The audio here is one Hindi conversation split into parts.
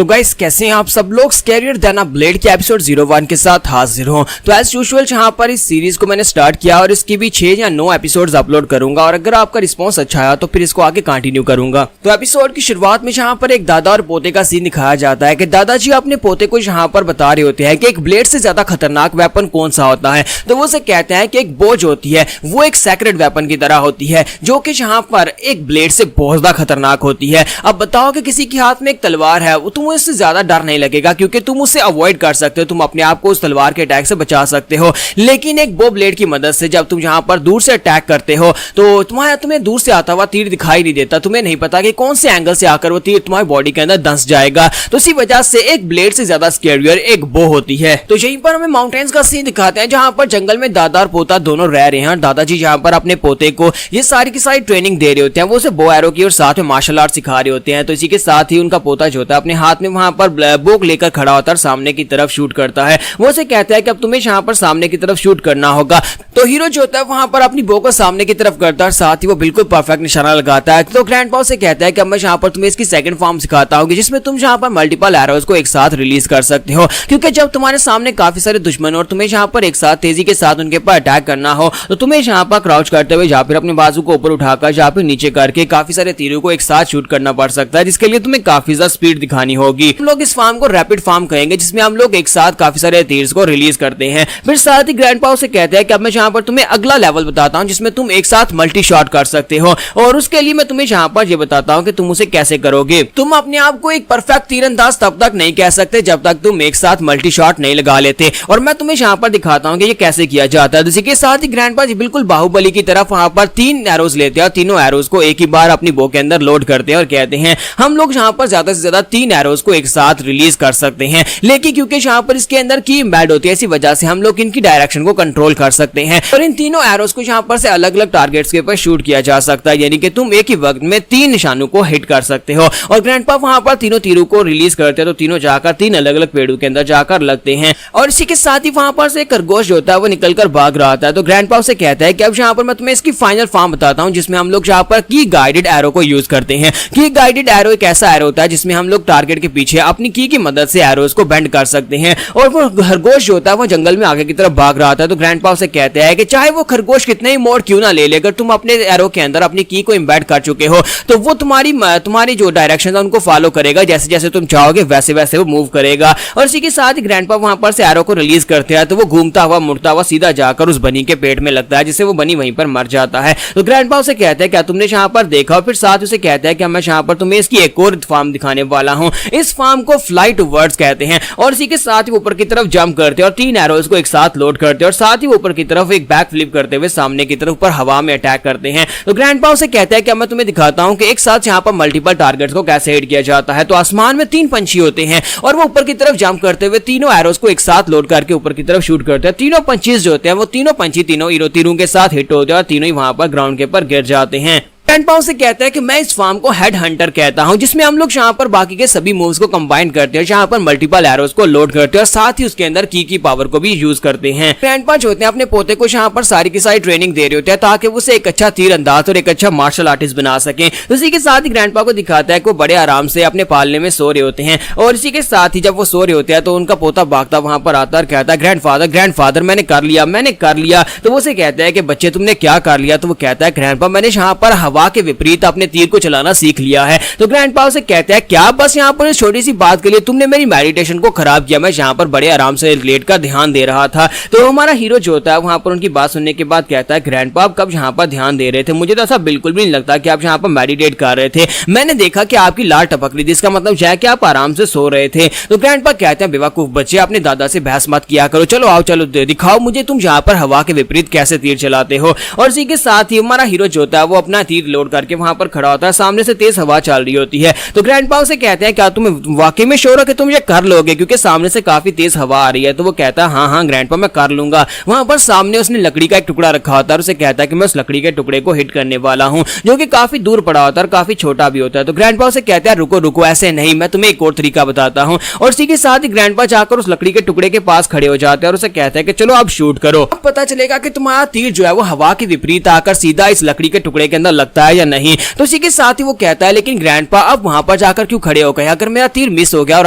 तो गाइस कैसे हैं आप सब लोग। स्कैरियर देन अ ब्लेड के एपिसोड 01 के साथ हाजिर हूं। तो एज यूजुअल यहाँ पर इस सीरीज को मैंने स्टार्ट किया और इसकी भी 6 या 9 एपिसोड्स अपलोड करूंगा और अगर आपका रिस्पांस अच्छा आया तो फिर इसको आगे कंटिन्यू करूंगा। तो एपिसोड की शुरुआत में यहाँ पर एक दादा और पोते का सीन दिखाया जाता है कि दादाजी अपने पोते को यहाँ पर बता रहे होते हैं कि एक ब्लेड से ज्यादा खतरनाक वेपन कौन सा होता है। तो वो से कहते हैं कि एक बोझ होती है, वो एक सेक्रेट वेपन की तरह होती है जो कि यहाँ पर एक ब्लेड से बहुत ज्यादा खतरनाक होती है। अब बताओ कि किसी के हाथ में एक तलवार है, तुम्हें इससे ज्यादा डर नहीं लगेगा क्योंकि तुम उसे अवॉइड कर सकते हो, तुम अपने आप को उस तलवार के अटैक से बचा सकते हो। लेकिन एक बो ब्लेड की मदद से जब तुम यहाँ पर दूर से अटैक करते हो तो तुम्हें दूर से आता हुआ तीर दिखाई नहीं देता, तुम्हें नहीं पता कि कौन से एंगल से आकर वो तीर तुम्हारी बॉडी के अंदर धंस जाएगा। तो इसी वजह से एक ब्लेड से ज्यादा स्कैरियर एक बो होती है। तो यहीं पर हमें माउंटेन्स का सीन दिखाते हैं जहां पर जंगल में दादा और पोता दोनों रह रहे हैं। दादाजी यहाँ पर अपने पोते को ये सारी की सारी ट्रेनिंग दे रहे होते हैं, वो उसे बो एरो की और साथ में मार्शल आर्ट सिखा रहे होते हैं। तो इसी के साथ ही उनका पोता जो होता है अपने हाथ में वहां पर बोक लेकर खड़ा होता है और सामने की तरफ शूट करता है। वो उसे कहता है कि अब तुम्हें यहाँ पर सामने की तरफ शूट करना होगा। तो हीरो जो होता है वहां पर अपनी बो को सामने की तरफ करता है और साथ ही वो बिल्कुल परफेक्ट निशाना लगाता है। तो ग्रैंडपा से कहता है कि अब मैं यहाँ पर तुम्हें इसकी सेकंड फॉर्म सिखाता हूँ जिसमें तुम यहाँ पर मल्टीपल एरोज को एक साथ रिलीज कर सकते हो, क्योंकि जब तुम्हारे सामने काफी सारे दुश्मन और तुम्हें यहाँ पर एक साथ तेजी के साथ उनके ऊपर अटैक करना हो तो तुम्हें यहाँ पर क्राउच करते हुए या फिर अपने बाजू को ऊपर उठाकर या फिर नीचे करके काफी सारे तीरों को एक साथ शूट करना पड़ सकता है, जिसके लिए तुम्हें काफी ज्यादा स्पीड दिखानी होगी। हम लोग इस फार्म को रैपिड फार्म कहेंगे जिसमें हम लोग एक साथ काफी सारे तीर्स को रिलीज करते हैं। फिर साथ ही ग्रैंडपा से कहते हैं कि अब मैं यहाँ पर तुम्हें अगला लेवल बताता हूँ जिसमें तुम एक साथ मल्टी शॉट कर सकते हो और उसके लिए मैं तुम्हें यहाँ पर ये बताता हूँ कि तुम उसे कैसे करोगे। तुम अपने आप को एक परफेक्ट तीरंदाज तब तक नहीं कह सकते जब तक तुम एक साथ मल्टी शॉट नहीं लगा लेते और मैं तुम्हें यहाँ पर दिखाता हूँ कि ये कैसे किया जाता है। इसी के साथ ही ग्रैंडपा जी बिल्कुल बाहुबली की तरफ वहां पर 3 एरोज लेते हैं और तीनों एरोज को एक ही बार अपनी बो के अंदर लोड करते हैं और कहते हैं हम लोग यहाँ पर ज्यादा से ज्यादा 3 एरोज को एक साथ रिलीज कर सकते हैं। लेकिन क्योंकि यहाँ पर इसके अंदर की एम्बेड होती है इसी वजह से हम लोग इनकी डायरेक्शन को कंट्रोल कर सकते हैं और इन तीनों एरोज को यहाँ पर से अलग अलग टारगेट्स के ऊपर शूट किया जा सकता है, यानी कि तुम एक ही वक्त में 3 निशानों को हिट कर सकते हो। और ग्रैंडपा वहां पर तीनों तीरों को रिलीज करते हैं तो तीनों जाकर 3 अलग अलग पेड़ों के अंदर जाकर लगते हैं और इसी के साथ ही वहां पर से खरगोश जो होता है वो निकलकर भाग रहा था। तो ग्रैंडपा से कहता है कि अब यहाँ पर मैं तुम्हें इसकी फाइनल फॉर्म बताता हूँ जिसमें हम लोग यहाँ पर की गाइडेड एरो को यूज करते हैं। की गाइडेड एरो एक ऐसा एरो होता है जिसमें हम लोग टारगेट के पीछे अपनी की मदद से एरोज को बेंड कर सकते हैं और वो खरगोश जो होता है वो जंगल में आगे की तरफ भाग रहा था। तो ग्रैंडपा से कहते हैं कि चाहे वो खरगोश कितने ही मोड़ क्यों ना ले ले, अगर तुम अपने एरो के अंदर अपनी की को एम्बेड कर चुके हो तो वो तुम्हारी जो डायरेक्शन है उनको फॉलो करेगा, जैसे जैसे तुम चाहोगे वैसे वैसे वो मूव करेगा। और इसी के साथ ही ग्रैंडपा वहां पर से एरो को रिलीज करते हैं तो वो घूमता हुआ मुड़ता हुआ सीधा जाकर उस बनी के पेट में लगता है जिससे वो बनी वहीं पर मर जाता है। तो ग्रैंडपा उसे कहते हैं क्या तुमने यहाँ पर देखा, और फिर साथ उसे कहता है कि मैं यहाँ पर तुम्हें इसकी एक और फार्म दिखाने वाला हूँ। इस फार्म को फ्लाई टू वर्ड्स कहते हैं और इसी के साथ ही ऊपर की तरफ जंप करते हैं और 3 एरोज को एक साथ लोड करते हैं और साथ ही ऊपर की तरफ एक बैक फ्लिप करते हुए सामने की तरफ ऊपर हवा में अटैक करते हैं। तो ग्रैंडपा उसे कहता है कि मैं तुम्हें दिखाता हूं कि एक साथ यहाँ पर मल्टीपल टारगेट्स को कैसे हिट किया जाता है। तो आसमान में 3 पंछी होते हैं और वो ऊपर की तरफ जंप करते हुए तीनों एरोज को एक साथ लोड करके ऊपर की तरफ शूट करते हैं। तीनों पंछी जो होते हैं वो तीनों पंछी तीरों के साथ हिट होते हैं और तीनों ही वहां पर ग्राउंड के ऊपर गिर जाते हैं। ग्रैंडपा से कहता है कि मैं इस फार्म को हेड हंटर कहता हूं जिसमें हम लोग यहाँ पर बाकी के सभी मूव्स को कंबाइन करते हैं, यहाँ पर मल्टीपल एरोज को लोड करते हैं और साथ ही उसके अंदर की पावर को भी यूज करते हैं। ग्रैंडपा जो होते हैं अपने पोते को यहाँ पर सारी की सारी ट्रेनिंग दे रहे होते हैं ताकि वो उसे एक अच्छा तीर अंदाज और एक अच्छा मार्शल आर्टिस्ट बना सके। तो इसी के साथ ही ग्रैंडपा को दिखाता है कि वो बड़े आराम से अपने पालने में सो रहे होते हैं और इसी के साथ ही जब वो सो रहे होते हैं तो उनका पोता भागता वहां पर आता और कहता है ग्रैंडफादर मैंने कर लिया। तो वो उसे कहता है कि बच्चे तुमने क्या कर लिया। तो वो कहता है ग्रैंडपा मैंने यहाँ पर हवा के विपरीत अपने तीर को चलाना सीख लिया है। तो ग्रैंडपा से कहता है क्या बस यहाँ पर इस छोटी सी बात के लिए तुमने मेरी मेडिटेशन को खराब किया, मैं यहाँ पर बड़े आराम से लेट कर ध्यान दे रहा था। तो हमारा हीरो जो होता है वहां पर उनकी बात सुनने के बाद कहता है ग्रैंडपा आप कब यहाँ पर ध्यान दे रहे थे, मुझे तो ऐसा बिल्कुल भी नहीं लगता कि आप यहाँ पर मेडिटेट कर रहे थे, मैंने देखा कि आपकी लार टपक रही थी, इसका मतलब है कि आप आराम से सो रहे थे। तो ग्रैंडपा कहते हैं बेवकूफ बच्चे अपने दादा से बहस मत किया करो, चलो आओ चलो दिखाओ मुझे तुम यहाँ पर हवा के विपरीत कैसे तीर चलाते हो। और इसी के साथ ही हमारा हीरो जो होता है वो अपना तीर लोड करके वहां पर खड़ा होता है, सामने से तेज हवा चल रही होती है। तो ग्रैंडपा से कहते हैं क्या तुम्हें वाकई में श्योर हो कि तुम ये कर लोगे क्योंकि सामने से काफी तेज हवा आ रही है। तो वो कहता है हाँ ग्रैंडपा मैं कर लूंगा। वहां पर सामने उसने लकड़ी का एक टुकड़ा रखा होता है और उसे कहता है कि मैं उस लकड़ी के टुकड़े को हिट करने वाला हूँ जो कि काफी दूर पड़ा होता है और काफी छोटा भी होता है। तो ग्रैंडपा से कहता है रुको रुको ऐसे नहीं, मैं तुम्हें एक और तरीका बताता हूँ। और इसी के साथ ही ग्रैंडपा जाकर उस लकड़ी के टुकड़े के पास खड़े हो जाते हैं और उसे कहता है कि चलो आप शूट करो। अब पता चलेगा कि तुम्हारा तीर जो है वो हवा के विपरीत आकर सीधा इस लकड़ी के टुकड़े के अंदर लगता सकता है या नहीं। तो इसी के साथ ही वो कहता है लेकिन ग्रैंडपा अब वहां पर जाकर क्यों खड़े हो गए, अगर मेरा तीर मिस हो गया और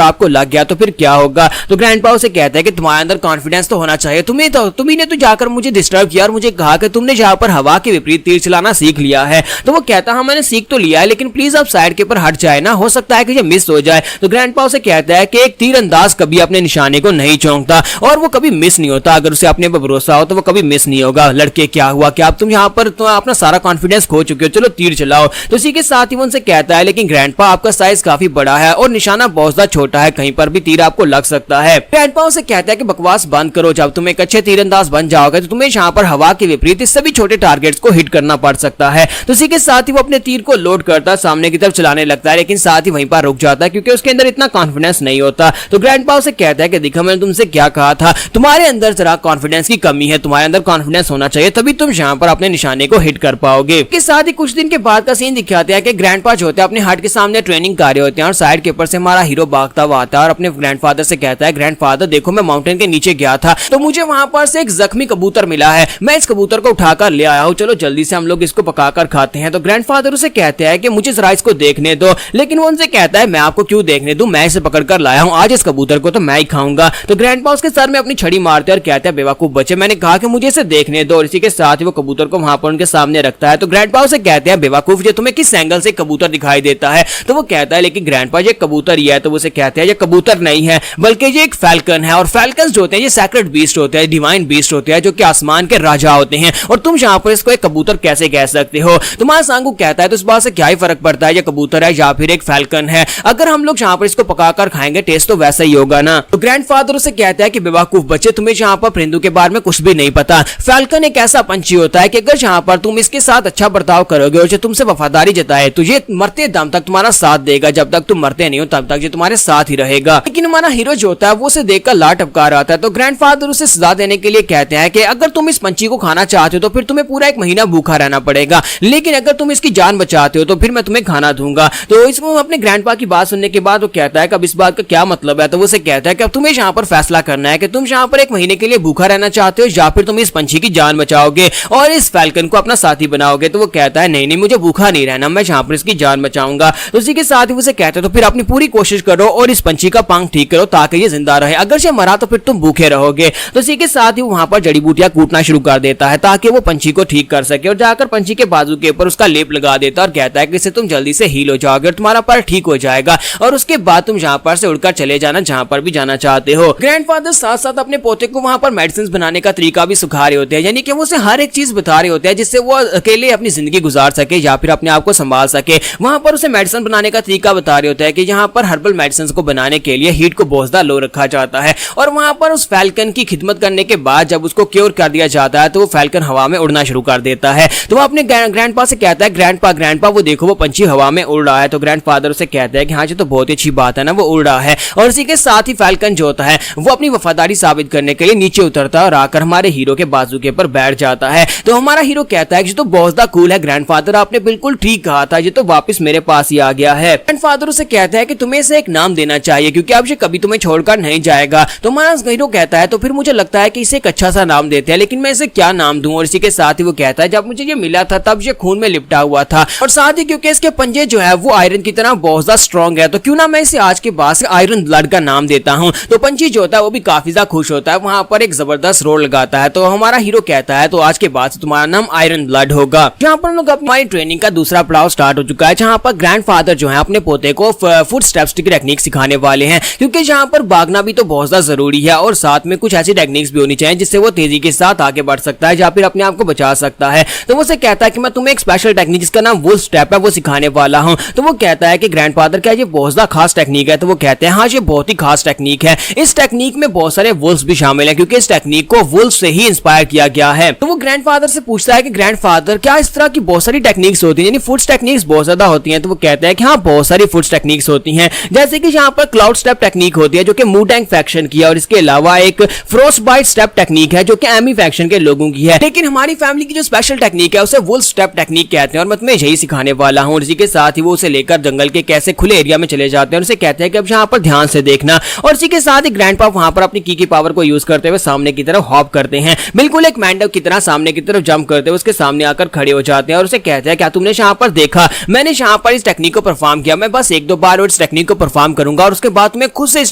आपको लग गया तो फिर क्या होगा। तो ग्रैंडपा उसे कहता है कि तुम्हारे अंदर कॉन्फिडेंस तो होना चाहिए, तुम्ही ने तो जाकर मुझे डिस्टर्ब किया और मुझे कहा कि तुमने जहां पर हवा के विपरीत तीर चलाना सीख लिया है। तो वो कहता है हाँ मैंने सीख तो लिया है, लेकिन प्लीज आप साइड के ऊपर हट जाए ना, हो सकता है कि ये मिस हो जाए। तो ग्रैंडपा उसे कहता है कि एक तीरंदाज कभी अपने निशाने को नहीं चौंकता और वो कभी मिस नहीं होता, अगर उसे अपने पर भरोसा हो तो वो कभी मिस नहीं होगा। लड़के क्या हुआ कि आप तुम यहाँ पर तो अपना सारा कॉन्फिडेंस खो चुके हो, चलो तीर चलाओ। तो इसी के साथ ही वो उनसे कहता है लेकिन ग्रैंडपा आपका साइज काफी बड़ा है और निशाना बहुत ज्यादा छोटा है, कहीं पर भी तीर आपको लग सकता है। ग्रैंडपा उसे कहता है कि बकवास बंद करो, जब तुम एक अच्छे तीरंदाज बन जाओगे तो तुम्हें यहाँ पर हवा के विपरीत इस सभी छोटे टारगेट्स को हिट करना पड़ सकता है। तो इसी के साथ ही वो अपने तीर को लोड करता सामने की तरफ चलाने लगता है, लेकिन साथ ही वहीं पर रुक जाता है क्योंकि उसके अंदर इतना कॉन्फिडेंस नहीं होता। तो ग्रैंडपा उसे कहता है कि देखो मैंने तुमसे क्या कहा था, तुम्हारे अंदर जरा कॉन्फिडेंस की कमी है, तुम्हारे अंदर कॉन्फिडेंस होना चाहिए तभी तुम यहाँ पर अपने निशाने को हिट कर पाओगे। इसके साथ ही कुछ दिन के बाद का सीन दिखाते हैं कि ग्रैंडपा जो होते हैं अपने हट के सामने ट्रेनिंग कर रहे होते हैं और साइड के ऊपर से हमारा हीरो भागता हुआ आता है और अपने ग्रैंडफादर से कहता है ग्रैंडफादर देखो मैं माउंटेन के नीचे गया था तो मुझे वहां पर से एक जख्मी कबूतर मिला है, मैं इस कबूतर को उठाकर ले आया हूँ, चलो जल्दी से हम लोग इसको पकाकर खाते हैं। तो ग्रैंडफादर उसे कहते हैं कि मुझे जरा इसको देखने दो, लेकिन वो उनसे कहता है मैं आपको क्यों देखने दूं, मैं इसे पकड़कर लाया हूँ, आज इस कबूतर को तो मैं ही खाऊंगा। तो ग्रैंडपा उसके सर में अपनी छड़ी मारते हैं और कहते हैं बेवकूफ बच्चे, मैंने कहा कि मुझे इसे देखने दो। और इसी के साथ ही वो कबूतर को वहां पर उनके सामने रखता है। तो ग्रैंडपा उसे कहते हैं बेवकूफ ये तुम्हें किस एंगल से कबूतर दिखाई देता है। तो वो कहता है लेकिन ग्रैंडपा ये कबूतर ही है। तो वो उसे कहते हैं ये कबूतर नहीं है बल्कि ये एक फैल्कन है और फैल्कन जो होते हैं ये सैक्रेड बीस्ट होते हैं, डिवाइन बीस्ट होते हैं जो कि आसमान के राजा होते हैं और तुम यहाँ पर इसको एक कबूतर कैसे कह सकते हो। तुम्हारा सांगू कहता है तो इस बात से क्या ही फर्क पड़ता है ये कबूतर है या फिर एक फैल्कन है, अगर हम लोग यहाँ पर इसको पकाकर खाएंगे टेस्ट तो वैसा ही होगा ना। तो ग्रैंडफादर उसे कहता है कि बेवकूफ बच्चे तुम्हें यहाँ पर परिंदों के बारे में कुछ भी नहीं पता, फैल्कन एक ऐसा पंछी होता है कि अगर यहाँ पर तुम इसके साथ अच्छा बर्ताव करोगे और जो तुमसे वफादारी जताए तो ये मरते दम तक तुम्हारा साथ देगा, जब तक तुम मरते नहीं हो तब तक ये तुम्हारे साथ ही रहेगा। लेकिन हमारा हीरो जो होता है वो उसे देखकर लाट टपका रहा था। तो ग्रैंडफादर उसे सजा देने के लिए कहते हैं कि अगर तुम इस पंछी को खाना चाहते हो तो फिर तुम्हें पूरा 1 महीना भूखा रहना पड़ेगा, लेकिन अगर तुम इसकी जान बचाते हो तो फिर मैं तुम्हें खाना दूंगा। तो इसमें अपने ग्रैंडपा की बात सुनने के बाद वो कहता है कि अब इस बात का क्या मतलब है। तो वो उसे कहता है कि अब तुम्हें यहाँ पर फैसला करना है कि तुम यहाँ पर 1 महीने के लिए भूखा रहना चाहते हो या फिर तुम इस पंछी की जान बचाओगे और इस फैल्कन को अपना साथी बनाओगे। तो वो कहता है नहीं नहीं मुझे भूखा नहीं रहना, मैं यहाँ पर इसकी जान बचाऊंगा। तो उसी के साथ ही उसे कहते हैं तो फिर अपनी पूरी कोशिश करो और इस पंछी का पंख ठीक करो ताकि ये जिंदा रहे, अगर से मरा तो फिर तुम भूखे रहोगे। तो इसी के साथ ही वहां पर जड़ी बूटियां कूटना शुरू कर देता है ताकि वो पंछी को ठीक कर सके और जाकर पंछी के बाजू के ऊपर उसका लेप लगा देता है और कहता है कि इससे तुम जल्दी से हील हो जाओगे और तुम्हारा पैर ठीक हो जाएगा और उसके बाद तुम यहाँ पर से उड़कर चले जाना जहां पर भी जाना चाहते हो। ग्रैंडफादर साथ साथ अपने पोते को वहां पर मेडिसिन बनाने का तरीका भी सिखा रहे होते हैं, यानी कि वो उसे हर एक चीज बता रहे होते हैं जिससे वो अकेले अपनी जिंदगी गुजार सके या फिर अपने आप को संभाल सके। वहां पर उसे मेडिसिन बनाने का तरीका बता रहे होते हैं कि यहाँ पर हर्बल मेडिसिन को बनाने के लिए हीट को बहुत ज्यादा लो रखा जाता है और वहां पर उस फैल्कन की खिदमत करने के बाद जब उसको क्योर कर दिया जाता है तो वो फैल्कन हवा में उड़ना शुरू कर देता है। तो वो अपने ग्रैंडपा से कहता है ग्रैंडपा वो देखो वो पंछी हवा में उड़ रहा है। तो ग्रैंडफादर उसे कहता है कि हाँ जी तो बहुत ही अच्छी बात है ना, वो उड़ रहा है। और इसी के साथ ही फैल्कन जो होता है वो अपनी वफादारी साबित करने के लिए नीचे उतरता है और आकर हमारे हीरो के बाजू के ऊपर बैठ जाता है। तो हमारा हीरो कहता है कि तो बहुत ज्यादा कूल है ग्रैंडफादर, आपने बिल्कुल ठीक कहा था, ये तो वापस मेरे पास ही आ गया है। ग्रैंडफादर उसे कहता है कि तुम्हें इसे एक नाम देना चाहिए क्योंकि अब ये कभी तुम्हें छोड़कर नहीं जाएगा। तो हमारा हीरो कहता है तो फिर मुझे लगता है कि इसे एक अच्छा सा नाम देते हैं, लेकिन मैं इसे क्या नाम दूं। और इसी के साथ ही वो कहता है जब मुझे ये मिला था तब ये खून में लिपटा हुआ था और साथ ही क्योंकि इसके पंजे जो है वो आयरन की तरह बहुत ज्यादा स्ट्रॉन्ग है तो क्यों ना मैं इसे आज के बाद से आयरन ब्लड का नाम देता हूँ। तो पंछी जो होता है वो भी काफी ज्यादा खुश होता है, वहां पर एक जबरदस्त रोल लगाता है। तो हमारा हीरो कहता है तो आज के बाद से तुम्हारा नाम आयरन ब्लड होगा। जहाँ पर लोग अपनी ट्रेनिंग का दूसरा पड़ाव स्टार्ट हो चुका है जहाँ पर ग्रैंडफादर जो है अपने पोते को फुट स्टेप्स की टेक्निक सिखाने वाले हैं क्योंकि यहाँ पर भागना भी तो बहुत ज्यादा जरूरी है और साथ में कुछ ऐसी टेक्निक्स भी होनी चाहिए जिससे वो तेजी के साथ आगे बढ़ सकता है या फिर अपने आप को बचा सकता है। तो वो से कहता है कि मैं तुम्हें एक स्पेशल टेक्निक जिसका नाम वुल्फ स्टेप है वो सिखाने वाला हूँ। तो वो कहता है कि ग्रैंडफादर क्या ये बहुत ज्यादा खास टेक्निक है। तो वो कहते हैं हाँ ये बहुत ही खास टेक्निक है, इस टेक्निक में बहुत सारे वुल्फ्स भी शामिल है क्योंकि इस टेक्निक को वुल्फ से ही इंस्पायर किया गया है। तो वो ग्रैंडफादर से पूछता है कि ग्रैंडफादर क्या इस तरह की बहुत सारी टेक्निक्स होती है, यानी फुट टेक्निक्स बहुत ज्यादा होती है। तो वो कहता है कि हाँ बहुत सारी फुट टेक्निक्स होती हैं, जैसे कि यहाँ पर क्लाउड स्टेप टेक्निक होती है जो कि मूटैंग फैक्शन की है और इसके अलावा एक फ्रोस्ट बाइट स्टेप टेक्निक है जो कि एमी फैक्शन के लोगों की है। लेकिन हमारी फैमिली की जो स्पेशल टेक्निक है उसे वुल्फ स्टेप टेक्निक कहते हैं और मैं तुम्हें यही सिखाने वाला हूँ। इसी के साथ ही वो उसे लेकर जंगल के कैसे खुले एरिया में चले जाते हैं और उसे कहते हैं कि अब यहाँ पर ध्यान से देखना। और इसी के साथ ही ग्रैंडपा वहां पर अपनी की पावर को यूज करते हुए सामने की तरफ हॉप करते हैं, बिल्कुल एक मैंडव की तरह सामने की तरफ जंप करते हुए उसके सामने आकर खड़े हो जाते हैं और उसे उसे कहता है क्या तुमने यहाँ पर देखा, मैंने यहाँ पर इस टेक्निक को परफॉर्म किया, मैं बस एक दो बार और इस टेक्निक को परफॉर्म करूंगा और उसके बाद तुम्हें खुद से इस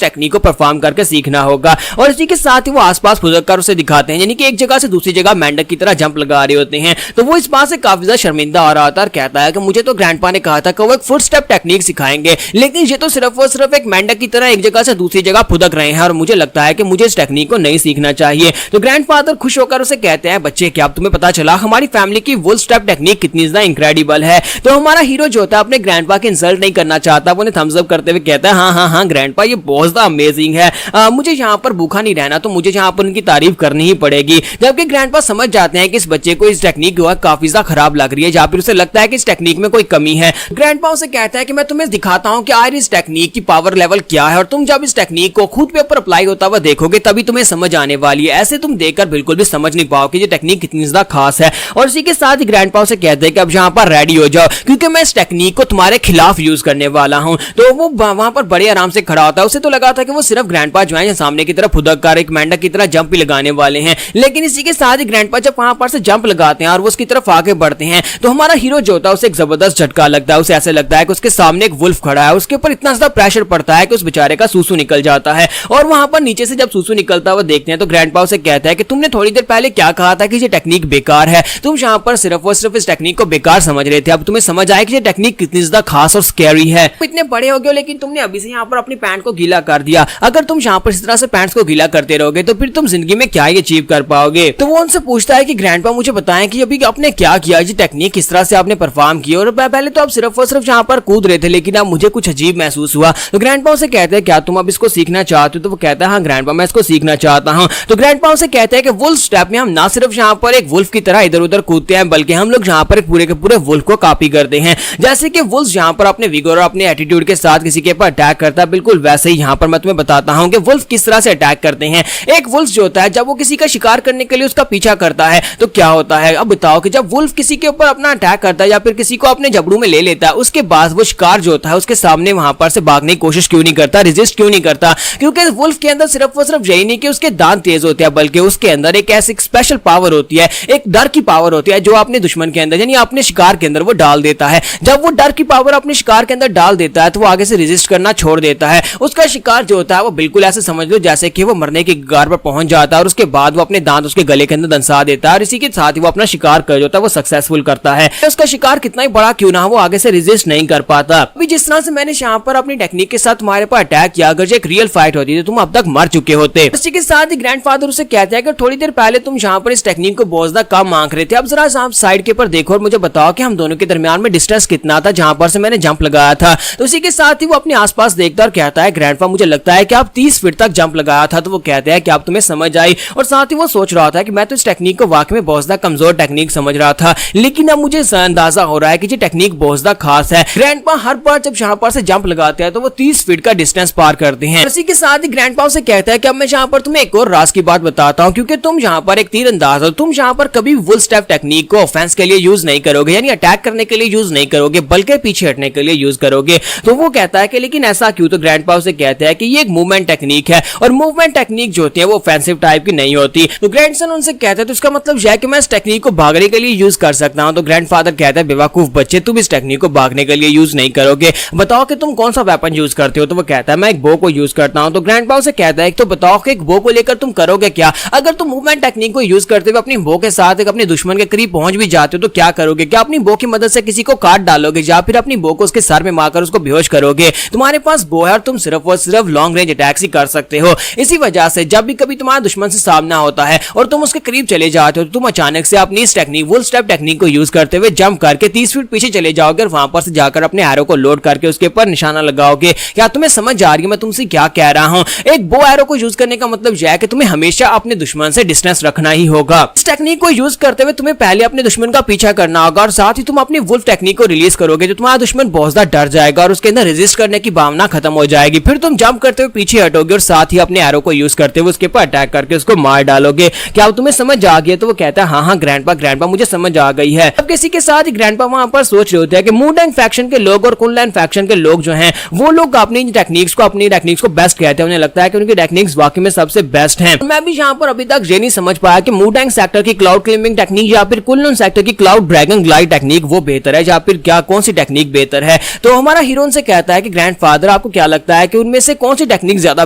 टेक्निक को परफॉर्म करके सीखना होगा। और इसी के साथ ही वो आसपास फुदक कर उसे दिखाते हैं, यानी कि एक जगह से दूसरी जगह मेंढक की तरह जंप लगा रहे होते हैं। तो वो इस बात से काफी ज्यादा शर्मिंदा हो रहा था और कहता है कि मुझे तो ग्रैंडपा ने कहा था कि वो एक फुट स्टेप टेक्निक सिखाएंगे, लेकिन ये तो सिर्फ और सिर्फ एक मेंढक की तरह एक जगह से दूसरी जगह फुदक रहे हैं और मुझे लगता है कि मुझे इस टेक्निक को नहीं सीखना चाहिए। तो ग्रैंडफादर खुश होकर उसे कहते हैं, बच्चे क्या अब तुम्हें पता चला हमारी फैमिली की वुल स्टेप टेक्निक कितनी ज्यादा इंक्रेडिबल है। तो हमारा हीरो जो होता है अपने ग्रैंडपा की इंसल्ट नहीं करना चाहता, वो उन्हें थम्स अप करते हुए कहता है, हाँ हाँ हाँ ग्रैंडपा ये बहुत ज्यादा अमेजिंग है, मुझे यहाँ पर भूखा नहीं रहना, तो मुझे यहाँ पर उनकी तारीफ करनी ही पड़ेगी। जबकि ग्रैंडपा समझ जाते हैं कि इस बच्चे को इस टेक्निक जो है काफी ज्यादा खराब लग रही है, जहाँ पर उसे लगता है कि इस टेक्निक में कोई कमी है। ग्रैंडपा उसे कहता है कि मैं तुम्हें दिखाता हूँ कि आज इस टेक्निक की पावर लेवल क्या है और तुम जब इस टेक्निक को खुद पे ऊपर अप्लाई होता हुआ देखोगे तभी तुम्हें समझ आने वाली है, ऐसे तुम देखकर बिल्कुल भी समझ नहीं पाओगे ये टेक्निक कितनी ज्यादा खास है। और इसी के साथ ही ग्रैंडपा उसे कहते हैं कि अब यहाँ पर रेडी हो जाओ क्योंकि मैं इस टेक्निक को तुम्हारे खिलाफ यूज करने वाला हूँ। तो वो वहां पर बड़े आराम से खड़ा होता है, उसे तो लगा था कि वो सिर्फ ग्रैंडपा जो है सामने की तरफ फुदक कर एक मेंढक की तरह जंप ही लगाने वाले हैं, लेकिन इसी के साथ ही ग्रैंडपा जब वहां पर से जंप लगाते हैं और वो उसकी तरफ आगे बढ़ते हैं तो हमारा हीरो जो होता है उसे एक जबरदस्त झटका लगता है। उसे ऐसे लगता है कि उसके सामने एक वुल्फ खड़ा है, उसके ऊपर इतना ज्यादा प्रेशर पड़ता है कि उस बेचारे का सूसू निकल जाता है। और वहां पर नीचे से जब सूसू निकलता हुआ देखते हैं तो ग्रैंडपा उसे कहता है कि तुमने थोड़ी देर पहले क्या कहा था कि ये टेक्निक बेकार है, तुम यहाँ पर सिर्फ और सिर्फ इस टेक्निक को बेकार समझ रहे थे, अब तुम्हें समझ आया कि ये टेक्निक कितनी ज्यादा खास और स्कैरी है। इतने बड़े हो गए लेकिन तुमने अभी से यहाँ पर अपनी पैंट को गीला कर दिया, अगर तुम यहाँ पर इस तरह से पैंट्स को गीला करते रहोगे तो फिर तुम जिंदगी में क्या अचीव कर पाओगे। तो वो उनसे पूछता है कि ग्रैंडपा मुझे बताएं कि अभी आपने क्या किया, ये टेक्निक किस तरह से आपने परफॉर्म की, और पहले तो आप सिर्फ और सिर्फ यहाँ पर कूद रहे थे लेकिन अब मुझे कुछ अजीब महसूस हुआ। तो ग्रैंडपा उसे कहते हैं क्या तुम अब इसको सीखना चाहते हो, तो वो कहता है हाँ ग्रैंडपा मैं इसको सीखना चाहता हूँ। तो ग्रैंडपा उसे कहते हैं कि वुल्फ स्टेप में हम ना सिर्फ यहाँ पर एक वुल्फ की तरह इधर उधर कूदते हैं बल्कि हम लोग यहाँ पर पूरे के पूरे वुल्फ को कॉपी करते हैं। जैसे कि वुल्फ यहाँ पर अपने विगोर और अपने एटीट्यूड के साथ किसी के ऊपर अटैक करता है, बिल्कुल वैसे ही यहाँ पर मैं तुम्हें बताता हूँ कि वुल्फ किस तरह से अटैक करते हैं। एक वुल्फ जो होता है जब वो किसी का शिकार करने के लिए उसका पीछा करता है तो क्या होता है, अब बताओ कि जब वुल्फ किसी के ऊपर अपना अटैक करता है या फिर किसी को अपने जबड़ू में ले लेता है उसके बाद वो शिकार जो होता है उसके सामने वहां पर से भागने की कोशिश क्यों नहीं करता, रेजिस्ट क्यों नहीं करता, क्योंकि वुल्फ के अंदर सिर्फ और सिर्फ यही नहीं कि उसके दांत तेज होते हैं बल्कि उसके अंदर एक ऐसी स्पेशल पावर होती है, एक डर की पावर होती है जो अपने दुश्मन के अंदर यानी अपने शिकार के अंदर वो डाल देता है। जब वो डर की पावर अपने शिकार के अंदर डाल देता है तो वो आगे से रेजिस्ट करना छोड़ देता है। उसका शिकार जो होता है वो बिल्कुल ऐसे समझ लो जैसे कि वो मरने की कगार पर पहुंच जाता है और उसके बाद वो अपने दांत उसके गले के अंदर दंसा देता है और इसी के साथ ही वो अपना शिकार कर जो होता है वो सक्सेसफुल करता है। उसका शिकार कितना ही बड़ा क्यों ना हो वो आगे से रेजिस्ट नहीं कर पाता। अभी जिस तरह से मैंने यहाँ पर अपनी टेक्निक के साथ तुम्हारे पर अटैक किया, अगर ये एक रियल फाइट होती तो तुम अब तक मर चुके होते। इसी के साथ ही ग्रैंडफादर उसे कहते हैं कि थोड़ी देर पहले तुम यहाँ पर इस टेक्निक को बहुत ज्यादा कम आंक रहे थे, अब जरा आप साइड के ऊपर देखो और मुझे बताओ कि हम दोनों के दरमियान में डिस्टेंस कितना था जहां पर से मैंने जंप लगाया था। तो उसी के साथ ही वो अपने आसपास देखता और कहता है ग्रैंडपा मुझे लगता है कि आप 30 फीट तक जंप लगाया था। तो वो कहते हैं कि आप तुम्हें समझ आई, और साथ ही वो सोच रहा था कि मैं तो इस टेक्निक को वाकई में बहुत ज्यादा कमजोर टेक्निक समझ रहा था लेकिन अब मुझे अंदाजा हो रहा है कि ये टेक्निक बहुत ज्यादा खास है। ग्रैंडपा हर बार जब यहाँ पर से जंप लगाते हैं तो वो 30 फीट का डिस्टेंस पार करते हैं। इसी के साथ ही ग्रैंडपा से कहता है कि अब मैं यहाँ पर तुम्हें एक और राज की बात बताता हूँ, क्योंकि तुम यहाँ पर एक तीरंदाज हो, तुम यहाँ पर कभी वुल स्टेप टेक्निक को ऑफेंस के लिए यूज नहीं करोगे यानी अटैक करने के लिए यूज नहीं करोगे बल्कि पीछे हटने के लिए यूज करोगे। तो वो कहता है कि लेकिन ऐसा क्यों। तो ग्रैंडपा उसे कहता है कि ये एक मूवमेंट टेक्निक है और मूवमेंट टेक्निक जो होती है वो ऑफेंसिव टाइप की नहीं होती। तो ग्रैंडसन उनसे कहता है तो इसका मतलब यह है कि मैं इस टेक्निक को भागने के लिए यूज कर सकता हूं। तो ग्रैंडफादर कहता है बेवकूफ बच्चे, तुम इस टेक्निक को भागने के लिए यूज नहीं करोगे, बताओ कि तुम कौन सा वेपन यूज करते हो। तो वो कहता है मैं एक बो को यूज करता हूं। तो ग्रैंडपा उसे कहता है तो बताओ कि एक बो को लेकर तुम करोगे क्या, अगर तुम मूवमेंट टेक्निक को यूज करते हुए अपनी बो के साथ एक अपने दुश्मन के करीब पहुंच भी जाते हो तो क्या करोगे, क्या अपनी बो की मदद से किसी को काट डालोगे या फिर अपनी बो को उसके सर में मारकर उसको बेहोश करोगे। तुम्हारे पास बो है और तुम सिर्फ और सिर्फ लॉन्ग रेंज अटैक्स ही कर सकते हो। इसी वजह से जब भी कभी तुम्हारा दुश्मन से सामना होता है और तुम उसके करीब चले जाते हो तो तुम अचानक से अपनी इस टेक्निक वुल स्टेप टेक्निक को यूज करते हुए जंप करके 30 फीट पीछे चले जाओगे और वहां पर से जाकर अपने एरो को लोड करके उसके ऊपर निशाना लगाओगे। क्या तुम्हें समझ आ रही है मैं तुमसे क्या कह रहा हूं। एक बो एरो को यूज करने का मतलब यह है कि तुम्हें हमेशा अपने दुश्मन से डिस्टेंस रखना ही होगा। इस टेक्निक को यूज करते हुए तुम्हें पहले अपने दुश्मन का पीछा करना होगा और साथ ही तुम अपनी वुल्फ टेक्निक को रिलीज करोगे जो तुम्हारा दुश्मन बहुत ज्यादा डर जाएगा और उसके अंदर रेजिस्ट करने की भावना खत्म हो जाएगी। फिर तुम जंप करते हुए पीछे हटोगे और साथ ही अपने एरो को यूज करते हुए उसके ऊपर अटैक करके उसको मार डालोगे। क्या तुम्हें समझ आ गया। तो वो कहता है हाँ ग्रैंडपा मुझे समझ आ गई है। अब किसी के साथ ही ग्रैंडपा वहां पर सोच रहे होते हैं कि मूडांग फैक्शन के लोग और कुनलैंड फैक्शन के लोग जो हैं वो लोग अपनी टेक्निक्स को बेस्ट कहते हैं। उन्हें लगता है कि उनकी टेक्निक्स वाकई में सबसे बेस्ट हैं। मैं भी यहाँ पर अभी तक ये नहीं समझ पाया कि मूडांग सेक्टर की क्लाउड क्लाइंबिंग टेक्निक या फिर कुनलैंड सेक्टर की क्लाउड ड्रैगन ग्लाइड टेक्निक वो बेहतर है या फिर क्या कौन सी टेक्निक बेहतर है। तो हमारा हीरो उनसे कहता है कि ग्रैंडफादर आपको क्या लगता है कि उनमें से कौन सी टेक्निक ज्यादा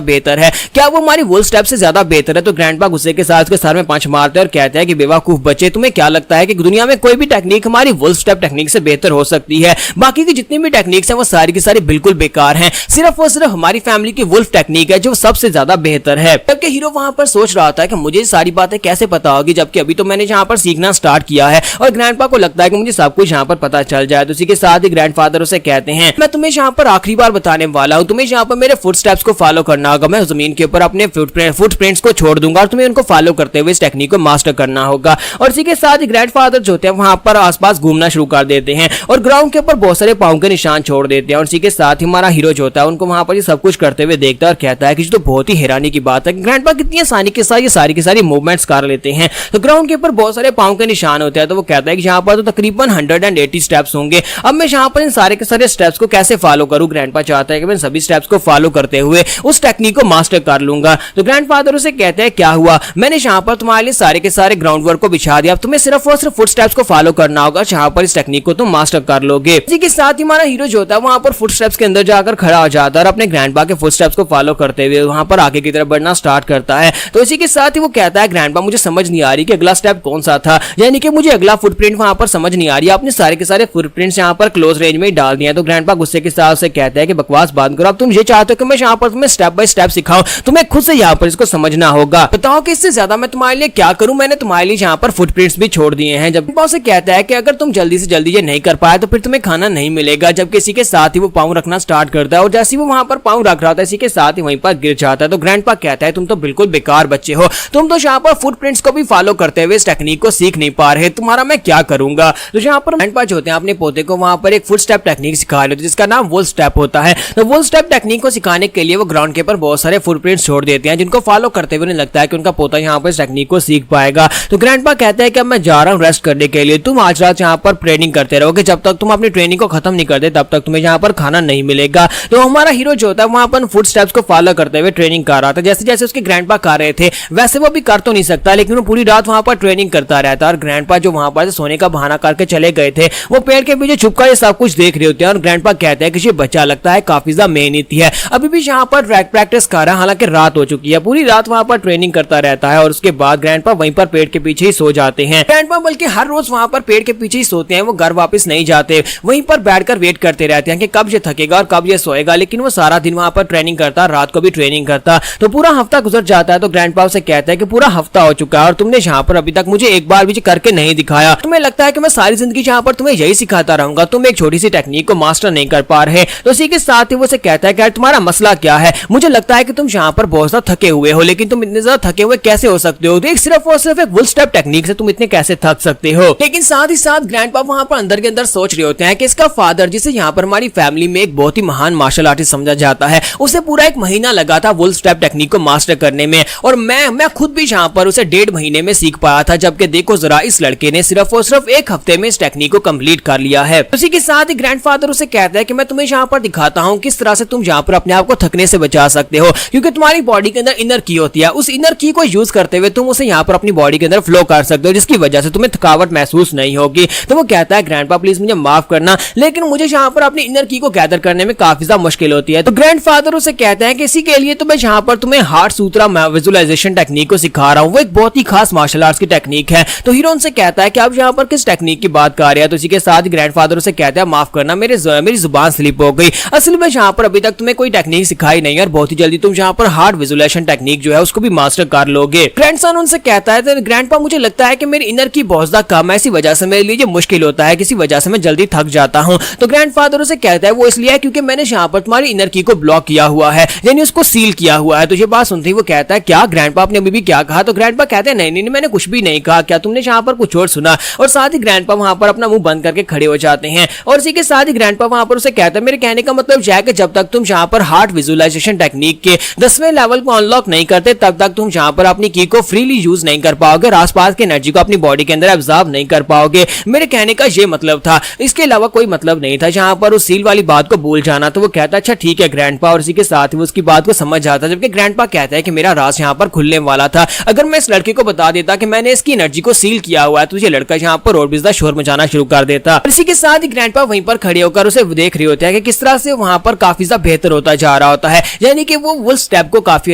बेहतर है, क्या वो हमारी वुल्फ स्टेप से ज्यादा बेहतर है। तो ग्रैंडपा गुस्से के साथ उसके सर में पंच मारते हैं और कहते हैं कि बेवकूफ बच्चे, तुम्हें क्या लगता है कि दुनिया में कोई भी टेक्निक हमारी वुल्फ स्टेप टेक्निक से बेहतर हो सकती है? बाकी की जितनी भी टेक्निक्स हैं वो सारी की सारी बिल्कुल बेकार हैं, सिर्फ और सिर्फ हमारी फैमिली की वुल्फ टेक्निक है जो सबसे ज्यादा बेहतर है। जबकि हीरो वहां पर सोच रहा था कि मुझे सारी बातें कैसे पता होगी, जबकि अभी तो मैंने यहाँ पर सीखना स्टार्ट किया है और ग्रैंडपा को लगता है कि मुझे सब कुछ यहाँ पर पता चल जाए। तो उसी के साथ ही ग्रैंडफादर उसे कहते हैं, मैं तुम्हें यहाँ पर आखिरी बार बताने वाला हूँ, तुम्हें यहाँ पर मेरे फुटस्टेप्स को फॉलो करना होगा। मैं जमीन के ऊपर अपने फुटप्रिंट्स को छोड़ दूंगा और तुम्हें उनको फॉलो करते हुए इस टेक्निक को मास्टर करना होगा। और इसी के साथ ही ग्रैंडफादर जो होते हैं वहां पर आसपास घूमना शुरू कर देते हैं और ग्राउंड के ऊपर बहुत सारे पांव के निशान छोड़ देते हैं। और इसी के साथ ही हमारा हीरो जो होता है उनको वहां पर ये सब कुछ करते हुए देखता है और कहता है कि तो बहुत ही हैरानी की बात है कि ग्रैंडपा कितनी आसानी के साथ ये सारी की सारी मूवमेंट्स कर लेते हैं। तो ग्राउंड के ऊपर बहुत सारे पांव के निशान होते हैं। तो वो कहता है कि यहाँ पर तो तकरीबन 180 स्टेप्स होंगे। अब मैं यहाँ पर इन सारे के सारे स्टेप्स को कैसे फॉलो करूं? ग्रैंडपा चाहता है कि मैं सभी स्टेप्स को फॉलो करते हुए उस टेक्निक को मास्टर कर लूंगा। तो ग्रैंडफादर उसे कहते हैं, क्या हुआ, मैंने यहाँ पर तुम्हारे लिए सारे के सारे ग्राउंड वर्क को बिछा दिया, अब तुम्हें सिर्फ और सिर्फ फुटस्टेप्स को फॉलो करना होगा, यहाँ पर इस टेक्निक को तुम मास्टर कर लोगे। इसी के साथ ही हमारा हीरो जो होता है वहां पर फुटस्टेप्स के अंदर जाकर खड़ा हो जाता है और अपने ग्रैंडपा के फुटस्टेप्स को फॉलो करते हुए वहां पर आगे की तरफ बढ़ना स्टार्ट करता है। तो इसी के साथ ही वो कहता है, ग्रैंडपा मुझे समझ नहीं आ रही कि अगला स्टेप कौन सा था, यानी कि मुझे अगला फुटप्रिंट वहां पर समझ नहीं आ रही, आपने सारे के सारे फुटप्रिंट्स यहाँ पर क्लोज रेंज में ही डाल दिए। तो ग्रैंडपा गुस्से के साथ से कहता है कि बकवास बंद करो, अब तुम ये चाहते हो कि मैं यहाँ पर तुम्हें स्टेप बाय स्टेप सिखाऊं, तुम्हें खुद से यहाँ पर इसको समझना होगा, बताओ कि इससे ज्यादा मैं तुम्हारे लिए क्या करूं, मैंने तुम्हारे लिए यहाँ पर फुटप्रिंट्स भी छोड़ दिए हैं। जब उसे कहता है कि अगर तुम जल्दी से जल्दी ये नहीं कर पाए तो फिर तुम्हें खाना नहीं मिलेगा। जब किसी के साथ ही वो पाँव रखना स्टार्ट करता है और जैसे ही वो वहां पर पाँव रख रहा था इसी के साथ ही वहीं पर गिर जाता है। तो ग्रैंडपा कहता है, तुम तो बिल्कुल बेकार बच्चे हो, तुम तो यहाँ पर फुटप्रिंट्स को भी फॉलो करते हुए इस टेक्निक को सीख नहीं पा रहे, तुम्हारा मैं क्या करूंगा। तो यहाँ पर ग्रैंडपा जो होते हैं अपने पोते को वहां पर एक फुट स्टेप टेक्निक सिखा रहे थे जिसका नाम वुल्फ स्टेप होता है। तो वुल्फ स्टेप टेक्निक को सिखाने के लिए वो ग्राउंड के ऊपर बहुत सारे फुटप्रिंट्स छोड़ देते हैं जिनको फॉलो करते हुए उन्हें लगता है कि उनका पोता यहाँ पर इस टेक्निक को सीख पाएगा। तो ग्रैंडपा कहता है कि अब मैं जा रहा हूँ रेस्ट करने के लिए, तुम आज रात यहाँ पर ट्रेनिंग करते रहोगे, जब तक तुम अपनी ट्रेनिंग को खत्म नहीं कर दे तब तक तुम्हें यहाँ पर खाना नहीं मिलेगा। तो हमारा हीरो जो होता है वहां पर फुट स्टेप्स को फॉलो करते हुए ट्रेनिंग कर रहा था, जैसे जैसे उसके ग्रैंडपा कर रहे थे वैसे वो भी कर तो नहीं सकता, लेकिन वो पूरी रात वहां पर ट्रेनिंग करता रहता है। और ग्रैंडपा जो वहां पर सोने का बहाना करके चले गए थे वो पेड़ के पीछे छुपकर ये सब कुछ देख रहे होते हैं। और ग्रैंडपा कहते हैं कि ये बच्चा लगता है काफी ज्यादा मेहनती है, अभी भी यहाँ पर प्रैक्टिस कर रहा है, हालांकि रात हो चुकी है, पूरी रात वहां पर ट्रेनिंग करता रहता है। और उसके बाद ग्रैंडपा वहीं पर पेड़ के पीछे ही सो जाते हैं। ग्रैंडपा बल्कि हर रोज वहां पर पेड़ के पीछे ही सोते हैं, वो घर वापस नहीं जाते, वहीं पर बैठकर वेट करते रहते हैं कि कब ये थकेगा और कब ये सोएगा। लेकिन वो सारा दिन वहां पर ट्रेनिंग करता, रात को भी ट्रेनिंग करता। तो पूरा हफ्ता गुजर जाता है। तो ग्रैंडपा उसे कहता है कि पूरा हफ्ता हो चुका है और तुमने यहाँ पर अभी तक मुझे एक बार भी करके नहीं दिखाया, तुम्हें लगता है कि मैं सारी जिंदगी यहाँ पर तुम्हें यही सिखाता रहूंगा, तुम एक छोटी सी टेक्निक को मास्टर नहीं कर पा रहे। तो इसी के साथ ही वो उसे कहता है कि तुम्हारा मसला क्या है, मुझे लगता है कि तुम यहाँ पर बहुत ज्यादा थके हुए हो, लेकिन तुम इतने ज्यादा थके हुए कैसे हो सकते हो, तो सिर्फ और सिर्फ एक वुल्फ स्टेप टेक्निक से तुम इतने कैसे थक सकते हो। लेकिन साथ ही साथ ग्रैंडपा वहां पर अंदर के अंदर सोच रहे होते हैं कि इसका फादर जिसे यहाँ पर हमारी फैमिली में एक बहुत ही महान मार्शल आर्टिस्ट समझा जाता है, उसे पूरा 1 महीना लगा था वुल्फ स्टेप टेक्निक को मास्टर करने में, और मैं खुद भी यहाँ पर उसे 1.5 महीने में सीख पाया था, जबकि देखो जरा इस लड़के ने सिर्फ और सिर्फ 1 हफ्ते में इस टेक्निक को कंप्लीट कर लिया है। उसी के साथ ही ग्रैंडफादर उसे कहता है कि मैं तुम्हें यहाँ पर दिखाता हूँ किस तरह से तुम यहाँ पर अपने आप को थकने से बचा सकते हो, क्योंकि तुम्हारी बॉडी के अंदर इनर की होती है, उस इनर की को यूज करते हुए तुम उसे यहाँ पर अपनी बॉडी के अंदर फ्लो कर सकते हो, जिसकी वजह से तुम्हें थकावट महसूस नहीं होगी। तो वो कहता है ग्रैंडपा प्लीज मुझे माफ करना, लेकिन मुझे यहाँ पर अपनी इनर की को गैदर करने में काफी ज्यादा मुश्किल होती है। तो ग्रैंडफादर उसे कहते हैं कि इसी के लिए तो मैं यहाँ पर तुम्हें हार्ट सूत्रा विजुअलाइजेशन टेक्निक को सिखा रहा हूँ, वो एक बहुत ही खास मार्शल आर्ट्स की टेक्निक है। तो हीरो उनसे कहता है कि आप यहाँ पर किस टेक्निक की बात कर रहे हैं। तो इसी के साथ ग्रैंडफादर उसे कहता है माफ करना, मेरी जुबान स्लिप हो गई, असल में यहाँ पर अभी तक तुम्हें कोई टेक्निक सिखाई नहीं और बहुत ही जल्दी तुम यहाँ पर हार्ट विजुअलाइजेशन टेक्निक जो है उसको भी मास्टर कर लोगे। ग्रैंडसन उनसे कहता है तो ग्रैंडपा मुझे लगता है कि मेरी इनर की बहुत ज्यादा कम है, इसी वजह से मेरे लिए ये मुश्किल होता है, किसी वजह से मैं जल्दी थक जाता हूँ। तो ग्रैंडफादर उसे कहता है वो इसलिए है क्योंकि मैंने यहाँ पर तुम्हारी इनर की को ब्लॉक किया हुआ है, यानी उसको सील किया हुआ है। तो ये बात सुनते ही वो कहता है क्या ग्रैंडपा आपने अभी भी क्या कहा। तो ग्रैंडपा कहते हैं नहीं मैंने कुछ भी नहीं कहा, क्या तुमने यहाँ पर कुछ और सुना। और साथ ही ग्रैंडपा वहां पर अपना मुंह बंद करके खड़े हो जाते हैं। और इसी के साथ ही ग्रैंडपा वहां पर उसे कहता है मेरे कहने का मतलब यह है कि जब तक तुम यहाँ पर हार्ट विजुअलाइजेशन टेक्निक के 10वें लेवल को अनलॉक नहीं करते तब तक तुम यहाँ पर अपनी की को फ्रीली यूज नहीं कर पाओगे, आसपास की एनर्जी को अपनी बॉडी के अंदर एब्जॉर्ब नहीं कर पाओगे। मेरे कहने का ये मतलब था, इसके अलावा कोई मतलब नहीं था यहाँ पर उस सील वाली बात को भूल जाना। तो वो कहता है अच्छा ठीक है ग्रैंडपा, और इसी के साथ ही उसकी बात को समझ जाता है। जबकि ग्रैंडपा कहता है कि मेरा राज यहाँ पर खुलने वाला था, अगर मैं इस लड़के को बता देता कि मैंने इसकी एनर्जी को सील किया हुआ है तो ये लड़का यहाँ पर और भी ज्यादा शोर मचाना शुरू कर देता। इसी के साथ ही ग्रैंडपा वहीं पर खड़े होकर उसे देख रहे होते हैं कि किस तरह से वहां पर काफी ज्यादा बेहतर होता जा रहा होता है, यानी कि वो वुल्फ स्टेप को काफी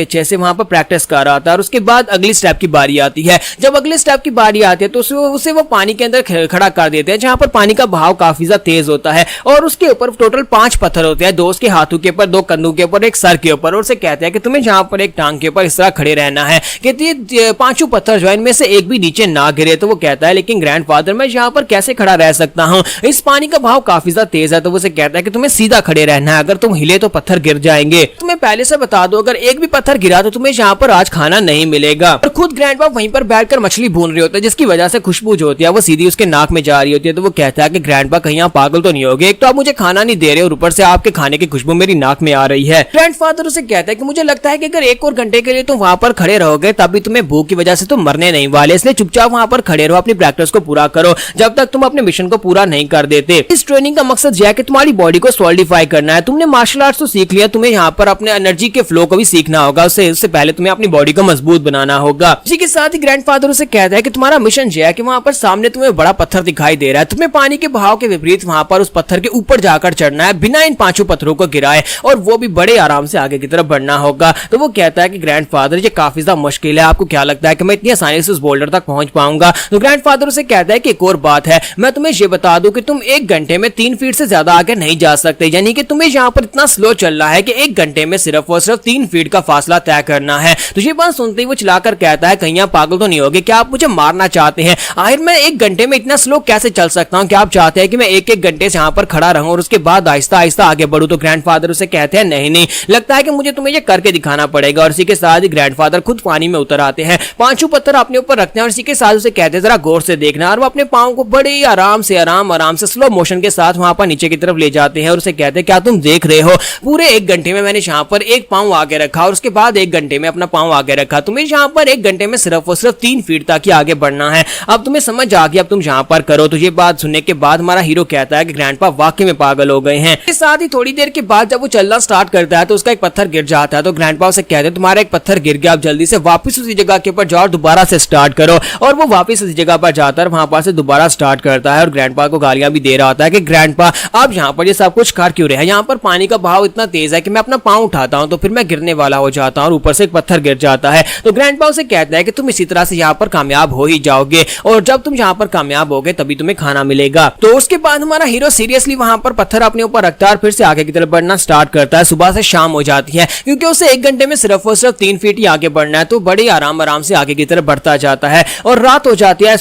अच्छे से वहां पर प्रैक्टिस कर रहा था। और उसके बाद अगली स्टेप की बारी आती है। जब अगले स्टेप की बारी आती है तो उसे वो पानी के अंदर खड़ा कर देते हैं, जहां पर पानी का बहाव काफी ज्यादा तेज होता है और उसके ऊपर टोटल 5 पत्थर होते हैं, 2 उसके हाथों के ऊपर, 2 कंधों के ऊपर, एक सर के ऊपर। और उसे कहते हैं कि तुम्हें जहां पर एक टांग के ऊपर इस तरह खड़े रहना है कि 5 पत्थर जो है इनमें से एक भी नीचे ना गिरे। तो वो कहता है लेकिन ग्रैंडफादर मैं यहाँ पर कैसे खड़ा रह सकता हूँ, इस पानी का बहाव काफी ज्यादा तेज है। तो वो उसे कहता है कि तुम्हें सीधा खड़े रहना है, अगर तुम हिले तो पत्थर गिर जाएंगे। तुम्हें पहले से बता दो अगर एक भी पत्थर गिरा तो तुम्हें यहाँ पर आज खाना नहीं मिलेगा। और खुद ग्रैंडपा वहीं पर बैठकर मछली भून रहे होते हैं, जिसकी वजह से खुशबू जो होती है वो सीधी उसके नाक में जा रही होती है। तो वो कहता है कि ग्रैंडपा कहीं आप पागल तो नहीं होगे, एक तो आप मुझे खाना नहीं दे रहे और ऊपर से आपके खाने की खुशबू मेरी नाक में आ रही है। ग्रैंडफादर उसे कहता है कि मुझे लगता है कि अगर एक और घंटे के लिए तुम वहां पर खड़े रहोगे तब भी तुम्हें भूख की वजह से तुम मरने नहीं वाले, इसलिए चुपचाप वहां पर खड़े रहो, अपनी प्रैक्टिस को पूरा करो जब तक तुम अपने मिशन को पूरा नहीं कर देते। इस ट्रेनिंग का मकसद यह है कि तुम्हारी बॉडी को सॉलिडिफाई करना है। तुमने मार्शल आर्ट्स तो सीख लिया, तुम्हें यहाँ पर अपने एनर्जी के फ्लो को भी सीखना होगा। उससे पहले तुम्हें अपनी बॉडी को मजबूत बनाना होगा। इसी के साथ ही ग्रैंडफादर उसे कहता है कि तुम्हारा मिशन यह है कि वहां पर सामने तुम्हें बड़ा पत्थर दिखाई दे रहा है, तुम्हें पानी के बहाव के विपरीत वहां पर उस पत्थर के ऊपर जाकर चढ़ना है बिना इन 5 पत्थरों को गिराए, और वो भी बड़े आराम से आगे की तरफ बढ़ना होगा। तो वो कहता है कि ग्रैंडफादर ये काफी ज्यादा मुश्किल है, आपको क्या लगता है कि मैं इतनी आसानी से उस बोल्डर तक पहुंच पाऊंगा? तो ग्रैंडफादर उसे कहता है कि एक और बात है, मैं तुम्हें ये बता दूं कि तुम 1 घंटे में 3 फीट से ज्यादा आगे नहीं जा सकते, यानी कि तुम्हें यहाँ पर इतना स्लो चलना है कि 1 घंटे में सिर्फ और सिर्फ 3 फीट का फासला तय करना है। तो ये बात सुनते ही वो चलाकर कहता है कहीं आप पागल तो नहीं होगे, क्या आप मुझे मारना चाहते हैं? आखिर मैं 1 घंटे में इतना स्लो कैसे चल सकता हूँ? क्या आप चाहते हैं कि मैं 1-1 घंटे से यहाँ पर खड़ा रहूं और उसके बाद आहिस्ता आहिस्ता आगे बढ़ूं? तो ग्रैंडफादर उसे कहते हैं नहीं नहीं, लगता है कि मुझे तुम्हें ये करके दिखाना पड़ेगा। और इसी के साथ ही ग्रैंडफादर खुद पानी में उतर आते हैं, 5 पत्थर अपने ऊपर रखते हैं और इसी के साथ उसे कहते हैं जरा गौर से देखना, और वो अपने पांव को बड़े ही आराम से स्लो मोशन के साथ वहां पर नीचे की तरफ ले जाते हैं और उसे कहते हैं क्या तुम देख रहे हो, पूरे 1 घंटे में मैंने यहाँ पर एक पांव आगे रखा और उसके बाद 1 घंटे में अपना पांव आगे रखा, तुम्हें यहाँ पर 1 घंटे में सिर्फ और सिर्फ 3 फीट तक ही आगे बढ़ना है। अब तुम्हें समझ आ गया, अब तुम यहाँ पर करो। तो ये बात सुनने के बाद हमारा हीरो कहता है कि ग्रैंडपा वाकई में पागल हो गए हैं। इसके साथ ही थोड़ी देर के बाद जब वो चलना स्टार्ट करता है तो उसका एक पत्थर गिर जाता है। तो ग्रैंडपा उसे कहते हैं तुम्हारा एक पत्थर गिर गया, अब जल्दी से वापस उसी जगह के ऊपर जाओ और दोबारा से स्टार्ट करो। और वो वापस उसी जगह पर जाता है, वहां पर से दोबारा स्टार्ट करता है और ग्रैंडपा को गालियां भी दे रहा होता है कि ग्रैंडपा आप यहाँ पर ये सब कुछ कर क्यों रहे हैं? यहाँ पर पानी का बहाव इतना तेज है कि मैं अपना पांव उठाता हूँ तो फिर मैं गिरने वाला हो जाता हूँ और ऊपर से एक पत्थर गिर जाता है। तो ग्रैंडपा उसे कहता है कि तुम इसी तरह से यहाँ पर कामयाब हो ही जाओगे और जब तुम यहाँ पर कामयाब होगे तभी तुम्हें खाना मिलेगा। तो उसके बाद हमारा हीरो सीरियसली वहां पर पत्थर अपने ऊपर रखता है और फिर से आगे की तरफ बढ़ना स्टार्ट करता है। सुबह से शाम हो जाती है क्योंकि उसे 1 घंटे में सिर्फ और सिर्फ 3 फीट ही आगे बढ़ना है, तो बड़े आराम से आगे की तरफ बढ़ता जाता है और रात हो जाती है,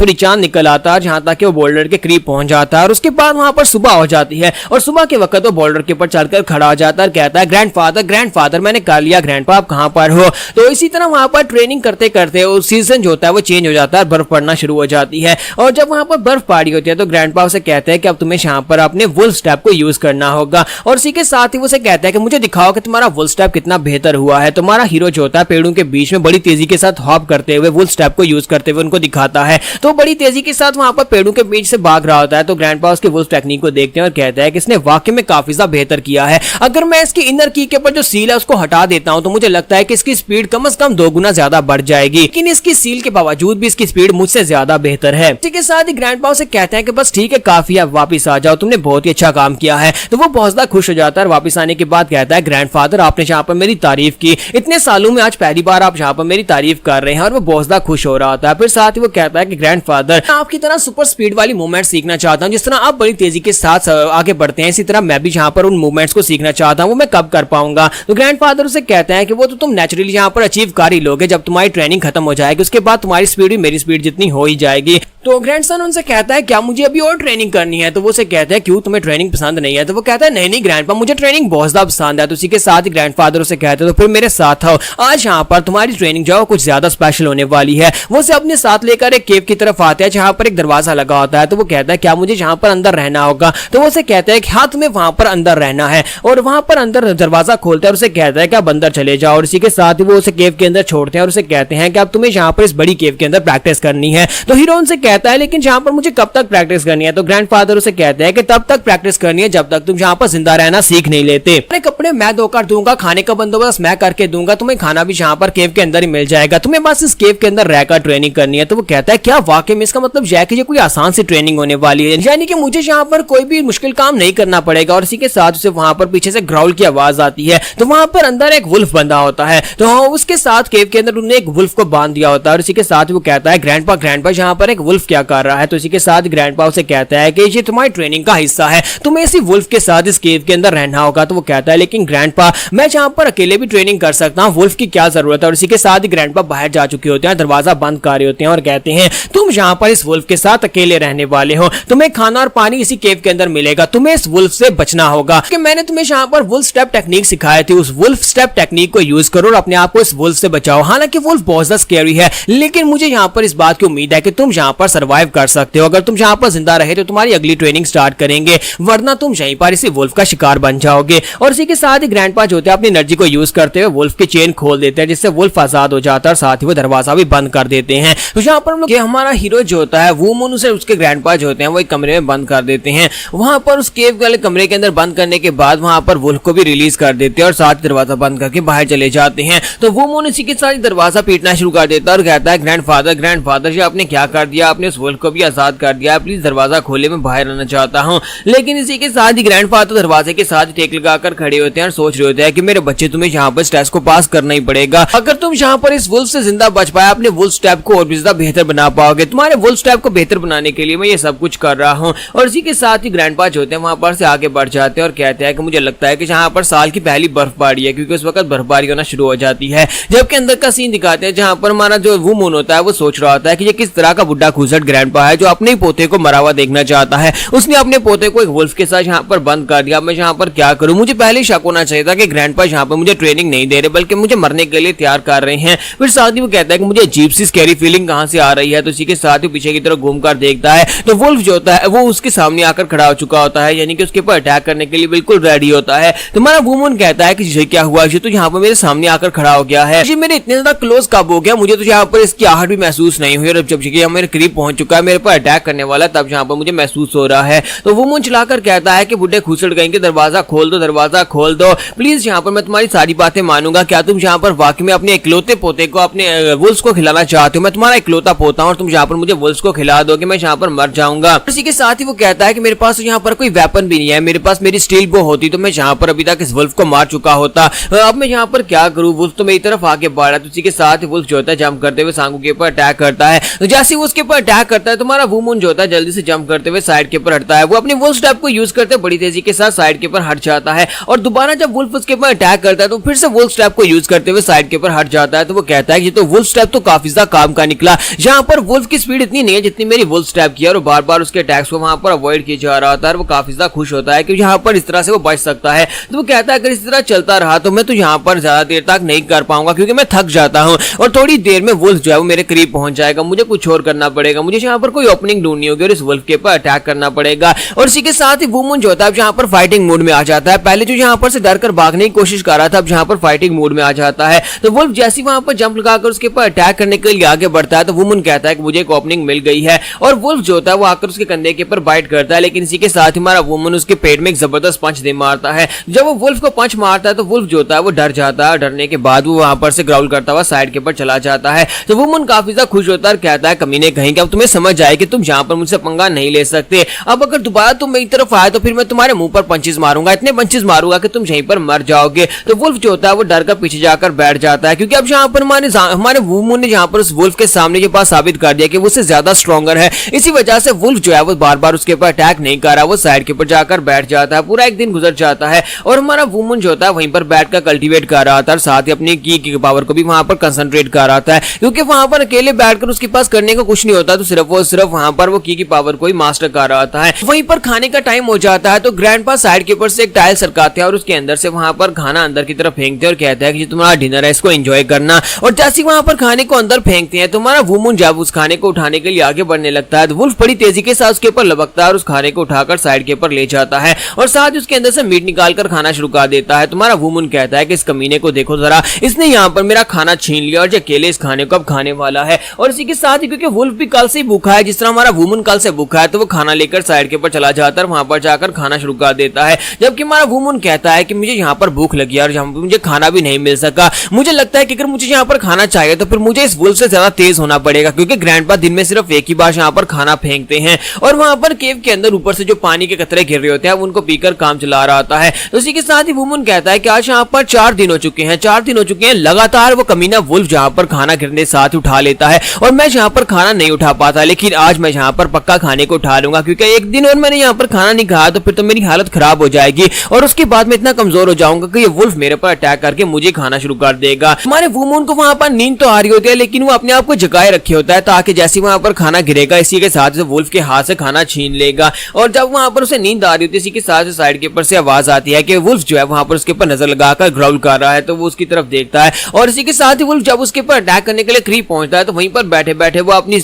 चांद निकल आता है जहां तक कि वो बोल्डर के करीब पहुंच जाता है और उसके बाद वहां पर सुबह हो जाती है और सुबह के वक्त वो बोल्डर के ऊपर चढ़कर खड़ा हो जाता है, कहता है ग्रैंडफादर मैंने कर लिया, ग्रैंडपा आप कहां पर हो? तो इसी तरह वहां पर ट्रेनिंग करते करते सीजन जो होता है वो चेंज हो जाता है, बर्फ पड़ना शुरू हो जाती है और जब वहां पर बर्फ पड़ी होती है तो ग्रैंडपा उसे कहते हैं कि अब तुम्हें यहाँ पर अपने वुल्फ स्टेप को यूज करना होगा और इसी के साथ ही उसे कहता है कि मुझे दिखाओ कि तुम्हारा वुल्फ स्टेप कितना बेहतर हुआ है। तुम्हारा हीरो जो होता है पेड़ों के बीच में बड़ी तेजी के साथ हॉप करते हुए वुल्फ स्टेप को यूज करते हुए उनको दिखाता है, तो बड़ी तेजी के साथ वहां पर पेड़ों के बीच से भाग रहा होता है। तो ग्रैंडपा उसके वुल्फ टेक्निक को देखते हैं और कहता है कि इसने वाकई में काफी ज्यादा बेहतर किया है, अगर मैं इसकी इनर की के ऊपर जो सील है उसको हटा देता हूं तो मुझे लगता है कि इसकी स्पीड कम से कम 2 गुना ज्यादा बढ़ जाएगी, लेकिन इसकी सील के बावजूद भी इसकी स्पीड मुझसे ज्यादा बेहतर है। इसी के साथ ही ग्रैंडपा उसे कहते हैं कि बस ठीक है काफी है, वापस आ जाओ, तुमने बहुत ही अच्छा काम किया है। तो वो बहुत ज्यादा खुश हो जाता है और वापस आने के बाद कहता है ग्रैंडफादर आपने यहाँ पर मेरी तारीफ की, इतने सालों में आज पहली बार आप यहाँ पर मेरी तारीफ कर रहे हैं, और वो बहुत ज्यादा खुश हो रहा होता है। फिर साथ ही वो कहता है कि ग्रैंडफादर आपकी तरह सुपर स्पीड वाली मूवमेंट सीखना चाहता हूँ, जिस तरह आप बड़ी तेजी के साथ आगे बढ़ते हैं इसी तरह मैं भी यहाँ पर उन मूवमेंट्स को सीखना चाहता हूँ, वो मैं कब कर पाऊंगा? तो ग्रैंडफादर उसे कहते हैं कि वो तो तुम नेचुरली यहाँ पर अचीव कर ही लोगे, जब तुम्हारी ट्रेनिंग खत्म हो जाएगी उसके बाद तुम्हारी स्पीड भी मेरी स्पीड जितनी हो ही जाएगी। तो ग्रैंडसन उनसे कहता है क्या मुझे अभी और ट्रेनिंग करनी है? तो वो उसे कहते हैं क्यों, तुम्हें ट्रेनिंग पसंद नहीं है? तो वो कहता है नहीं ग्रैंडपा मुझे ट्रेनिंग बहुत ज्यादा पसंद है। तो उसी के साथ ही ग्रैंडफादर उसे कहते हैं तो फिर मेरे साथ आओ, आज यहाँ पर तुम्हारी ट्रेनिंग जो कुछ ज्यादा स्पेशल होने वाली है। वो उसे अपने साथ लेकर एक केव की तरफ आते हैं जहाँ पर एक दरवाजा लगा होता है। तो वो कहता है क्या मुझे यहाँ पर अंदर रहना होगा? तो वो उसे कहता है कि हाँ तुम्हें वहां पर अंदर रहना है, और वहां पर अंदर दरवाजा खोलता है और उसे कहता है कि आप अंदर चले जाओ, और इसी के साथ ही वो उसे केव के अंदर छोड़ते हैं और उसे कहते हैं कि अब तुम्हें यहाँ पर इस बड़ी केव के अंदर प्रैक्टिस करनी है। तो हीरो उनसे कहता कहता है लेकिन जहां पर मुझे कब तक प्रैक्टिस करनी है, तो ग्रैंडफादर उसे कहते हैं कि तब तक प्रैक्टिस करनी है जब तक तुम जहां पर जिंदा रहना सीख नहीं लेते। अपने कपड़े मैं धोकर दूंगा, खाने का बंदोबस्त मैं करके दूंगा, तुम्हें खाना भी जहां पर केव के अंदर ही मिल जाएगा, तुम्हें बस इस केव के अंदर रहकर ट्रेनिंग करनी है। तो वो कहता है क्या वाकई में इसका मतलब यह है कि ये कोई आसान सी ट्रेनिंग होने वाली है, यानी कि मुझे यहाँ पर कोई भी मुश्किल काम नहीं करना पड़ेगा। और इसी के साथ उसे वहां पर पीछे से ग्राउल की आवाज आती है, तो वहां पर अंदर एक वुल्फ बंधा होता है, तो उसके साथ केव के अंदर उन्होंने एक वुल्फ को बांध दिया होता है। और इसी के साथ वो कहता है ग्रैंडपा यहाँ पर एक वुल्फ क्या कर रहा है, तो इसी के साथ ग्रैंडपा उसे कहता है कि ये तुम्हारी ट्रेनिंग का हिस्सा है, तुम्हें इसी वुल्फ के साथ इस केव के अंदर रहना होगा। तो वो कहता है लेकिन ग्रैंडपा मैं जहां पर अकेले भी ट्रेनिंग कर सकता हूं, वुल्फ की क्या जरूरत है। और इसी के साथ ही ग्रैंडपा बाहर जा चुके होते हैं, दरवाजा बंद कर रहे होते हैं और कहते हैं तुम यहाँ पर इस वुल्फ के साथ अकेले रहने वाले हो, तुम्हें खाना और पानी इसी केव के अंदर मिलेगा, तुम्हें इस वुल्फ से बचना होगा। कि मैंने तुम्हें यहाँ पर वुल्फ स्टेप टेक्निक सिखाई थी, उस वुल्फ स्टेप टेक्निक को यूज करो और अपने आप को इस वुल्फ से बचाओ। हालांकि वुल्फ बहुत ज्यादा स्कैरी है, लेकिन मुझे यहाँ पर इस बात की उम्मीद है कि तुम यहाँ पर सर्वाइव कर सकते हो। अगर तुम यहाँ पर जिंदा रहे तो तुम्हारी अगली ट्रेनिंग स्टार्ट करेंगे, वरना तुम यहीं पर इसी वुल्फ का शिकार बन जाओगे। और इसी के साथ ही ग्रैंडपा जो होते हैं अपनी एनर्जी को यूज करते हुए वुल्फ की चेन खोल देते हैं, जिससे वुल्फ आजाद हो जाता है और साथ ही वो दरवाजा भी बंद कर देते हैं। तो यहाँ पर हम लोग हमारा हीरो जो होता है वो मून उसे उसके ग्रैंडपा जो होते हैं वो एक कमरे में बंद कर देते हैं। वहां पर उस केव वाले कमरे के अंदर बंद करने के बाद वहां पर वुल्फ को भी रिलीज कर देते हैं और साथ दरवाजा बंद करके बाहर चले जाते हैं। तो वो मून इसी के साथ दरवाजा पीटना शुरू कर देता है और कहता है ग्रैंडफादर जी आपने क्या कर दिया, आपने उस वुल्फ को भी आजाद कर दिया, प्लीज दरवाजा खोले, मैं बाहर आना चाहता हूँ। लेकिन इसी के साथ ही ग्रैंडफादर दरवाजे के साथ टेक लगाकर खड़े होते हैं और सोच रहे होते हैं कि मेरे बच्चे तुम्हें यहाँ पर टेस्ट को पास करना ही पड़ेगा। अगर तुम यहाँ पर इस वुल्फ से जिंदा बच पाए, अपने वुल्फ स्टेप को और भी ज्यादा बेहतर बना पाओगे। तुम्हारे वुल्फ स्टेप को बेहतर बनाने के लिए मैं ये सब कुछ कर रहा हूँ। और इसी के साथ ही ग्रैंडपा जो होते हैं वहां पर से आगे बढ़ जाते हैं और कहते हैं कि मुझे लगता है कि यहाँ पर साल की पहली बर्फबारी है, क्योंकि उस वक्त बर्फबारी होना शुरू हो जाती है। जबकि अंदर का सीन दिखाते हैं जहां पर हमारा जो वो मून होता है वो सोच रहा होता है कि ये किस तरह का बुढ़ा खूसट ग्रैंडपा है जो अपने पोते को मरा हुआ देखना चाहता है। उसने अपने पोते को एक वुल्फ के साथ यहाँ पर बंद कर दिया। मैं यहाँ पर क्या करूं, मुझे पहले शक होना चाहिए था कि ग्रैंडपा यहाँ पर मुझे ट्रेनिंग नहीं दे रहे बल्कि मुझे मरने के लिए तैयार कर रहे हैं। फिर साथ ही वो कहता है कि मुझे अजीब सी स्कैरी फीलिंग कहां से आ रही है। तो इसी के साथ ही पीछे की तरफ घूमकर देखता है तो वुल्फ जो होता है वो उसके सामने आकर खड़ा हो चुका होता है, यानी कि उसके ऊपर अटैक करने के लिए बिल्कुल रेडी होता है। तो हमारा वुमन कहता है कि ये क्या हुआ, ये तो यहाँ पर मेरे सामने आकर खड़ा हो गया है, ये मेरे इतने ज्यादा क्लोज कब हो गया, मुझे तो यहाँ पर इसकी आहट भी महसूस नहीं हुई। और जब ये मेरे करीब पहुंच चुका है, मेरे पर अटैक करने वाला, तब यहाँ पर मुझे महसूस हो रहा है। तो वुमन चलाकर कहता है कि बुढ़े खूसट गएंगे, दरवाजा खोल दो, दरवाजा खोल दो प्लीज, यहाँ पर मैं तुम्हारी सारी बातें मानूंगा। क्या तुम यहाँ पर वाकई में अपने इकलौते पोते को, अपने वुल्फ को खिलाना चाहते हो? मैं तुम्हारा इकलौता पोता हूँ और तुम यहाँ पर मुझे वुल्फ को खिला दोगे, मैं यहाँ पर मर जाऊंगा। इसी के साथ ही वो कहता है कि मेरे पास यहाँ पर कोई वेपन भी नहीं है, मेरे पास मेरी स्टील बो होती तो मैं यहाँ पर अभी तक इस वुल्फ को मार चुका होता। अब मैं यहाँ पर क्या करूँ, वुल्फ तो मेरी तरफ आगे बढ़ रहा है। तो इसी के साथ वुल्फ जो होता है जंप करते हुए सांगू के ऊपर अटैक करता है। तो जैसे ही उसके ऊपर अटैक करता है तो हमारा वुमन जो होता है जल्दी से जंप करते हुए साइड के ऊपर हटता है। वो अपने वुल्फ स्टेप को यूज करते बड़ी तेजी के साथ साइड के ऊपर हट जाता है और दोबारा जब वुल्फ उसके ऊपर अटैक करता है तो फिर से वुल्फ स्टेप को यूज करते हुए साइड के ऊपर हट जाता है। तो वो कहता है कि तो वुल्फ स्टेप तो काफी ज्यादा काम का निकला, यहाँ पर वुल्फ की स्पीड इतनी नहीं है जितनी मेरी वुल्फ स्टेप की है। और बार बार उसके अटैक्स को वहां पर अवॉइड किया जा रहा था और वो काफी ज्यादा खुश होता है कि यहाँ पर इस तरह से वो बच सकता है। तो वो कहता है अगर इस तरह चलता रहा तो मैं तो यहाँ पर ज्यादा देर तक नहीं कर पाऊंगा, क्योंकि मैं थक जाता हूँ और थोड़ी देर में वुल्फ जो है वो मेरे करीब पहुंच जाएगा, मुझे कुछ और करना पड़ेगा, मुझे यहाँ पर कोई ओपनिंग ढूंढनी होगी और इस वुल्फ के ऊपर अटैक करना पड़ेगा। और इसी के साथ ही वुमन जो होता है यहाँ पर फाइटिंग मूड में आ जाता है। पहले जो यहाँ पर से डर कर भागने की कोशिश कर रहा था, अब यहाँ पर फाइटिंग मूड में आ जाता है। तो वुल्फ जैसे वहां पर जंप लगाकर उसके ऊपर अटैक करने के लिए आगे बढ़ता है तो वुमन कहता है कि मुझे एक ओपनिंग मिल गई है और वुल्फ जो होता है वो आकर उसके कंधे के ऊपर बाइट करता है। लेकिन इसी के साथ ही हमारा वुमन उसके पेट में एक जबरदस्त पंच दे मारता है। जब वो वुल्फ को पंच मारता है तो वुल्फ जो होता है वो डर जाता है, डरने के बाद वो वहां पर से ग्राउल करता हुआ साइड के ऊपर चला जाता है। तो वुमन काफी ज्यादा खुश होता है और कहता है कमीने कहेंगे अब तुम्हें समझ आए कि तुम यहाँ पर मुझसे पंगा नहीं ले सकते, अब अगर दोबारा तुम मेरी तरफ आए तो फिर मैं तुम्हारे मुंह पर पंचेस मारूंगा, इतने पंचेस मारूंगा कि तुम यहीं पर मर जाओगे। तो वुल्फ जो होता है वो डर कर पीछे जाकर बैठ जाता है, क्योंकि अब यहाँ पर हमारे वुमन ने यहाँ पर उस वुल्फ के सामने ये बात साबित कर दिया कि वो उससे ज्यादा स्ट्रॉन्गर है। इसी वजह से वुल्फ जो है वो बार बार उसके ऊपर अटैक नहीं कर रहा, वो साइड के ऊपर जाकर बैठ जाता है। पूरा एक दिन गुजर जाता है और हमारा वुमन जो होता है वहीं पर बैठकर कल्टीवेट कर रहा था और साथ ही अपनी की पावर को भी वहां पर कंसंट्रेट कर रहा था, क्योंकि वहां पर अकेले बैठकर उसके पास करने को कुछ नहीं होता, तो सिर्फ वहां पर वो की पावर को ही मास्टर कर रहा था। वहीं पर खाने का टाइम हो जाता है तो ग्रैंडपा साइड के ऊपर से एक टाइल सरकाते हैं और उसके अंदर से वहां पर खाना अंदर की तरफ फेंकते हैं और कहते हैं कि तुम्हारा डिनर है, इसको एंजॉय करना। और जैसे वहां पर खाने को अंदर फेंकते हैं तो हमारा वुमन जब उस खाने को उठाने के लिए आगे बढ़ने लगता है तो वुल्फ बड़ी तेजी के साथ उसके ऊपर लपकता है और उस खाने को उठाकर साइड के ऊपर ले जाता है और साथ ही उसके अंदर से मीट निकालकर खाना शुरू कर देता है। तुम्हारा वुमन कहता है कि इस कमीने को देखो जरा, इसने यहाँ पर मेरा खाना छीन लिया और जो अकेले इस खाने को अब खाने वाला है। और इसी के साथ ही क्योंकि वुल्फ भी कल से ही भूखा है, जिस तरह हमारा वुमन कल से भूखा है, तो वो खाना लेकर साइड के ऊपर चला जाता है, वहां पर जाकर खाना शुरू कर देता है। जबकि हमारा वुमन कहता है कि मुझे यहाँ पर भूख लगी है और यहाँ पर मुझे खाना भी नहीं मिल सका। मुझे लगता है कि अगर मुझे यहाँ पर खाना चाहिए तो फिर मुझे इस वुल्फ से ज्यादा तेज होना पड़ेगा, क्योंकि ग्रैंडपा दिन में सिर्फ एक ही बार यहाँ पर खाना फेंकते हैं और वहां पर केव के अंदर ऊपर से जो पानी के कतरे गिर रहे होते हैं उनको पीकर काम चला रहा होता है। तो उसी के साथ ही वुमन कहता है कि आज यहाँ पर 4 दिन हो चुके हैं, 4 दिन हो चुके हैं लगातार वो कमीना वुल्फ जहाँ पर खाना गिरने साथ उठा लेता है और मैं यहाँ पर खाना नहीं उठा पाता, लेकिन आज मैं यहाँ पर पक्का खाने को उठा लूंगा, क्योंकि एक दिन और मैंने यहाँ पर खाना नहीं खाया तो फिर तो मेरी हालत खराब हो जाएगी और उसके बाद मैं इतना कमजोर हो जाऊंगा कि ये वुल्फ मेरे पर अटैक करके मुझे खाना शुरू कर देगा। हमारे वुमन को वहां पर नींद तो आ रही होती है, लेकिन वो अपने आप को जगाए रखे होता है ताकि जैसे वहां पर खाना गिरेगा इसी के साथ वुल्फ के हाथ से खाना छीन लेगा। और जब वहां पर उसे नींद आ रही होती है, इसी के साथ साइड के ऊपर से आवाज आती है कि वुल्फ जो है वहां पर उसके ऊपर नजर लगाकर ग्राउल कर रहा है, तो वो उसकी तरफ देखता है और इसी के साथ ही वुल्फ जब उसके ऊपर अटैक करने के लिए करीब पहुंचता है तो वहीं पर बैठे बैठे वो अपनी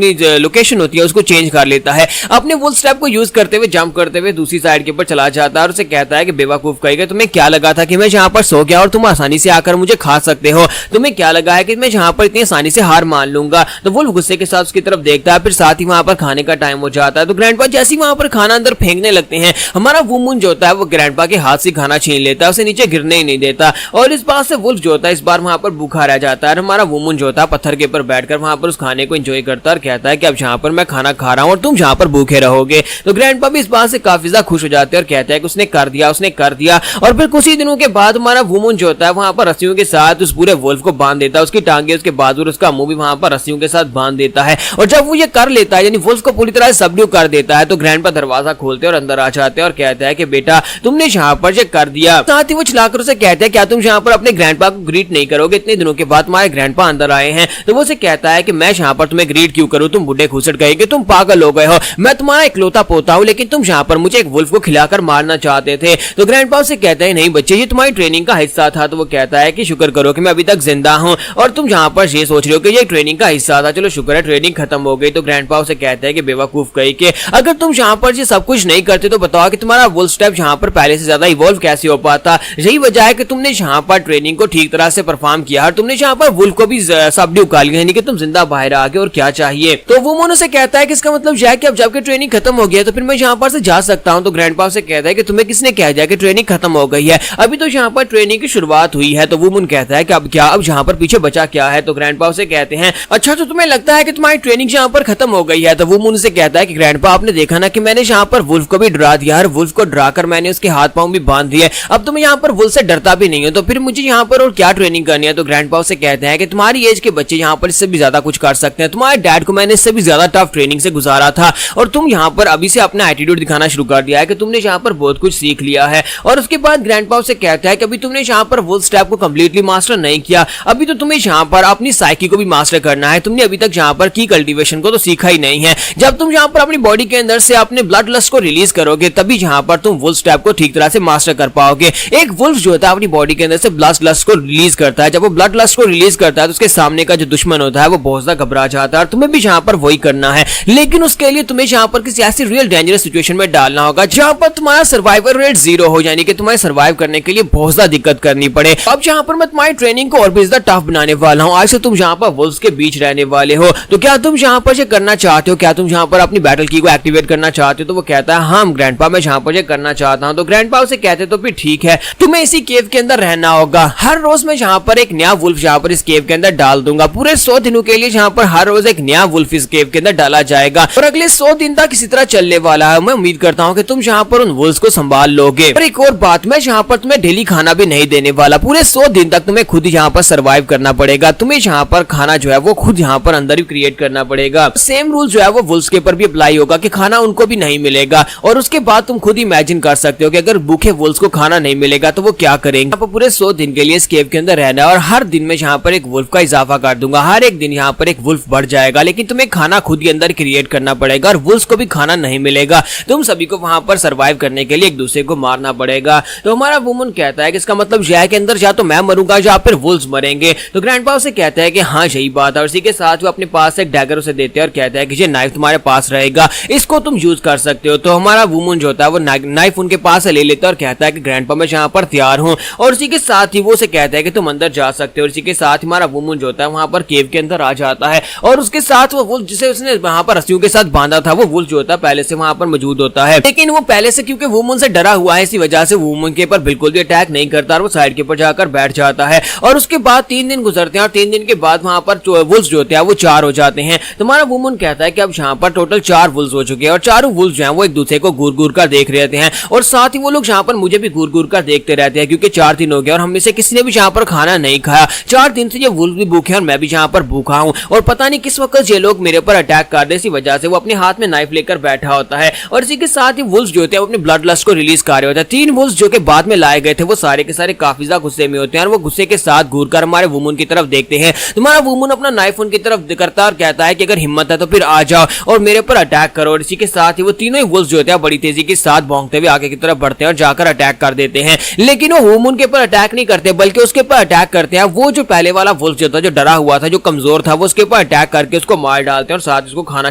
लोकेशन होती है उसको चेंज कर लेता है, अपने वुल्फ स्टेप को यूज करते हुए जंप करते हुए दूसरी साइड के ऊपर चला जाता है और उसे कहता है कि बेवकूफ कहेगा, तुम्हें क्या लगा था कि मैं यहाँ पर सो गया और तुम आसानी से आकर मुझे खा सकते हो, तुम्हें क्या लगा है कि मैं यहाँ पर इतनी आसानी से हार मान लूंगा। तो वुल्फ गुस्से के साथ उसकी तरफ देखता है, फिर साथ ही वहां पर खाने का टाइम हो जाता है। तो ग्रैंडपा जैसे ही वहां पर खाना अंदर फेंकने लगते हैं, हमारा वुमन जो होता है वो ग्रैंडपा के हाथ से खाना छीन लेता है, उसे नीचे गिरने ही नहीं देता और इस बात से वुल्फ जो होता है इस बार वहां पर भूखा रह जाता है। हमारा वुमन जो होता है पत्थर के ऊपर बैठकर वहां पर उस खाने को एंजॉय करता है और कहता है कि अब यहाँ पर मैं खाना खा रहा हूँ और तुम यहाँ पर भूखे रहोगे। तो ग्रैंडपा भी इस बात से काफी ज्यादा खुश हो जाते हैं और कहते हैं कि उसने कर दिया। और फिर कुछ ही दिनों के बाद हमारा वुमन जो होता है वहां पर रस्सियों के साथ उस पूरे वुल्फ को बांध देता है, उसकी टांगे, उसके बाजू, उसका मुंह भी वहां पर रस्सियों के साथ बांध देता है। और जब वो ये कर लेता है यानी वुल्फ को पूरी तरह से सबड्यू कर देता है, तो ग्रैंडपा दरवाजा खोलते हैं और अंदर आ जाते हैं और कहते हैं कि बेटा तुमने यहाँ पर ये कर दिया। साथ ही वो चिल्लाकर उसे कहते हैं क्या तुम यहाँ पर अपने ग्रैंडपा को ग्रीट नहीं करोगे, इतने दिनों के बाद तुम्हारे ग्रैंडपा अंदर आए हैं। तो वो उसे कहता है कि मैं यहाँ पर तुम्हें ग्रीट क्यों करूँ, तुम बुढ़े खुसट गए कि तुम पागल हो गए हो, मैं तुम्हारा इकलौता पोता हूँ, लेकिन तुम यहाँ पर मुझे एक वुल्फ को खिलाकर मारना चाहते थे। तो ग्रैंडपा उसे कहता है नहीं बच्चे, ये तुम्हारी ट्रेनिंग का हिस्सा था। तो वो कहता है कि शुक्र करो कि मैं अभी तक जिंदा हूँ और तुम यहाँ पर ये सोच रहे हो कि ये ट्रेनिंग का हिस्सा था, चलो शुक्र है ट्रेनिंग खत्म हो गई। तो ग्रैंडपा उसे कहता है कि बेवकूफ कही कि अगर तुम यहाँ पर ये सब कुछ नहीं करते तो बताओ कि तुम्हारा वुल्फ स्टेप यहाँ पर पहले से ज्यादा इवॉल्व कैसे हो पाता। यही वजह है कि तुमने यहाँ पर ट्रेनिंग को ठीक तरह से परफॉर्म किया और तुमने यहाँ पर वुल्फ को भी सबड्यू कर लिया, यानी कि तुम जिंदा बाहर आ गए और क्या चाहिए। तो वो मोनो से कहता है कि इसका मतलब यह है कि अब जबकि ट्रेनिंग खत्म हो गया तो फिर मैं यहाँ पर से जा सकता हूँ। तो ग्रैंडपा से कहता है कि तुम्हें किसने कह दिया कि ट्रेनिंग खत्म हो गई है, अभी तो यहाँ पर ट्रेनिंग की शुरुआत हुई है। तो वुमन कहता है कि अब क्या, अब यहाँ पर पीछे बचा क्या है। तो ग्रैंडपा उसे कहते हैं अच्छा तो तुम्हें लगता है कि तुम्हारी ट्रेनिंग यहाँ पर खत्म हो गई है। तो वुमन से कहता है कि ग्रैंडपा आपने देखा ना कि मैंने यहाँ पर वुल्फ को भी डरा दिया और वुल्फ को डराकर मैंने उसके हाथ पांव भी बांध दिए, अब तुम्हें यहाँ पर वुल्फ से डरता भी नहीं हो, तो फिर मुझे यहाँ पर और क्या ट्रेनिंग करनी है। तो ग्रैंडपा उसे कहते हैं कि तुम्हारी एज के बच्चे यहाँ पर इससे भी ज्यादा कुछ कर सकते हैं, तुम्हारे डैड को मैंने इससे भी ज्यादा टफ ट्रेनिंग से गुजारा था और तुम यहाँ पर अभी से अपना एटीट्यूड दिखाना शुरू कर दिया है कि तुमने यहाँ पर बहुत कुछ सीख लिया है। और उसके बाद ग्रैंडपा उसे कहता है कि अभी तुमने यहाँ पर वुल्फ स्टेप को कंप्लीटली मास्टर नहीं किया, अभी तो तुम्हें यहाँ पर अपनी साइकी को भी मास्टर करना है, तुमने अभी तक यहाँ पर की कल्टीवेशन को तो सीखा ही नहीं है। जब तुम यहाँ पर अपनी बॉडी के अंदर से अपने ब्लड लस्ट को रिलीज करोगे तभी यहाँ पर तुम वुल्फ स्टेप को ठीक तरह से मास्टर कर पाओगे। एक वुल्फ जो होता है अपनी बॉडी के अंदर से ब्लड लस्ट को रिलीज करता है, जब वो ब्लड लस्ट को रिलीज करता है तो उसके सामने का जो दुश्मन होता है वो बहुत ज्यादा घबरा जाता है और तुम्हें भी यहाँ पर वही करना है, लेकिन उसके लिए तुम्हें यहाँ पर किसी ऐसी रियल डेंजरस सिचुएशन में डालना होगा जहाँ पर तुम्हारा सर्वाइवल रेट 0 हो, यानी कि तुम्हें सर्वाइव करने के लिए बहुत ज्यादा दिक्कत करनी पड़े। अब यहाँ पर मैं तुम्हारी ट्रेनिंग को और भी ज्यादा टफ बनाने वाला हूँ, आज से तुम यहाँ पर वुल्फ्स के बीच रहने वाले हो, तो क्या तुम यहाँ पर ये करना चाहते हो, क्या तुम यहाँ पर अपनी बैटल की को एक्टिवेट करना चाहते हो। तो वो कहता है हाँ ग्रैंडपा मैं यहाँ पर ये करना चाहता हूँ। तो ग्रैंडपा उसे कहते तो फिर ठीक है, तुम्हें इसी केव के अंदर रहना होगा, हर रोज मैं यहाँ पर एक नया वुल्फ यहाँ पर इस केव के अंदर डाल दूंगा, पूरे 100 दिनों के लिए यहाँ पर हर रोज एक नया वुल्फ इस केव के अंदर डाला जाएगा और अगले 100 दिन तक इसी तरह चलने वाला है। मैं उम्मीद करता हूँ कि तुम यहाँ पर उन वुल्फ्स को संभाल लोगे। और एक और बात, मैं यहाँ पर तुम्हें डेली खाना भी नहीं देने वाला, पूरे 100 दिन तक तुम्हें खुद यहाँ पर सर्वाइव करना पड़ेगा, तुम्हें यहाँ पर खाना जो है वो खुद यहाँ पर अंदर ही क्रिएट करना पड़ेगा। सेम रूल जो है वो वुल्फ्स के ऊपर भी अप्लाई होगा कि खाना उनको भी नहीं मिलेगा और उसके बाद तुम खुद इमेजिन कर सकते हो कि अगर भूखे वुल्फ्स को खाना नहीं मिलेगा तो वो क्या करेंगे। यहाँ पर पूरे 100 दिन के लिए इस केव के अंदर रहना है और हर दिन में यहाँ पर एक वुल्फ का इजाफा कर दूंगा, हर एक दिन यहाँ पर एक वुल्फ बढ़ जाएगा, लेकिन तुम्हें खाना खुद ही अंदर क्रिएट करना पड़ेगा और वुल्फ्स को भी खाना नहीं मिलेगा, तुम सभी को वहां पर सर्वाइव करने के लिए एक दूसरे को मारना पड़ेगा। तो हमारा वुमन कहता है कि इसका मतलब यह है कि अंदर या तो मैं मरूंगा या फिर वुल्फ्स मरेंगे। तो ग्रैंडपा उसे कहता है कि हाँ यही बात है और इसी के साथ वो अपने पास एक डैगर उसे देते हैं और कहता है कि ये नाइफ तुम्हारे पास रहेगा, इसको तुम यूज कर सकते हो। तो हमारा वुमन जो होता है वो नाइफ उनके पास से ले लेता है और कहता है कि ग्रैंडपा मैं यहाँ पर तैयार हूँ और उसी के साथ ही वो उसे कहता है कि तुम अंदर जा सकते हो। और इसी के साथ हमारा वुमन जो होता है वहां पर केव के अंदर आ जाता है और उसके साथ वो वुल्फ जिसे उसने वहां पर रस्सियों के साथ बांधा था वो वुल्फ जो होता है पहले से वहां पर मौजूद होता है, लेकिन वो पहले से क्योंकि वुमन से डरा हुआ है इसी वजह से वुमन के ऊपर बिल्कुल भी अटैक नहीं करता और वो साइड के ऊपर जाकर बैठ जाता है। और उसके बाद 3 दिन गुजरते हैं और 3 दिन के बाद वहां पर वुल्फ जो होते हैं वो 4 हो जाते हैं। तुम्हारा वुमन कहता है कि अब यहाँ पर टोटल 4 वुल्फ हो चुके हैं और चारों वुल्फ जो है वो एक दूसरे को घूर घूर कर देख रहे हैं और साथ ही वो लोग यहाँ पर मुझे भी घूर घूर कर देखते रहते हैं क्योंकि 4 दिन हो गए और हम में से किसी ने भी यहाँ पर खाना नहीं खाया। 4 दिन से ये वुल्फ भी भूखे और मैं भी यहाँ पर भूखा हूँ और पता नहीं किस वक्त ये लोग मेरे ऊपर अटैक कर दे, इसी वजह से वो अपने हाथ में नाइफ लेकर बैठा होता है और इसी के साथ ही वुल्फ जो होते हैं अपने ब्लड लस्ट को रिलीज कर रहे होते हैं। 3 वुल्फ जो कि बाद में लाए गए थे वो सारे के सारे काफी ज्यादा गुस्से में होते हैं और वो गुस्से के साथ घूर कर हमारे वुमन की तरफ देखते हैं। तुम्हारा वुमन अपना नाइफ उनकी तरफ करता और कहता है कि अगर हिम्मत है तो फिर आ जाओ और मेरे ऊपर अटैक करो। और इसी के साथ ही वो तीनों ही वुल्फ जो होते हैं बड़ी तेजी के साथ भौंकते हुए आगे की तरफ बढ़ते हैं और जाकर अटैक कर देते हैं, लेकिन वो वुमन के ऊपर अटैक नहीं करते बल्कि उसके ऊपर अटैक करते हैं वो जो पहले वाला वुल्फ जो था, जो डरा हुआ था, जो कमजोर था, वो उसके ऊपर अटैक करके उसको मार डालते हैं और साथ उसको खाना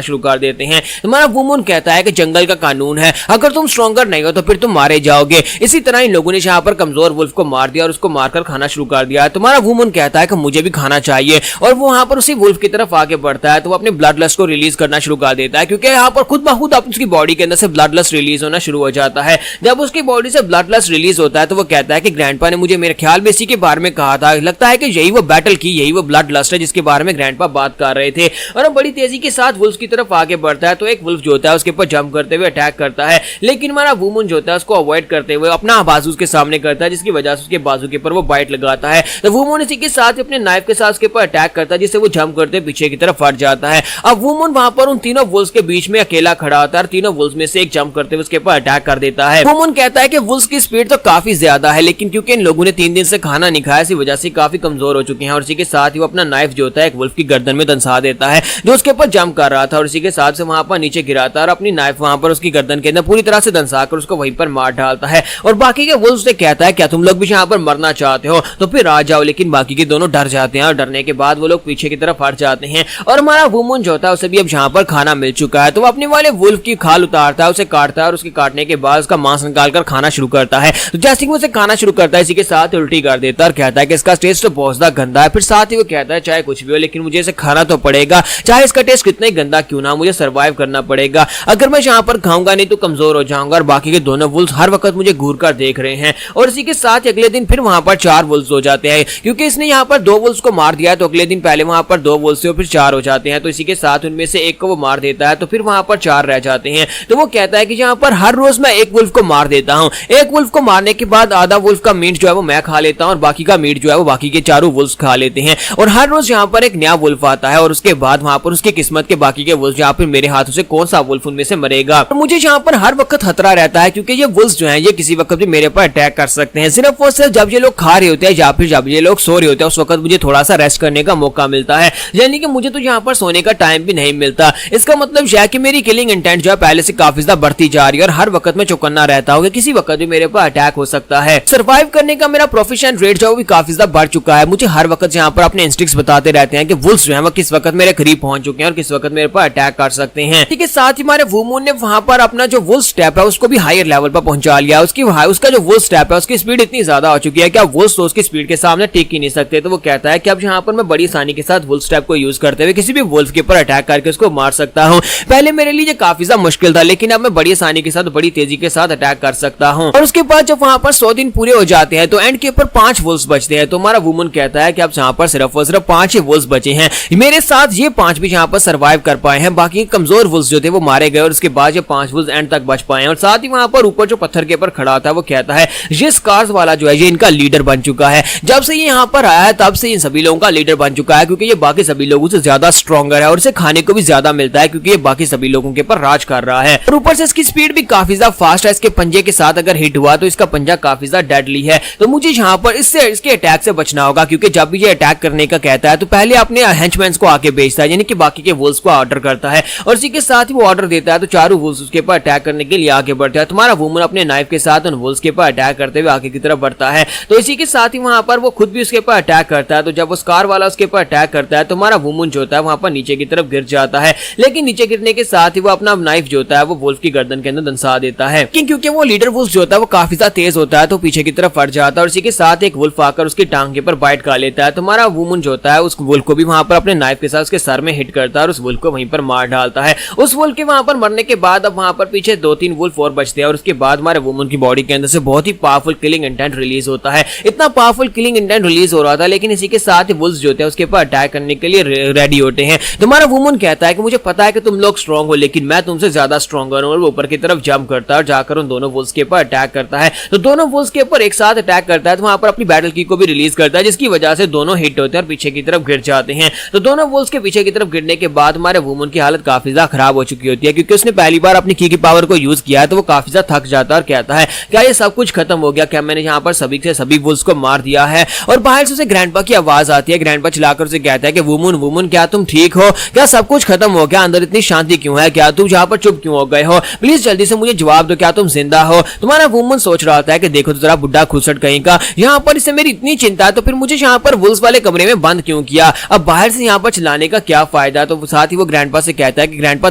शुरू कर देते हैं। तुम्हारा वुमन कहता है कि जंगल का कानून है, अगर तुम स्ट्रॉन्गर नहीं हो तो फिर तुम मारे जाओगे। इसी तरह इन लोगों ने यहाँ पर कमजोर वुल्फ को मार दिया और उसको मारकर खाना शुरू कर दिया। तुम्हारा वुमन कहता है कि मुझे भी खाना चाहिए और वो वहां पर उसी वुल्फ की तरफ आगे बढ़ता है तो वो अपने ब्लड लस्ट को रिलीज करना शुरू कर देता है क्योंकि यहाँ पर खुद ब खुद उसकी बॉडी के अंदर से ब्लड लस्ट रिलीज होना शुरू हो जाता है। जब उसकी बॉडी से ब्लड लस्ट रिलीज होता है तो वो कहता है कि ग्रैंडपा ने मुझे मेरे ख्याल में इसी के बारे में कहा था, लगता है कि यही वो बैटल की, यही वो ब्लड लस्ट है जिसके बारे में ग्रैंडपा बात कर रहे थे। और वो बड़ी तेजी के साथ वुल्फ की तरफ आगे बढ़ता है तो एक वुल्फ जो होता है उसके ऊपर जंप करते हुए अटैक करता है, लेकिन हमारा वुमन जो होता है उसको अवॉइड करते हुए अपना बाजू उसके सामने करता है जिसकी वजह से उसके बाजू के ऊपर वो बाइट लगाता है। तो वुमन इसी के साथ अपने नाइफ के साथ उसके ऊपर अटैक करता है जिससे वो जंप करते पीछे की तरफ हट जाता है। अब वुमन वहां पर उन तीनों वुल्फ्स के बीच में अकेला खड़ा होता है और तीनों वुल्फ्स में से एक जंप करते हुए उसके ऊपर अटैक कर देता है। वुमन कहता है कि वुल्फ्स की स्पीड तो काफी ज्यादा है लेकिन क्योंकि इन लोगों ने 3 दिन से खाना नहीं खाया इसी वजह से काफी कमजोर हो चुके हैं और इसी के साथ ही वो अपना नाइफ जो होता है एक वुल्फ की गर्दन में दंसा देता है जो उसके ऊपर जंप कर रहा था और इसी के साथ से वहां पर नीचे गिराता है और अपनी नाइफ वहां पर उसकी गर्दन के अंदर पूरी तरह से दंसाकर उसको वहीं पर मार डालता है। और बाकी के वुल्फ से कहता है क्या तुम लोग भी यहाँ पर मरना चाहते हो तो फिर आ जाओ, लेकिन बाकी के दोनों डर जाते हैं और डरने के बाद वो लोग पीछे की तरफ हट जाते हैं। और हमारा वुमन जो होता है उसे भी अब यहाँ पर खाना मिल चुका है तो वो अपने वाले वुल्फ की खाल उतारता है, उसे काटता है और उसके काटने के बाद उसका मांस निकालकर खाना शुरू करता है। तो जैसे कि वो उसे खाना शुरू करता है इसी के साथ उल्टी कर देता है और कहता है कि इसका टेस्ट तो बहुत ज्यादा गंदा है। फिर साथ ही वो कहता है चाहे कुछ भी हो लेकिन मुझे इसे खाना तो पड़ेगा, चाहे इसका टेस्ट कितना ही गंदा क्यों ना, मुझे सर्वाइव करना पड़ेगा। अगर मैं यहाँ पर खाऊंगा नहीं तो कमजोर हो जाऊंगा। और बाकी के दोनों वुल्फ हर वक्त मुझे घूर कर देख रहे हैं। और इसी के साथ अगले दिन फिर वहां पर 4 वुल्फ हो जाते हैं क्योंकि इसने यहाँ पर 2 वुल्फ को मार दिया है तो अगले दिन पहले वहां पर 2 वुल्फ और फिर 4 हो जाते हैं। तो इसी के साथ उनमें से एक को वो मार देता है तो फिर वहां पर 4 रह जाते हैं। तो वो कहता है कि यहाँ पर हर रोज मैं एक वुल्फ को मार देता हूँ, एक वुल्फ को मारने के बाद आधा वुल्फ का मीट जो है वो मैं खा लेता हूँ और बाकी का मीट जो है वो बाकी के चारों वुल्फ खा लेते हैं। और हर रोज यहाँ पर एक नया वुल्फ आता है और उसके बाद वहां पर उसकी किस्मत के बाकी के वुल्फ यहाँ पर मेरे हाथों से कौन सा वुल्फ उनमें से मरेगा। और मुझे यहाँ पर हर वक्त खतरा रहता है क्योंकि ये वुल्फ जो है ये किसी वक्त भी मेरे पर अटैक कर सकते हैं। सिर्फ और सिर्फ जब ये लोग खा रहे होते हैं या फिर जब ये लोग सो रहे होते हैं उस वक्त मुझे थोड़ा सा रेस्ट करने का मौका मिलता है, यानी कि मुझे तो यहाँ पर सोने का टाइम भी नहीं मिलता। इसका मतलब यह है कि मेरी किलिंग इंटेंट जो है पहले से काफी ज्यादा बढ़ती जा रही है और हर वक्त में चौकन्ना रहता हूँ कि किसी वक्त भी मेरे पर अटैक हो सकता है। सर्वाइव करने का मेरा प्रोफिशिएंट रेट जो है भी काफी ज्यादा बढ़ चुका है। मुझे हर वक्त यहाँ पर अपने इंस्टिंक्ट्स बताते रहते हैं कि वुल्फ्स जो है वो किस वक्त मेरे करीब पहुंच चुके हैं और किस वक्त मेरे पर अटैक कर सकते हैं। ठीक है, साथ ही हमारे वुमन ने वहां पर अपना जो वुल्फ स्टेप है उसको भी हायर लेवल पर पहुंचा लिया। उसका जो वुल्फ स्टेप है उसकी स्पीड इतनी ज्यादा हो चुकी है कि अब वुल्फ उसकी स्पीड के सामने टिक ही नहीं सकते। तो वो कहता है कि अब यहाँ पर मैं बड़ी आसानी के साथ वुल्फ स्टेप को यूज करते हुए किसी भी वुल्फ के ऊपर अटैक करके उसको मार सकता हूँ। पहले मेरे लिए काफी ज्यादा मुश्किल था लेकिन अब मैं बड़ी आसानी के साथ बड़ी तेजी के साथ अटैक कर सकता हूँ। और उसके बाद जब वहां पर 100 दिन पूरे हो जाते हैं तो एंड के ऊपर 5 वुल्फ बचते हैं। तो हमारा वुमन कहता है कि अब यहाँ पर सिर्फ और सिर्फ 5 ही वुल्फ बचे हैं, मेरे साथ ये 5 भी यहाँ पर सर्वाइव कर पाए हैं, बाकी कमजोर वुल्फ जो थे वो मारे गए और उसके बाद ये 5 वुल्फ एंड तक बच पाए हैं। और साथ ही वहां पर ऊपर जो पत्थर के ऊपर खड़ा था वो कहता है ये स्कार्स वाला जो है ये इनका लीडर बन चुका है। जब से ये यहाँ पर आया है तब से इन सभी लोगों का लीडर बन चुका है क्योंकि ये बाकी सभी लोगों से ज्यादा स्ट्रॉन्गर है और इसे खाने को भी ज्यादा मिलता है क्योंकि ये बाकी सभी लोगों के ऊपर राज कर रहा है। और ऊपर से इसकी स्पीड भी काफी ज्यादा फास्ट है। इसके पंजे के साथ अगर हिट हुआ तो इसका पंजा काफी ज्यादा डेडली है। तो मुझे यहाँ पर इसके अटैक से बचना होगा क्योंकि जब भी ये अटैक करने का कहता है तो पहले अपने हेंचमैन्स को आके भेजता है, यानी कि बाकी के वुल्फ्स को ऑर्डर करता है और इसी के साथ ही वो ऑर्डर देता है तो चारों वुल्फ्स उसके ऊपर अटैक करने के लिए आगे बढ़ते हैं। तुम्हारा वुमन अपने नाइफ के साथ उन वुल्फ्स के ऊपर अटैक करते हुए आगे की तरफ बढ़ता है। तो इसी के साथ ही वहां पर वो खुद भी उसके ऊपर अटैक करता है। तो जब वो स्कार वाला उसके ऊपर अटैक करता है तो हमारा वुमन जो होता है वहां पर नीचे की तरफ गिर जाता है, लेकिन नीचे गिरने के साथ ही वो अपना नाइफ जो होता है वो वुल्फ की गर्दन के अंदर दंसा देता है। क्योंकि वो लीडर वुल्फ जो होता है वो काफी ज्यादा तेज होता है तो पीछे की तरफ फट जाता है और इसी के साथ एक वुल्फ आकर उसकी टांग के ऊपर बाइट कर लेता है। तो हमारा वुमन जो होता है उस वुल्फ को भी वहां पर अपने नाइफ के साथ उसके सर में हिट हिट करता है और उस वुल्फ को वहीं पर मार डालता है। उस वुल्फ के वहां पर मरने के बाद अब वहां पर पीछे 2-3 वुल्फ और बचते हैं और उसके बाद हमारे वुमन की बॉडी के अंदर से बहुत ही पावरफुल किलिंग इंटेंट रिलीज होता है। इतना पावरफुल किलिंग इंटेंट रिलीज हो रहा था, लेकिन इसी के साथ ही वुल्फ जो होते हैं उसके ऊपर अटैक करने के लिए रेडी होते हैं। तो हमारा वुमन कहता है कि मुझे पता है कि तुम लोग स्ट्रांग हो, लेकिन मैं तुमसे ज्यादा स्ट्रॉन्गर हूं, और वो ऊपर की तरफ जंप करता है और जाकर उन दोनों वुल्फ के ऊपर अटैक करता है। तो दोनों वुल्फ के ऊपर एक साथ अटैक करता है, तो वहां पर अपनी बैटल की को भी रिलीज करता है, जिसकी वजह से दोनों हिट होते हैं और पीछे की तरफ गिर जाते हैं। तो दोनों वुल्फ के पीछे की तरफ गिरने के बाद हमारे वुमन की हालत काफी ज्यादा खराब हो चुकी होती है, क्योंकि उसने पहली बार अपनी की पावर को यूज किया है। तो वो काफी ज्यादा थक जाता है और कहता है क्या ये सब कुछ खत्म हो गया, क्या मैंने यहाँ पर सभी से सभी वुल्फ्स को मार दिया है। और बाहर से उसे ग्रैंडपा की आवाज आती है। ग्रैंडपा चिल्लाकर उसे कहता है कि वुमन वुमन क्या तुम ठीक हो, क्या सब कुछ खत्म हो गया, अंदर इतनी शांति क्यों है, क्या तुम यहाँ पर चुप क्यों हो गए हो, प्लीज जल्दी से मुझे जवाब दो, क्या तुम जिंदा हो। तुम्हारा वुमन सोच रहा होता है कि देखो तो जरा बुड्ढा खुसट कहीं का, यहाँ पर इससे मेरी इतनी चिंता है तो फिर मुझे यहाँ पर वुल्फ्स वाले कमरे में बंद क्यों किया, अब बाहर से यहाँ पर चिल्लाने का क्या फायदा। तो साथ ही वो ग्रैंडपा से कहता है कि ग्रैंडपा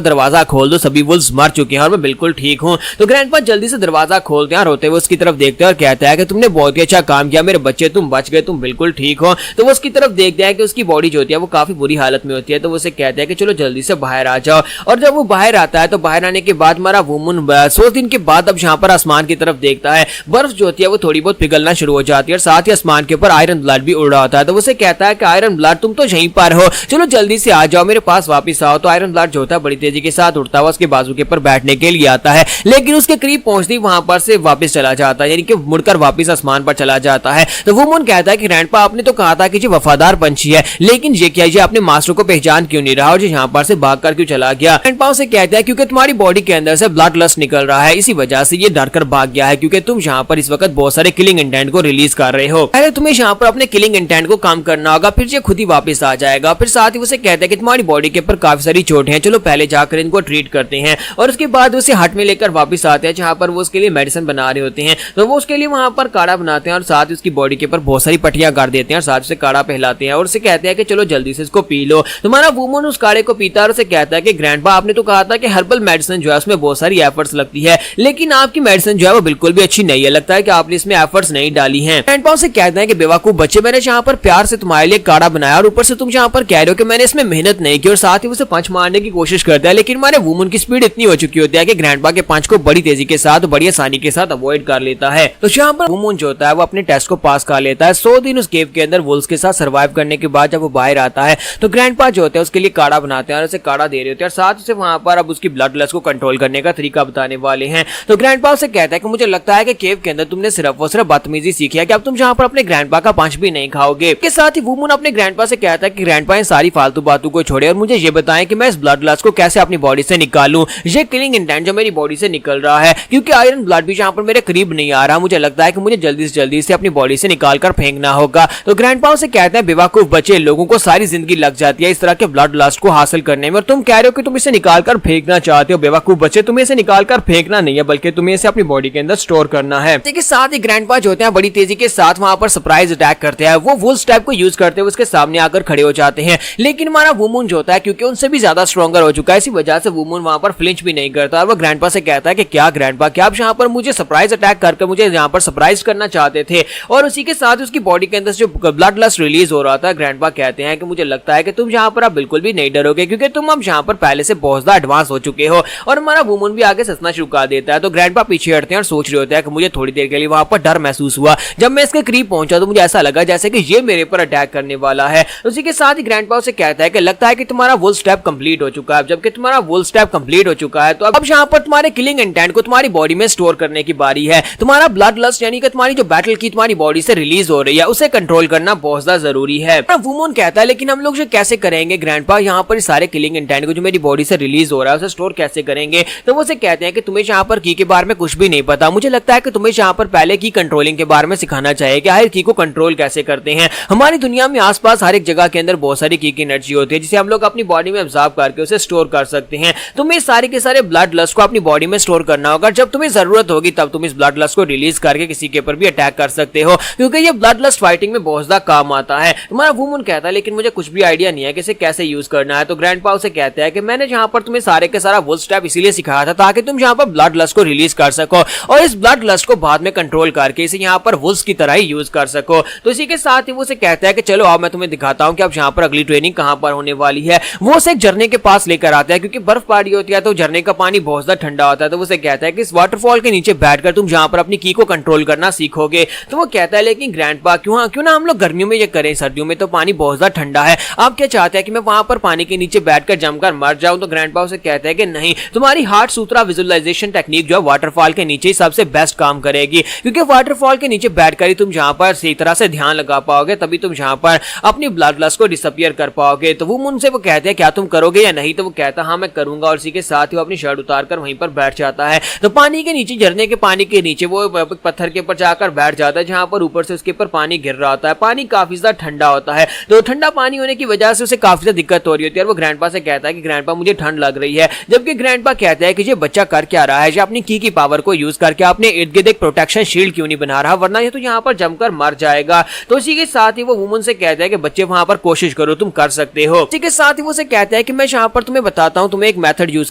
दरवाजा खोल दो, सभी वुल्फ्स मर चुके हैं और मैं बिल्कुल ठीक हूँ। तो ग्रैंडपा जल्दी से दरवाजा खोलते हैं और रोते हुए उसकी तरफ देखते हैं और कहता है कि तुमने बहुत ही अच्छा काम किया मेरे बच्चे, तुम बच गए, तुम बिल्कुल ठीक हो। तो वो उसकी तरफ देखते हैं कि उसकी बॉडी जो होती है वो काफी बुरी हालत में होती है। तो वो उसे कहते हैं कि चलो जल्दी से बाहर आ जाओ। और जब वो बाहर आता है तो बाहर आने के बाद हमारा वुमन 100 दिन के बाद अब यहाँ पर आसमान की तरफ देखता है, बर्फ जो होती है वो थोड़ी बहुत पिघलना शुरू हो जाती है और साथ ही आसमान के ऊपर आयरन ब्लड भी उड़ रहा होता है। तो वो उसे कहता है कि आयरन ब्लड तुम तो यहीं पर हो, चलो जल्दी से आ जाओ, मेरे पास वापस आओ। तो आयरन ब्लड जो होता है बड़ी तेजी के साथ उड़ता हुआ उसके बाजू के ऊपर बैठने के लिए आता है, लेकिन उसके करीब पहुंचते ही वहां पर से वापस चला जाता है, यानी कि मुड़कर वापस आसमान पर चला जाता है। तो वुमन कहता है कि ग्रैंडपा आपने तो कहा था कि जो वफादार पंछी है, लेकिन ये क्या, ये अपने मास्टर को पहचान क्यों नहीं रहा और यहाँ पर से भागकर क्यों चला गया। ग्रैंडपा उसे कहता है क्योंकि तुम्हारी बॉडी के अंदर से ब्लड लस्ट निकल रहा है, इसी वजह से ये डरकर भाग गया है, क्योंकि तुम यहाँ पर इस वक्त बहुत सारे किलिंग इंटेंट को रिलीज कर रहे हो। पहले तुम्हें यहाँ पर अपने किलिंग इंटेंट को काम करना होगा, फिर ये खुद ही वापस आ जाएगा। फिर साथ ही उसे कहता है कि तुम्हारी बॉडी के ऊपर काफी सारी चोटें हैं, चलो पहले जाकर इनको ट्रीट करते हैं। और उसके बाद उसे हट में लेकर वापस आते हैं, जहाँ पर वो उसके लिए मेडिसिन बना रहे होते हैं। तो वो उसके लिए वहां पर काढ़ा बनाते हैं और साथ ही उसकी बॉडी के ऊपर बहुत सारी पट्टियां कर देते हैं और साथ उसे काढ़ा पहलाते हैं और उसे कहते हैं कि चलो जल्दी से इसको पी लो। तुम्हारा वुमन उस काढ़े को पीता है और उसे कहता है कि ग्रैंडपा आपने तो कहा था कि हर्बल मेडिसिन जो है उसमें बहुत सारी एफर्ट्स लगती है, लेकिन आपकी मेडिसिन जो है वो बिल्कुल भी अच्छी नहीं है, लगता है कि आपने इसमें एफर्ट्स नहीं डाली हैं। ग्रैंडपा उसे कहते हैं कि बेवकूफ बच्चे, मैंने यहाँ पर प्यार से तुम्हारे लिए काढ़ा बनाया और ऊपर से तुम यहाँ पर कह रहे हो कि मैंने इसमें मेहनत नहीं की। और साथ ही उसे पंच मारने की कोशिश करता है, लेकिन हमारे वुमन की स्पीड इतनी हो चुकी होती है कि ग्रैंडपा के पंच को बड़ी तेजी के साथ बड़ी आसानी के साथ अवॉइड कर लेता है। तो यहाँ पर वुमन जो होता है वो अपने टेस्ट को पास कर लेता है। 100 दिन उस केव के अंदर वुल्फ्स के साथ सर्वाइव करने के बाद जब वो बाहर आता है तो ग्रैंडपा जो होता है उसके लिए काढ़ा बनाते हैं और उसे काढ़ा दे रहे होते हैं और साथ उसे वहां पर अब उसकी ब्लड लस्ट को कंट्रोल करने का तरीका बताने वाले हैं। तो ग्रैंडपा उसे कहता है कि मुझे लगता है कि केव के अंदर तुमने सिर्फ और सिर्फ बदतमीजी सीखी है कि अब तुम यहाँ पर अपने ग्रैंडपा का पंच भी नहीं खाओगे। के साथ ही वुमन अपने ग्रैंडपा से कहता है कि ग्रैंडपा इन सारी फालतू बातों को छोड़े और मुझे ये बताएं कि मैं इस ब्लड लस्ट को कैसे अपनी बॉडी से निकालूं, ये किलिंग इंटेंट जो मेरी बॉडी से निकल रहा है, क्योंकि आयरन ब्लड भी यहाँ पर मेरे करीब नहीं आ रहा, मुझे लगता है कि मुझे जल्दी से अपनी बॉडी से निकाल कर फेंकना होगा। तो ग्रैंडपा से कहते हैं बेवकूफ बच्चे, लोगों को सारी जिंदगी लग जाती है इस तरह के ब्लड लस्ट को हासिल करने में और तुम कह रहे हो कि तुम इसे निकाल कर फेंकना चाहते हो। बेवकूफ बच्चे, तुम्हें इसे निकाल कर फेंकना नहीं है बल्कि तुम्हें इसे अपनी बॉडी के अंदर स्टोर करना है। इसके साथ ही ग्रैंडपा जो होते हैं बड़ी तेजी के साथ वहां पर सरप्राइज अटैक करते हैं। वो वुल्फ टाइप को यूज करते हुए उसके सामने आकर खड़े हो जाते हैं, लेकिन हमारा वुमन जो होता है क्योंकि उनसे भी ज्यादा स्ट्रॉन्गर हो चुका है, इसी वजह से वुमन वहां पर फ्लिंच भी नहीं करता और वो ग्रैंडपा से कहता है कि क्या ग्रैंडपा, क्या आप यहाँ पर मुझे सरप्राइज अटैक करके मुझे यहाँ पर सरप्राइज करना चाहते थे। और उसी के साथ उसकी बॉडी के अंदर जो ब्लड लस्ट रिलीज हो रहा था, ग्रैंडपा कहते हैं कि मुझे लगता है कि तुम यहाँ पर आप बिल्कुल भी नहीं डरोगे क्योंकि तुम अब यहाँ पर पहले से बहुत ज्यादा एडवांस हो चुके हो। और हमारा वुमन भी आगे ससना शुरू कर देता है। तो ग्रैंडपा पीछे हटते हैं और सोच रहे होते हैं कि मुझे थोड़ी देर के लिए वहां पर डर महसूस हुआ, जब मैं इसके करीब पहुंचा तो मुझे ऐसा लगा जैसे कि ये मेरे पर अटैक करने वाला है। उसी के साथ ही ग्रैंडपा उसे कहता है कि लगता है कि तुम्हारा वुल्फ स्टेप कंप्लीट हो चुका है। जबकि तुम्हारा वुल्फ स्टेप कंप्लीट हो चुका है तो अब यहाँ पर तुम्हारे किलिंग इंटेंट को तुम्हारी बॉडी में स्टोर करने की बारी है। तुम्हारा ब्लड लस्ट यानी कि तुम्हारी जो बैटल की तुम्हारी बॉडी से रिलीज हो रही है उसे कंट्रोल करना बहुत ज्यादा जरूरी है। वुमन कहता है लेकिन हम लोग ये कैसे करेंगे ग्रैंडपा, यहाँ पर सारे किलिंग इंटेंट को जो मेरी बॉडी से रिलीज हो रहा है उसे स्टोर कैसे करेंगे। तो वो उसे कहते हैं कि तुम्हें यहाँ पर की के बारे में कुछ भी नहीं पता, मुझे लगता है कि तुम्हें यहाँ पर पहले की कंट्रोलिंग के बारे में सिखाना चाहिए कि हर की को कंट्रोल कैसे करते हैं। हमारी दुनिया में आसपास हर एक जगह के अंदर बहुत सारी की एनर्जी होती है जिसे हम लोग अपनी बॉडी में ऑब्जर्व करके उसे स्टोर कर सकते हैं। तुम्हें सारे के सारे ब्लड लस्ट को अपनी बॉडी में स्टोर करना होगा, जब तुम्हें जरूरत होगी तब तुम इस ब्लड लस्ट को रिलीज करके किसी के ऊपर भी अटैक कर सकते हो, क्योंकि ये ब्लड लस्ट फाइटिंग में बहुत ज्यादा काम आता है। तुम्हारा वुमन कहता है लेकिन मुझे कुछ भी आइडिया नहीं है कि इसे कैसे यूज करना है। तो ग्रैंडपा उसे कहता है कि मैंने यहाँ पर तुम्हें सारे के सारा वुल्फ स्टेप इसीलिए सिखाया था ताकि तुम यहाँ पर ब्लड लस्ट को रिलीज कर सको और इस ब्लड लस्ट को बाद में कंट्रोल करके इसे यहाँ पर वुल्फ की तरह ही यूज कर सको। तो इसी के साथ ही वो उसे कहता है कि चलो अब मैं तुम्हें दिखाता हूँ कि अब यहाँ पर अगली ट्रेनिंग कहाँ पर होने वाली वाली है वो उसे एक झरने के पास लेकर आता है, क्योंकि बर्फबारी होती है तो झरने का पानी बहुत ज्यादा ठंडा होता है। तो वो उसे कहता है कि इस वाटरफॉल के नीचे बैठकर तुम जहां पर अपनी की को कंट्रोल करना सीखोगे। तो वो कहता है लेकिन ग्रैंडपा क्यों ना हम लोग गर्मियों में ये करें, सर्दियों में तो पानी बहुत ज्यादा ठंडा है, आप क्या चाहते हैं कि मैं वहां पर पानी के नीचे बैठकर जमकर मर जाऊं। तो ग्रैंडपा उसे कहता है कि नहीं, तुम्हारी हार्ट सूत्रा विजुअलाइजेशन टेक्निक जो है वाटरफॉल के नीचे सबसे बेस्ट काम करेगी, क्योंकि वाटरफॉल के नीचे बैठकर ही तुम जहां पर सही तरह से ध्यान लगा पाओगे, तभी तुम जहां पर अपनी ब्लड लस्ट को डिसअपियर कर पाओगे। तो वो उनसे वो कहते हैं क्या तुम करोगे या नहीं। तो वो कहता है हाँ मैं करूंगा, और इसी के साथ ही वो अपनी शर्ट उतारकर वहीं पर बैठ जाता है। तो पानी के नीचे, झरने के पानी के नीचे वो पत्थर के ऊपर जाकर बैठ जाता है, जहां पर ऊपर से उसके ऊपर पानी गिर रहा होता है। पानी काफी ज्यादा ठंडा होता है, तो ठंडा पानी होने की वजह से उसे काफी ज्यादा दिक्कत हो रही होती है। और वो ग्रैंडपा से कहता है कि ग्रैंडपा मुझे ठंड लग रही है, जबकि ग्रैंडपा कहता है कि ये बच्चा कर क्या रहा है, ये अपनी की पावर को यूज करके अपने इर्द गिर्द एक प्रोटेक्शन शील्ड क्यों नहीं बना रहा, वरना ये तो यहाँ पर जमकर मर जाएगा। तो इसी के साथ ही वो वुमन से कहता है कि बच्चे वहां पर कोशिश करो, तुम कर सकते हो। इसी के साथ ही वो उसे कहता है कि मैं यहाँ पर तुम्हें बताता हूँ, तुम्हें एक मेथड यूज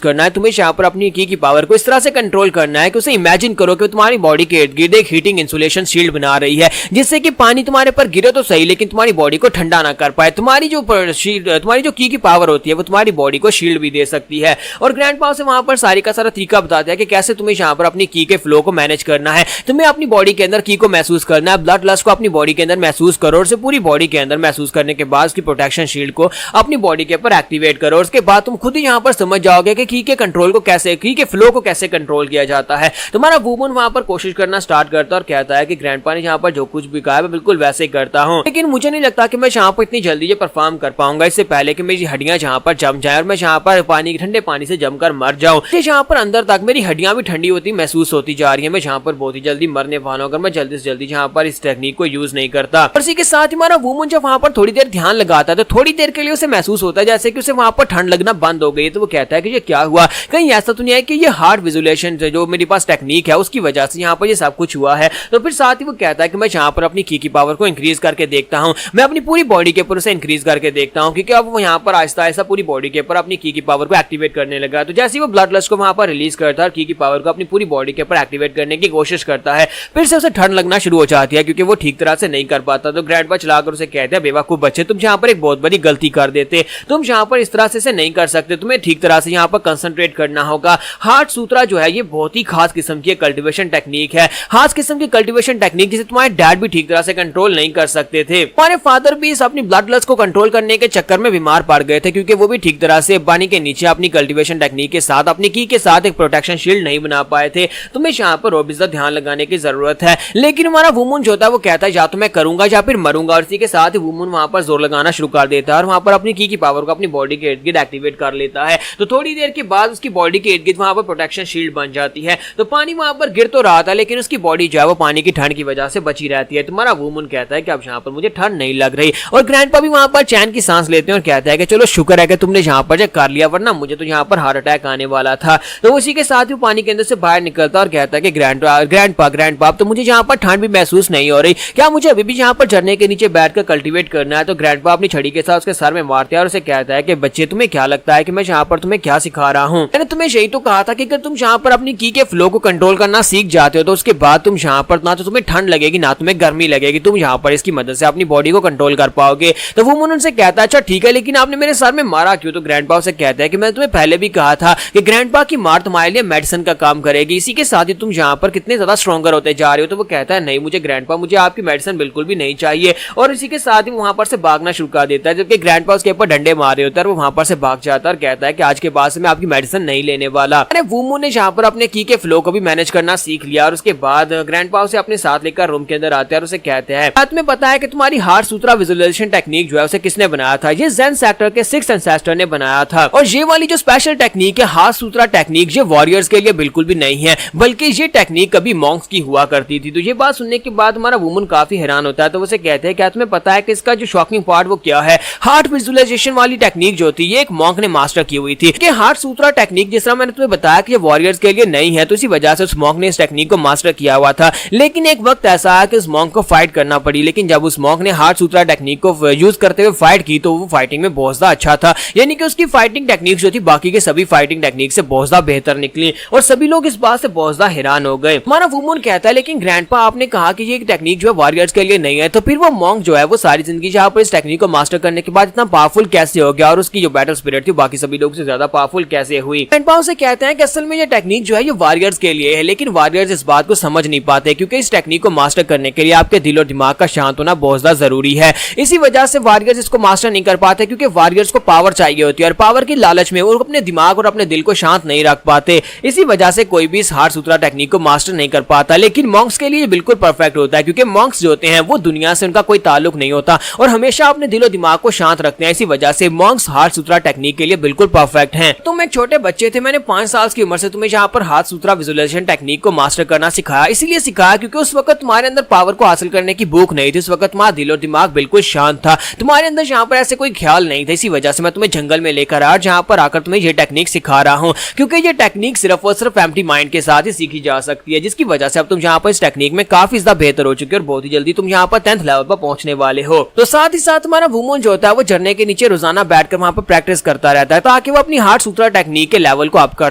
करना है, तुम्हें यहाँ पर अपनी की पावर को इस तरह से कंट्रोल करना है कि उसे इमेजिन करो कि तुम्हारी बॉडी के इर्द गिर्द एक हीटिंग इंसुलेशन शील्ड बना रही है, जिससे कि पानी तुम्हारे पर गिरे तो सही लेकिन तुम्हारी बॉडी को ठंडा ना कर पाए। तुम्हारी जो की पावर होती है वो तुम्हारी बॉडी को शील्ड भी दे सकती है। और ग्रैंडपा से वहां पर सारी का सारा तरीका बताते हैं कि कैसे तुम्हें यहाँ पर अपनी की के फ्लो को मैनेज करना है। तुम्हें अपनी बॉडी के अंदर की को महसूस करना है, ब्लड लस्ट को अपनी बॉडी के अंदर महसूस करो, और पूरी बॉडी के अंदर महसूस करने के बाद उसकी प्रोटेक्शन शील्ड को अपनी बॉडी के ऊपर एक्टिवेट करो। और उसके बाद तुम खुद ही यहाँ पर समझ जाओगे कि की के कंट्रोल को कैसे, की के फ्लो को कैसे कंट्रोल किया जाता है। तुम्हारा वुमन वहां पर कोशिश करना स्टार्ट करता है और कहता है कि ग्रैंडपा ने यहाँ पर जो कुछ भी कहा है मैं बिल्कुल वैसे ही करता हूँ, लेकिन मुझे नहीं लगता कि मैं यहाँ पर इतनी जल्दी परफॉर्म कर पाऊंगा, इससे पहले कि मेरी हड्डियां जहाँ पर जम जाए और मैं यहाँ पर पानी, ठंडे पानी से जमकर मर जाऊं। यहाँ पर अंदर तक मेरी हड्डियां भी ठंडी होती महसूस होती जा रही है, मैं यहाँ पर बहुत ही जल्दी मरने वाला हूं अगर मैं जल्दी से जल्दी यहाँ पर इस टेक्निक को यूज नहीं करता। और इसी के साथ ही हमारा वुमन जब वहां पर थोड़ी देर ध्यान लगाता है तो थोड़ी देर के लिए उसे महसूस होता है जैसे कि उसे वहां पर ठंड लगना बंद हो गई। तो वो कहता है कि ये क्या हुआ, कहीं ऐसा तो नहीं है कि ये हार्ट विजुअलाइजेशन जो मेरे पास टेक्निक है उसकी वजह से यहाँ पर ये सब कुछ हुआ है। तो फिर साथ ही वो कहता है कि मैं यहाँ पर अपनी की पावर को इंक्रीज करके देखता हूँ, मैं अपनी पूरी बॉडी के ऊपर उसे इंक्रीज करके देखता हूँ, क्योंकि अब वो यहाँ पर आहिस्ता आहिस्ता पूरी बॉडी के ऊपर अपनी की पावर को एक्टिवेट करने लगा। तो जैसे ही वो ब्लड लस्ट को वहां पर रिलीज करता है और की पावर को अपनी पूरी बॉडी के ऊपर एक्टिवेट करने की कोशिश करता है, फिर से उसे ठंड लगना शुरू हो जाती है क्योंकि वो ठीक तरह से नहीं कर पाता। तो ग्रैंडपा चलाकर उसे कहते हैं बेवकूफ बच्चे, तुम यहाँ पर एक बहुत बड़ी गलती कर देते, तुम यहाँ पर इस तरह से नहीं कर सकते, तुम्हें ठीक तरह से यहाँ पर कंसंट्रेट करना होगा। हार्ट सूत्रा जो है ये बहुत ही खास किस्म की कल्टीवेशन टेक्निक है, खास किस्म की कल्टीवेशन टेक्निक जिसे तुम्हारे डैड भी ठीक तरह से कंट्रोल नहीं कर सकते थे। तुम्हारे फादर भी इस अपनी ब्लड लस्ट को कंट्रोल करने के चक्कर में बीमार पड़ गए थे क्योंकि वो भी ठीक तरह से पानी के नीचे अपनी कल्टीवेशन टेक्निक के साथ अपनी की के साथ एक प्रोटेक्शन शील्ड नहीं बना पाए थे। तुम्हें यहाँ पर और भी ज्यादा ध्यान लगाने की जरूरत है। लेकिन हमारा वुमन जो होता है वो कहता है या तो मैं करूंगा या फिर मरूंगा, और इसी के साथ ही वुमन वहां पर जोर लगाना शुरू कर देता है और वहां पर अपनी की पावर को अपनी बॉडी के इर्द गिर्द एक्टिवेट कर लेता है। तो थोड़ी देर के बाद उसकी बॉडी के इर्द गिर्द वहां पर प्रोटेक्शन शील्ड बन जाती है। तो पानी वहां पर गिर तो रहा था लेकिन उसकी बॉडी जो है वो पानी की ठंड की वजह से बची रहती है। तुम्हारा वुमन कहता है कि अब यहाँ पर मुझे ठंड नहीं लग रही, और ग्रैंडपा भी वहां पर चैन की सांस लेते हैं और कहता है कि चलो शुक्र है कि तुमने यहाँ पर कर लिया, वरना मुझे तो यहाँ पर हार्ट अटैक आने वाला था। तो उसी के साथ ही पानी के अंदर से बाहर निकलता और कहता है कि ग्रैंडपा तो मुझे यहाँ पर ठंड भी महसूस नहीं हो रही, क्या मुझे अभी भी यहाँ पर झरने के नीचे बैठकर कल्टीवेट करना है। तो ग्रैंडपा अपनी छड़ी के साथ उसके सर में मारते हैं और उसे कहता है कि बच्चे तुम्हें क्या लगता है कि मैं यहाँ पर तुम्हें क्या सिखा रहा हूँ, मैंने तुम्हें यही तो कहा था कि अगर तुम यहाँ पर अपनी की के फ्लो को कंट्रोल करना सीख जाते हो तो उसके बाद तुम यहाँ पर ना तो तुम्हें ठंड लगेगी ना तुम्हें गर्मी लगेगी, तुम यहाँ पर इसकी मदद से अपनी बॉडी को कंट्रोल कर पाओगे। तो वो उनसे कहता है अच्छा ठीक है, लेकिन आपने मेरे सर में मारा क्यों। तो ग्रैंडपा उसे कहता है कि मैं तुम्हें पहले भी कहा था कि ग्रैंडपा की मार तुम्हारे लिए मेडिसिन का काम करेगी, इसी के साथ ही तुम यहाँ पर कितने ज्यादा स्ट्रॉन्गर होते जा रहे हो। तो वो कहता है नहीं मुझे ग्रैंडपा, मुझे आपकी मेडिसिन बिल्कुल भी नहीं चाहिए, और इसी के साथ ही वहां पर से भागना शुरू कर देता है। जबकि ग्रैंडपा उसके ऊपर डंडे मार रहे होता है और वो वहां पर से भाग जाता है और कहता है कि आज के बाद से मैं आपकी मेडिसिन नहीं लेने वाला। वुमो ने यहाँ पर अपने की के फ्लो को भी मैनेज करना सीख लिया, और उसके बाद ग्रैंडपा उसे अपने साथ लेकर रूम के अंदर आते हैं और उसे कहते हैं तुम्हें पता है कि तुम्हारी हार्ट सूत्रा विजुअलाइजेशन टेक्निक जो है उसे किसने बनाया था, ये ज़ेन सेक्टर के 6th एंसेस्टर ने बनाया था। और ये वाली जो स्पेशल टेक्निक है हार्ट सूत्रा टेक्निक, ये वॉरियर्स के लिए बिल्कुल भी नहीं है, बल्कि ये टेक्निक कभी मॉन्क्स की हुआ करती थी। तो ये बात सुनने के बाद हमारा वुमन काफी हैरान होता है। तो उसे कहते हैं क्या तुम्हें पता है कि इसका जो शॉकिंग पार्ट वो क्या है, हार्ट विजुअलाइजेशन वाली टेक्निक जो थी ये एक मॉन्क ने मास्टर की हुई थी। कि हार्ट सूत्रा टेक्निक जिस तरह मैंने तुम्हें बताया कि ये वॉरियर्स के लिए नहीं है, तो इसी वजह से उस मॉन्क ने इस टेक्निक को मास्टर किया हुआ था। लेकिन एक वक्त ऐसा आया कि उस मॉन्क को फाइट करना पड़ी, लेकिन जब उस मॉन्क ने हार्ट सूत्रा टेक्निक को यूज करते हुए फाइट की तो वो फाइटिंग में बहुत ज्यादा अच्छा था, यानी कि उसकी फाइटिंग टेक्निक जो थी बाकी के सभी फाइटिंग टेक्निक से बहुत ज्यादा बेहतर निकली, और सभी लोग इस बात से बहुत ज्यादा हैरान हो गए। हमारा वुमन कहता है लेकिन ग्रैंडपा आपने कहा कि ये टेक्निक जो है वॉरियर्स के लिए नहीं है, तो फिर वो मॉन्क जो है वो सारी जिंदगी जहां पर इस टेक्निक को मास्टर करने के बाद इतना पावरफुल कैसे हो गया और उसकी जो बैटल स्पिरिट थी बाकी सभी लोग से ज्यादा पावरफुल कैसे हुई। ग्रैंडपा से कहते हैं कि असल में ये टेक्निक जो है ये वॉरियर्स के लिए है, लेकिन वॉरियर्स इस बात को समझ नहीं पाते क्योंकि इस टेक्निक को मास्टर करने के लिए आपके दिल और दिमाग का शांत होना बहुत ज्यादा जरूरी है। इसी वजह से वॉरियर्स इसको मास्टर नहीं कर पाते क्योंकि वॉरियर्स को पावर चाहिए होती है और पावर की लालच में वो अपने दिमाग और अपने दिल को शांत नहीं रख पाते। इसी वजह से कोई भी इस हार्ड सुथरा टेक्निक को मास्टर नहीं कर पाता, लेकिन मॉन्क्स के लिए बिल्कुल परफेक्ट होता है क्योंकि मॉन्क्स जो होते हैं वो दुनिया से उनका कोई ताल्लुक नहीं होता और हमेशा अपने दिलो दिमाग को शांत रखते हैं। इसी वजह से मॉन्क्स हार्ड सुथरा टेक्निक के लिए बिल्कुल परफेक्ट हैं। तुम एक छोटे बच्चे थे, मैंने 5 साल की उम्र से तुम्हें यहाँ पर हाथ सुथरा विजुअलाइजेशन टेक्निक को मास्टर करना सिखाया। इसीलिए सिखाया क्योंकि उस वक्त तुम्हारे अंदर पावर को हासिल करने की भूख नहीं थी, उस वक्त तुम्हारा दिल और दिमाग बिल्कुल शांत था, तुम्हारे अंदर यहाँ पर ऐसे कोई ख्याल नहीं था। इसी वजह से मैं तुम्हें जंगल में लेकर आया, जहाँ पर आकर तुम्हें ये टेक्निक सिखा रहा हूँ क्योंकि ये टेक्निक सिर्फ और सिर्फ एम्प्टी माइंड के साथ ही सीखी जा सकती है, जिसकी वजह से अब तुम यहाँ पर इस टेक्निक में काफी ज्यादा बेहतर हो चुके हो और बहुत ही जल्दी तुम यहाँ पर 10th लेवल पर पहुंचने वाले हो। तो साथ ही साथ हमारा वुमन जो होता है वो झरने के नीचे रोजाना बैठकर वहाँ पर प्रैक्टिस करता रहता है ताकि वो अपनी हार्ड सुथरा टेक्निक के लेवल को अप कर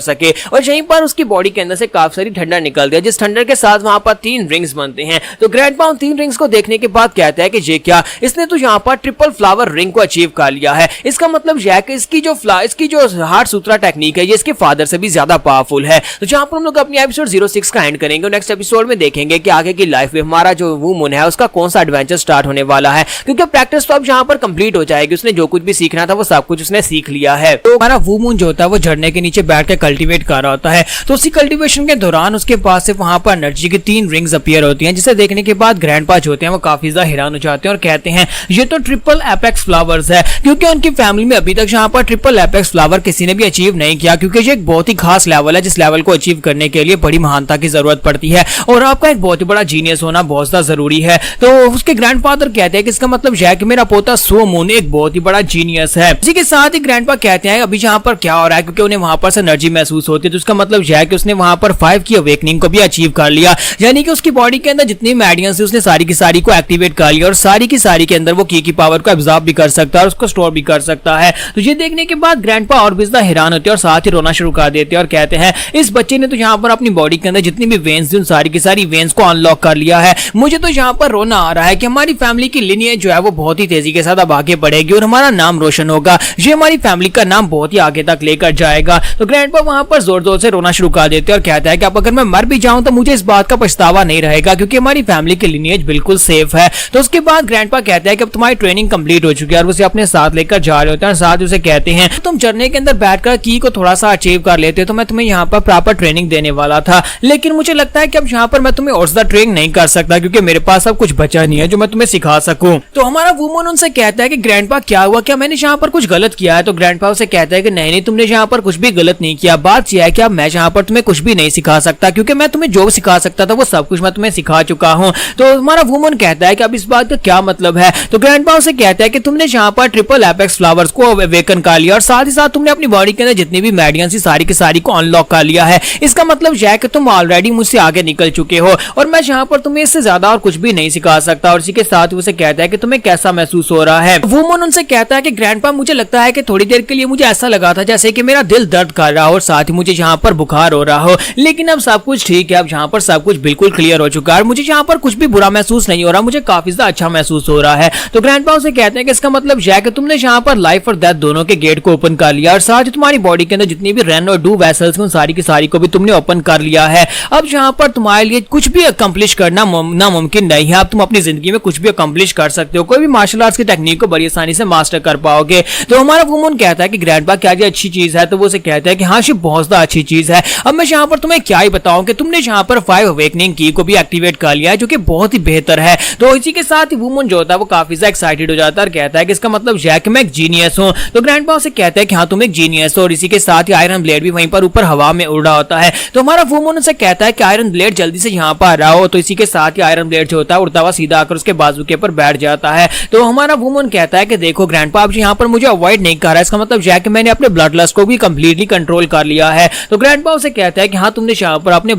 सके और यहीं पर उसकी बॉडी के अंदर से काफी सारी ठंडा निकलती है, जिस ठंडर के साथ वहाँ पर 3 रिंग्स बनते हैं। तो ग्रैंडपा उन 3 रिंग्स को देखने के बाद कहता है कि ये क्या, इसने तो यहाँ पर ट्रिपल फ्लावर रिंग को अचीव कर लिया है। इसका मतलब यह है कि इसकी जो हार्ड सुथरा टेक्निक है ये इसके फादर से भी ज्यादा पावरफुल है। तो जहाँ पर हम लोग अपनी एपिसोड 06 का एंड करेंगे, नेक्स्ट एपिसोड में देखेंगे कि आगे की लाइफ में हमारा जो वुमन है उसका कौन सा एडवेंचर स्टार्ट होने वाला है, क्योंकि प्रैक्टिस तो अब यहाँ पर कंप्लीट हो जाएगी, उसने जो कुछ भी सीखना था वो सब कुछ उसने सीख लिया है। तो हमारा वुमन जो होता है वो झरने के नीचे बैठ के कल्टीवेट कर रहा होता है। तो उसी कल्टीवेशन के दौरान उसके पास से वहां पर एनर्जी की 3 रिंग्स अपीयर होती हैं, जिसे देखने के बाद ग्रैंडपा जो होते हैं वो काफी ज्यादा हैरान हो जाते हैं और कहते हैं ये तो ट्रिपल एपेक्स फ्लावर्स है, क्योंकि उनकी फैमिली में अभी तक यहाँ पर ट्रिपल एपेक्स फ्लावर किसी ने भी अचीव नहीं किया, क्योंकि ये एक बहुत ही खास लेवल है जिस लेवल को अचीव करने के लिए बड़ी महानता की जरूरत पड़ती है और आपका एक बहुत ही बड़ा जीनियस होना बहुत ज्यादा जरूरी है। तो उसके ग्रैंडफादर कहते हैं कि इसका मतलब यह है कि मेरा पोता सोमून एक बहुत ही बड़ा जीनियस है। इसी के साथ ही ग्रैंडपा कहते हैं अभी यहाँ पर क्या हो रहा है, क्योंकि उन्हें वहां पर से एनर्जी महसूस होती है, तो उसका मतलब यह है कि उसने वहां पर 5 की अवेकनिंग को भी अचीव कर लिया, यानी कि उसकी बॉडी के अंदर जितनी मेडियंस है उसने सारी की सारी को एक्टिवेट कर लिया और सारी की सारी के अंदर वो की पावर को एब्जॉर्ब भी कर सकता है और उसको स्टोर भी कर सकता है। तो ये देखने के बाद ग्रैंडपा और भी ज्यादा हैरान होते हैं और साथ ही रोना शुरू कर देते हैं और कहते हैं इस बच्चे ने तो यहाँ पर अपनी बॉडी के अंदर जितनी भी वेन्स थी उन सारी की सारी वेन्स को अनलॉक कर लिया है। मुझे तो यहाँ पर रोना आ रहा है कि हमारी फैमिली की लिनियज जो है वो बहुत ही तेजी के साथ अब आगे बढ़ेगी और हमारा नाम रोशन होगा, ये हमारी फैमिली का नाम बहुत ही आगे तक लेकर जाएगा। तो ग्रैंडपा वहां पर जोर जोर से रोना शुरू कर देते हैं और कहता है कि अब अगर मैं मर भी जाऊं तो मुझे इस बात का पछतावा नहीं रहेगा, क्योंकि हमारी फैमिली की लिनियज बिल्कुल सेफ है। तो उसके बाद ग्रैंडपा कहता है कि अब तुम्हारी ट्रेनिंग कंप्लीट हो चुकी है और उसे अपने साथ लेकर जा रहे होते हैं और साथ उसे कहते हैं तुम झरने के अंदर बैठकर की को थोड़ा सा अचीव कर लेते तो मैं तुम्हें यहाँ पर प्रॉपर ट्रेनिंग देने वाला था, लेकिन मुझे लगता है कि अब यहाँ पर मैं तुम्हें और ज्यादा ट्रेन नहीं कर सकता क्योंकि मेरे पास अब कुछ बचा नहीं है जो मैं तुम्हें सिखा सकूं। तो हमारा वुमन उनसे कहता है कि ग्रैंडपा क्या हुआ, क्या मैंने यहाँ पर कुछ गलत किया है? तो ग्रैंडपा उसे कहता है कि नहीं नहीं, तुमने यहाँ पर कुछ भी गलत नहीं किया, बात यह है कि अब मैं यहाँ पर तुम्हें कुछ भी नहीं सिखा सकता, क्योंकि मैं तुम्हें जो सिखा सकता था वो सब कुछ मैं तुम्हें सिखा चुका हूँ। तो हमारा वुमन कहता है कि अब इस बात का क्या मतलब है? तो ग्रैंडपा उसे कहता है कि तुमने यहाँ पर ट्रिपल एपेक्स फ्लावर्स को अवेकन कर लिया और साथ ही साथ तुमने अपनी बॉडी के अंदर जितनी भी मेडियंस सारी की सारी को अनलॉक कर लिया है। इसका मतलब यह है कि तुम ऑलरेडी मुझसे आगे निकल चुके हो और मैं यहाँ पर तुम्हें इससे ज्यादा और कुछ भी नहीं सिखा सकता। और इसी के साथ उसे कहता है कि तुम्हें कैसा महसूस हो रहा है? वुमन उनसे कहता है कि ग्रैंडपा मुझे लगता है कि थोड़ी देर के लिए मुझे ऐसा लगा था जैसे कि मेरा दिल दर्द कर रहा हो और साथ ही मुझे यहाँ पर बुखार हो रहा हो, लेकिन अब सब कुछ ठीक है, अब यहाँ पर सब कुछ बिल्कुल क्लियर हो चुका है और मुझे यहाँ पर कुछ भी बुरा महसूस नहीं हो रहा, मुझे काफी ज्यादा अच्छा महसूस हो रहा है। तो ग्रैंडपा उसे कहते हैं कि इसका मतलब यह है कि तुमने यहाँ पर लाइफ और डेथ दोनों के गेट को ओपन कर लिया और साथ ही तुम्हारी बॉडी के अंदर जितनी भी रेन और डू वेसल्स उन सारी की सारी को भी तुमने ओपन कर लिया है। अब यहाँ पर तुम्हारे लिए कुछ भी अकम्प्लिश करना नामुमकिन नहीं है, अब तुम अपनी जिंदगी में कुछ भी अकम्प्लिश कर सकते हो, कोई भी मार्शल आर्ट्स की टेक्निक को बड़ी आसानी से मास्टर कर पाओगे। तो हमारा वुमन कहता है कि ग्रैंडपा क्या ये अच्छी चीज है? तो वो उसे कहता है कि हाँ, ये बहुत ज्यादा अच्छी चीज है। अब मैं यहाँ पर तुम्हें क्या ही बताऊं कि तुमने यहाँ पर 5 अवेकनिंग की को भी एक्टिवेट कर लिया है, जो कि बहुत ही बेहतर है। तो इसी के साथ ही वुमन जो होता है वो काफी ज्यादा एक्साइटेड हो जाता है और कहता है कि इसका मतलब यह है कि मैं एक जीनियस हूँ। तो ग्रैंडपा उसे कहता है कि हाँ, तुम एक जीनियस हो और इसी के साथ ही आयरन ब्लेड भी वहीं पर ऊपर हवा में उड़ रहा होता है। तो हमारा वुमन उसे कहता है कि आयरन ब्लेड जल्दी से यहाँ पर आ रहा हो। तो इसी के साथ ही आयरन ब्लेड जो होता है उड़ता हुआ सीधा आकर उसके बाजू के ऊपर बैठ जाता है। तो हमारा वुमन कहता है कि देखो ग्रैंडपा, आप यहाँ पर मुझे अवॉइड नहीं कर रहा है, इसका मतलब यह है कि मैंने अपने ब्लड लस्ट को भी कंप्लीटली कंट्रोल कर लिया है। तो ग्रैंडपा उसे कहता है कि हाँ, तुमने यहाँ पर अपने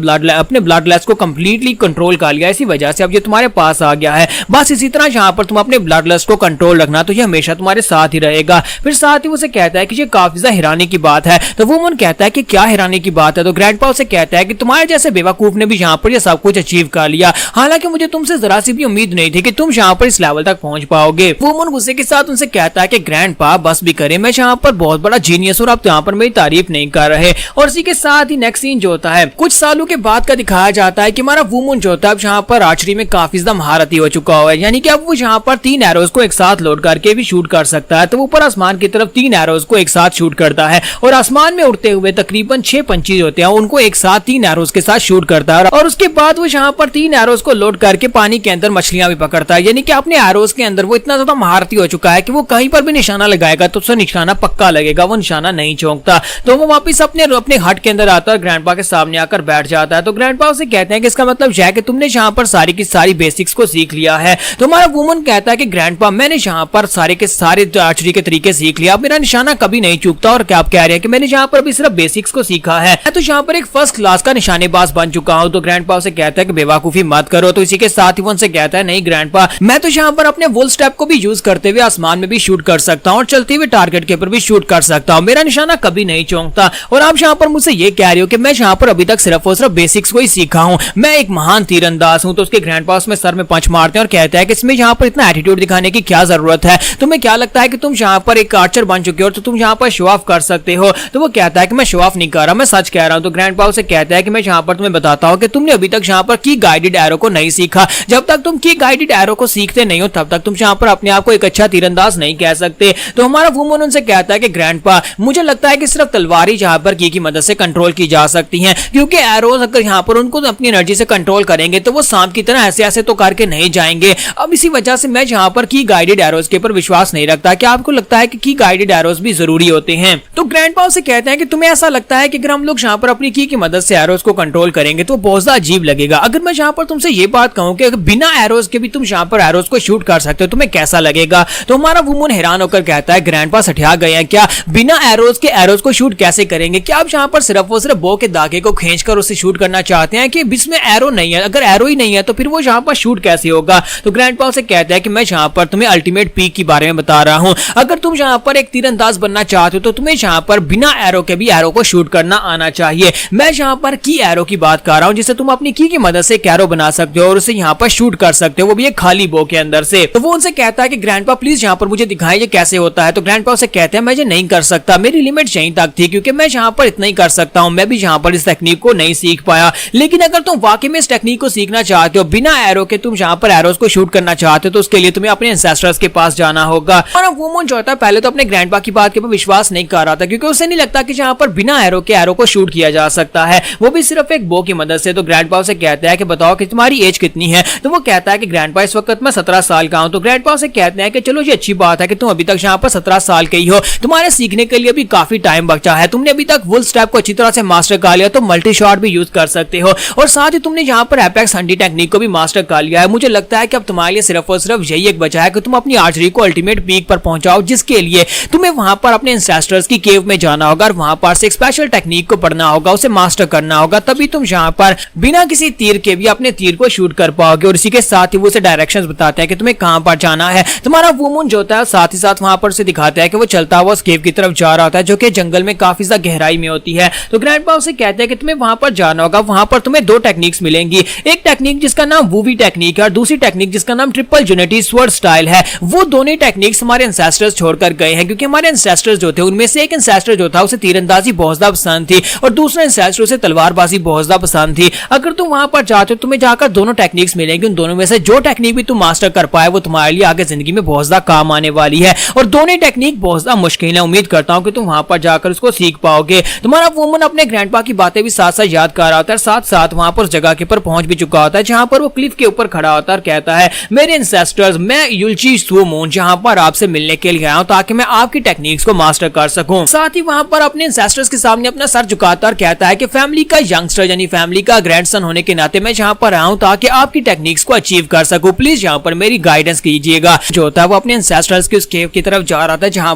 ब्लड लस्ट को कंप्लीटली कंट्रोल कर लिया, इसी वजह से अब ये तुम्हारे पास आ गया है। बस इसी तरह यहाँ पर तुम अपने ब्लड लस्ट को कंट्रोल रखना, तो ये हमेशा तुम्हारे साथ ही रहेगा। फिर साथ ही उसे कहता है कि ये काफी ज्यादा हैरानी की बात है। तो वुमन कहता है कि क्या हैरानी की बात है? तो ग्रैंडपा उसे कहता है कि तुम्हारे जैसे बेवकूफ ने भी यहाँ पर ये सब कुछ अचीव कर लिया, हालांकि मुझे तुमसे जरा सी भी उम्मीद नहीं थी कि तुम यहाँ पर इस लेवल तक पहुंच पाओगे। वुमन गुस्से के साथ उनसे कहता है कि ग्रैंडपा बस भी करे, मैं यहाँ पर बहुत बड़ा जीनियस और आप यहाँ पर मेरी तारीफ नहीं कर रहे। और इसी के साथ ही नेक्स्ट सीन जो होता है कुछ सालों के बाद का दिखाया जाता है कि हमारा वुमन जो होता है यहाँ पर आर्चरी में काफी ज्यादा महारथी हो चुका हुआ है, यानी कि अब वो यहाँ पर 3 एरोज को एक साथ लोड करके भी शूट कर सकता है। तो ऊपर आसमान की तरफ 3 एरोज को एक साथ शूट करता है और आसमान में उड़ते हुए तकरीबन 6 पंछी होते हैं उनको एक साथ 3 एरोज के साथ शूट करता है। और उसके बाद वो यहाँ पर 3 एरोज को लोड करके पानी के अंदर मछलियां भी पकड़ता है, यानी कि अपने एरोज के अंदर वो इतना ज्यादा महारथी हो चुका है कि वो कहीं पर भी निशाना लगाएगा तो उसका निशाना पक्का लगेगा, वो निशाना नहीं चौंकता। तो वो वापिस अपने हट के अंदर आता है और ग्रैंडपा के सामने आकर बैठ जाता है। तो ग्रैंडपा उसे कहते हैं कि इसका मतलब यह है कि तुमने यहाँ पर सारी की सारी बेसिक्स को सीख लिया है। तो हमारा वुमन कहता है कि ग्रैंडपा मैंने यहाँ पर सारे के सारे आर्चरी के तरीके सीख लिया, मेरा निशाना कभी नहीं चूकता। और क्या आप कह रहे हैं कि मैंने यहाँ पर भी सिर्फ बेसिक्स को सीखा है, मैं तो यहाँ पर एक फर्स्ट क्लास का निशानेबाज बन चुका हूँ। तो ग्रैंडपा उसे कहता है कि बेवकूफी मत करो। तो इसी के साथ ही वो उनसे कहता है नहीं ग्रैंडपा, मैं तो यहाँ पर अपने वुल स्टेप को भी यूज करते हुए आसमान में भी शूट कर सकता हूँ और चलते हुए टारगेट के ऊपर भी शूट कर सकता हूँ, मेरा निशाना कभी नहीं चौंकता। और आप यहाँ पर मुझसे ये कह रहे हो कि मैं यहाँ पर अभी तक सिर्फ और सिर्फ बेसिक्स को ही सीखा हूँ, मैं एक महान तीरंदाज हूँ। तो उसके ग्रैंडपा उसमें सर में पंच मारते हैं और कहते हैं कि इसमें यहाँ पर इतना एटीट्यूड दिखाने की क्या जरूरत है, तुम्हें क्या लगता है कि तुम यहाँ पर एक आर्चर बन चुके हो तो तुम यहाँ पर शो ऑफ कर सकते हो। तो वो कहता है कि मैं शो ऑफ नहीं कर रहा, मैं सच कह रहा हूँ। तो ग्रैंडपा उसे कहता है कि मैं यहाँ पर तुम्हें बताता हूँ कि तुमने अभी तक यहाँ पर की गाइडेड एरो को नहीं सीखा, जब तक तुम की गाइडेड एरो को सीखते नहीं हो तब तक तुम यहाँ पर अपने आप को एक अच्छा तीरंदाज नहीं कह सकते। तो हमारा वुमन उनसे कहता है कि ग्रैंडपा मुझे लगता है कि सिर्फ तलवार ही यहाँ पर की मदद से कंट्रोल की जा सकती हैं, क्योंकि एरोज अगर यहाँ पर उनको अपनी एनर्जी से कंट्रोल करेंगे तो वो सांप की तरह ऐसे ऐसे तो करके नहीं जाएंगे। अब इसी वजह से मैं यहाँ पर की गाइडेड एरोज के ऊपर विश्वास नहीं रखता। क्या आपको लगता है कि की गाइडेड एरोज भी जरूरी होते हैं? तो ग्रैंडपा से कहते हैं कि तुम्हें ऐसा लगता है कि अगर हम लोग यहाँ पर अपनी की मदद से एरोज को कंट्रोल करेंगे तो बहुत ज्यादा अजीब लगेगा। अगर मैं यहाँ पर तुमसे ये बात कहूँ कि बिना एरोज के भी तुम यहाँ पर एरोज को शूट कर सकते हो तुम्हें कैसा लगेगा? तो हमारा वुमन हैरान होकर कहता है ग्रैंडपा सठिया गए हैं क्या, बिना एरोज के एरोज को शूट कैसे करेंगे? क्या आप यहाँ पर सिर्फ और सिर्फ बो के धागे को खींचकर उसे शूट करना चाहते हैं कि इसमें एरो नहीं है? अगर एरो ही नहीं है तो फिर वो यहाँ पर शूट कैसे होगा? तो ग्रैंडपा उसे कहता है कि मैं यहाँ पर तुम्हें अल्टीमेट पीक के बारे में बता रहा हूँ, अगर तुम यहाँ पर एक तीरंदाज बनना चाहते हो तो तुम्हें यहाँ पर बिना एरो के भी एरो को शूट करना आना चाहिए। मैं यहाँ पर की एरो की बात कर रहा हूँ जिसे तुम अपनी की मदद से एरो बना सकते हो और उसे यहाँ पर शूट कर सकते हो, वो भी एक खाली बो के अंदर से। तो वो उनसे कहता है कि ग्रैंडपा प्लीज यहाँ पर मुझे दिखाएं ये कैसे होता है। तो ग्रैंडपा उसे कहते हैं मैं ये नहीं कर सकता, मेरी लिमिट यहीं तक थी क्योंकि मैं यहाँ पर इतना ही कर सकता हूँ, मैं भी यहाँ पर इस टेक्निक को नहीं सीख पाया। लेकिन अगर तुम वाकई में इस टेक्निक को सीखना चाहते हो, बिना एरो के तुम यहाँ पर एरोज को शूट करना चाहते हो, तो उसके लिए तुम्हें अपने एंसेस्टर्स के पास जाना होगा। और वुमन जो होता है पहले तो अपने ग्रैंडपा की बात के ऊपर विश्वास नहीं कर रहा था क्योंकि उसे नहीं लगता कि यहाँ पर बिना एरो के एरो को शूट किया जा सकता है, वो भी सिर्फ एक बो की मदद से। तो ग्रैंडपा उसे कहता है कि बताओ कि तुम्हारी एज कितनी है? तो वो कहता है कि ग्रैंडपा इस वक्त मैं 17 साल का हूं। तो ग्रैंडपा उसे कहते हैं कि चलो ये अच्छी बात है कि तुम अभी तक यहाँ पर 17 साल के ही हो, तुम्हारे सीखने के लिए भी काफी टाइम बचा है, तुमने अभी तक वुल स्टेप को अच्छी तरह से मास्टर कर लिया, तो मल्टी शॉट भी यूज कर सकते हो और साथ ही तुमने यहाँ पर एपेक्स हंटी टेक्निक को भी मास्टर कर लिया है। मुझे लगता है कि अब तुम्हारे लिए सिर्फ और सिर्फ यही एक बचा है कि तुम अपनी आर्चरी को अल्टीमेट पीक पर पहुंचाओ, जिसके लिए तुम्हें वहां पर अपने एंसेस्टर्स की केव में जाना होगा और वहां पर से एक स्पेशल टेक्निक को पढ़ना होगा, उसे मास्टर करना होगा, तभी तुम यहाँ पर बिना किसी तीर के भी अपने तीर को शूट कर पाओगे। और इसी के साथ ही वो उसे डायरेक्शंस बताते हैं कि तुम्हें कहां पर जाना है। तुम्हारा वुमन जो होता है साथ ही साथ वहां पर उसे दिखाता है कि वो चलता हुआ उस केव की तरफ जा रहा होता है जो कि जंगल में काफी ज्यादा गहराई में होती है। तो ग्रैंडपा उसे कहते हैं कि तुम्हें वहां पर जाना होगा, वहां पर तुम्हें 2 टेक्निक्स मिलेंगी, एक टेक्निक जिसका नाम वूवी टेक्निक है और दूसरी टेक्निक जिसका नाम ट्रिपल यूनिटी स्वर्ड स्टाइल है। वो दोनों टेक्निक्स हमारे एंसेस्टर्स छोड़कर गए हैं क्योंकि हमारे एंसेस्टर्स जो थे उनमें से एक एंसेस्टर जो था उसे तीरंदाजी बहुत ज्यादा पसंद थी और दूसरा एंसेस्टर उसे तलवारबाजी बहुत ज्यादा पसंद थी। अगर तुम वहां पर जाते हो तुम्हें जाकर दोनों टेक्निक्स मिलेंगी, उन दोनों में से जो टेक्निक भी तुम मास्टर कर पाए वो तुम्हारे लिए आगे जिंदगी में बहुत ज्यादा काम आने वाली है और दोनों टेक्निक बहुत ज्यादा मुश्किल है। उम्मीद करता हूं कि तुम वहां पर जाकर उसको सीख पाओगे। तुम्हारा वुमन अपने ग्रैंडपा की बातें भी साथ साथ याद कर रहा होता है, साथ साथ वहां पर उस जगह के ऊपर पहुंच भी चुका होता है जहां पर वो क्लिफ के ऊपर खड़ा होता है और कहता है मेरे एंसेस्टर्स, मैं युल्ची सुमोन जहां पर आपसे मिलने के लिए आया हूं ताकि मैं आपकी टेक्निक्स को मास्टर कर सकूं। साथ ही वहां पर अपने एंसेस्टर्स के सामने अपना सर झुकाता और कहता है कि फैमिली का यंगस्टर यानी फैमिली का ग्रैंडसन होने के नाते मैं यहाँ पर आया हूं ताकि आपकी टेक्निक्स को अचीव कर सकूं, प्लीज यहाँ पर मेरी गाइडेंस कीजिएगा। जो होता है वो अपने एंसेस्टर्स की उस केव की तरफ जा रहा था जहां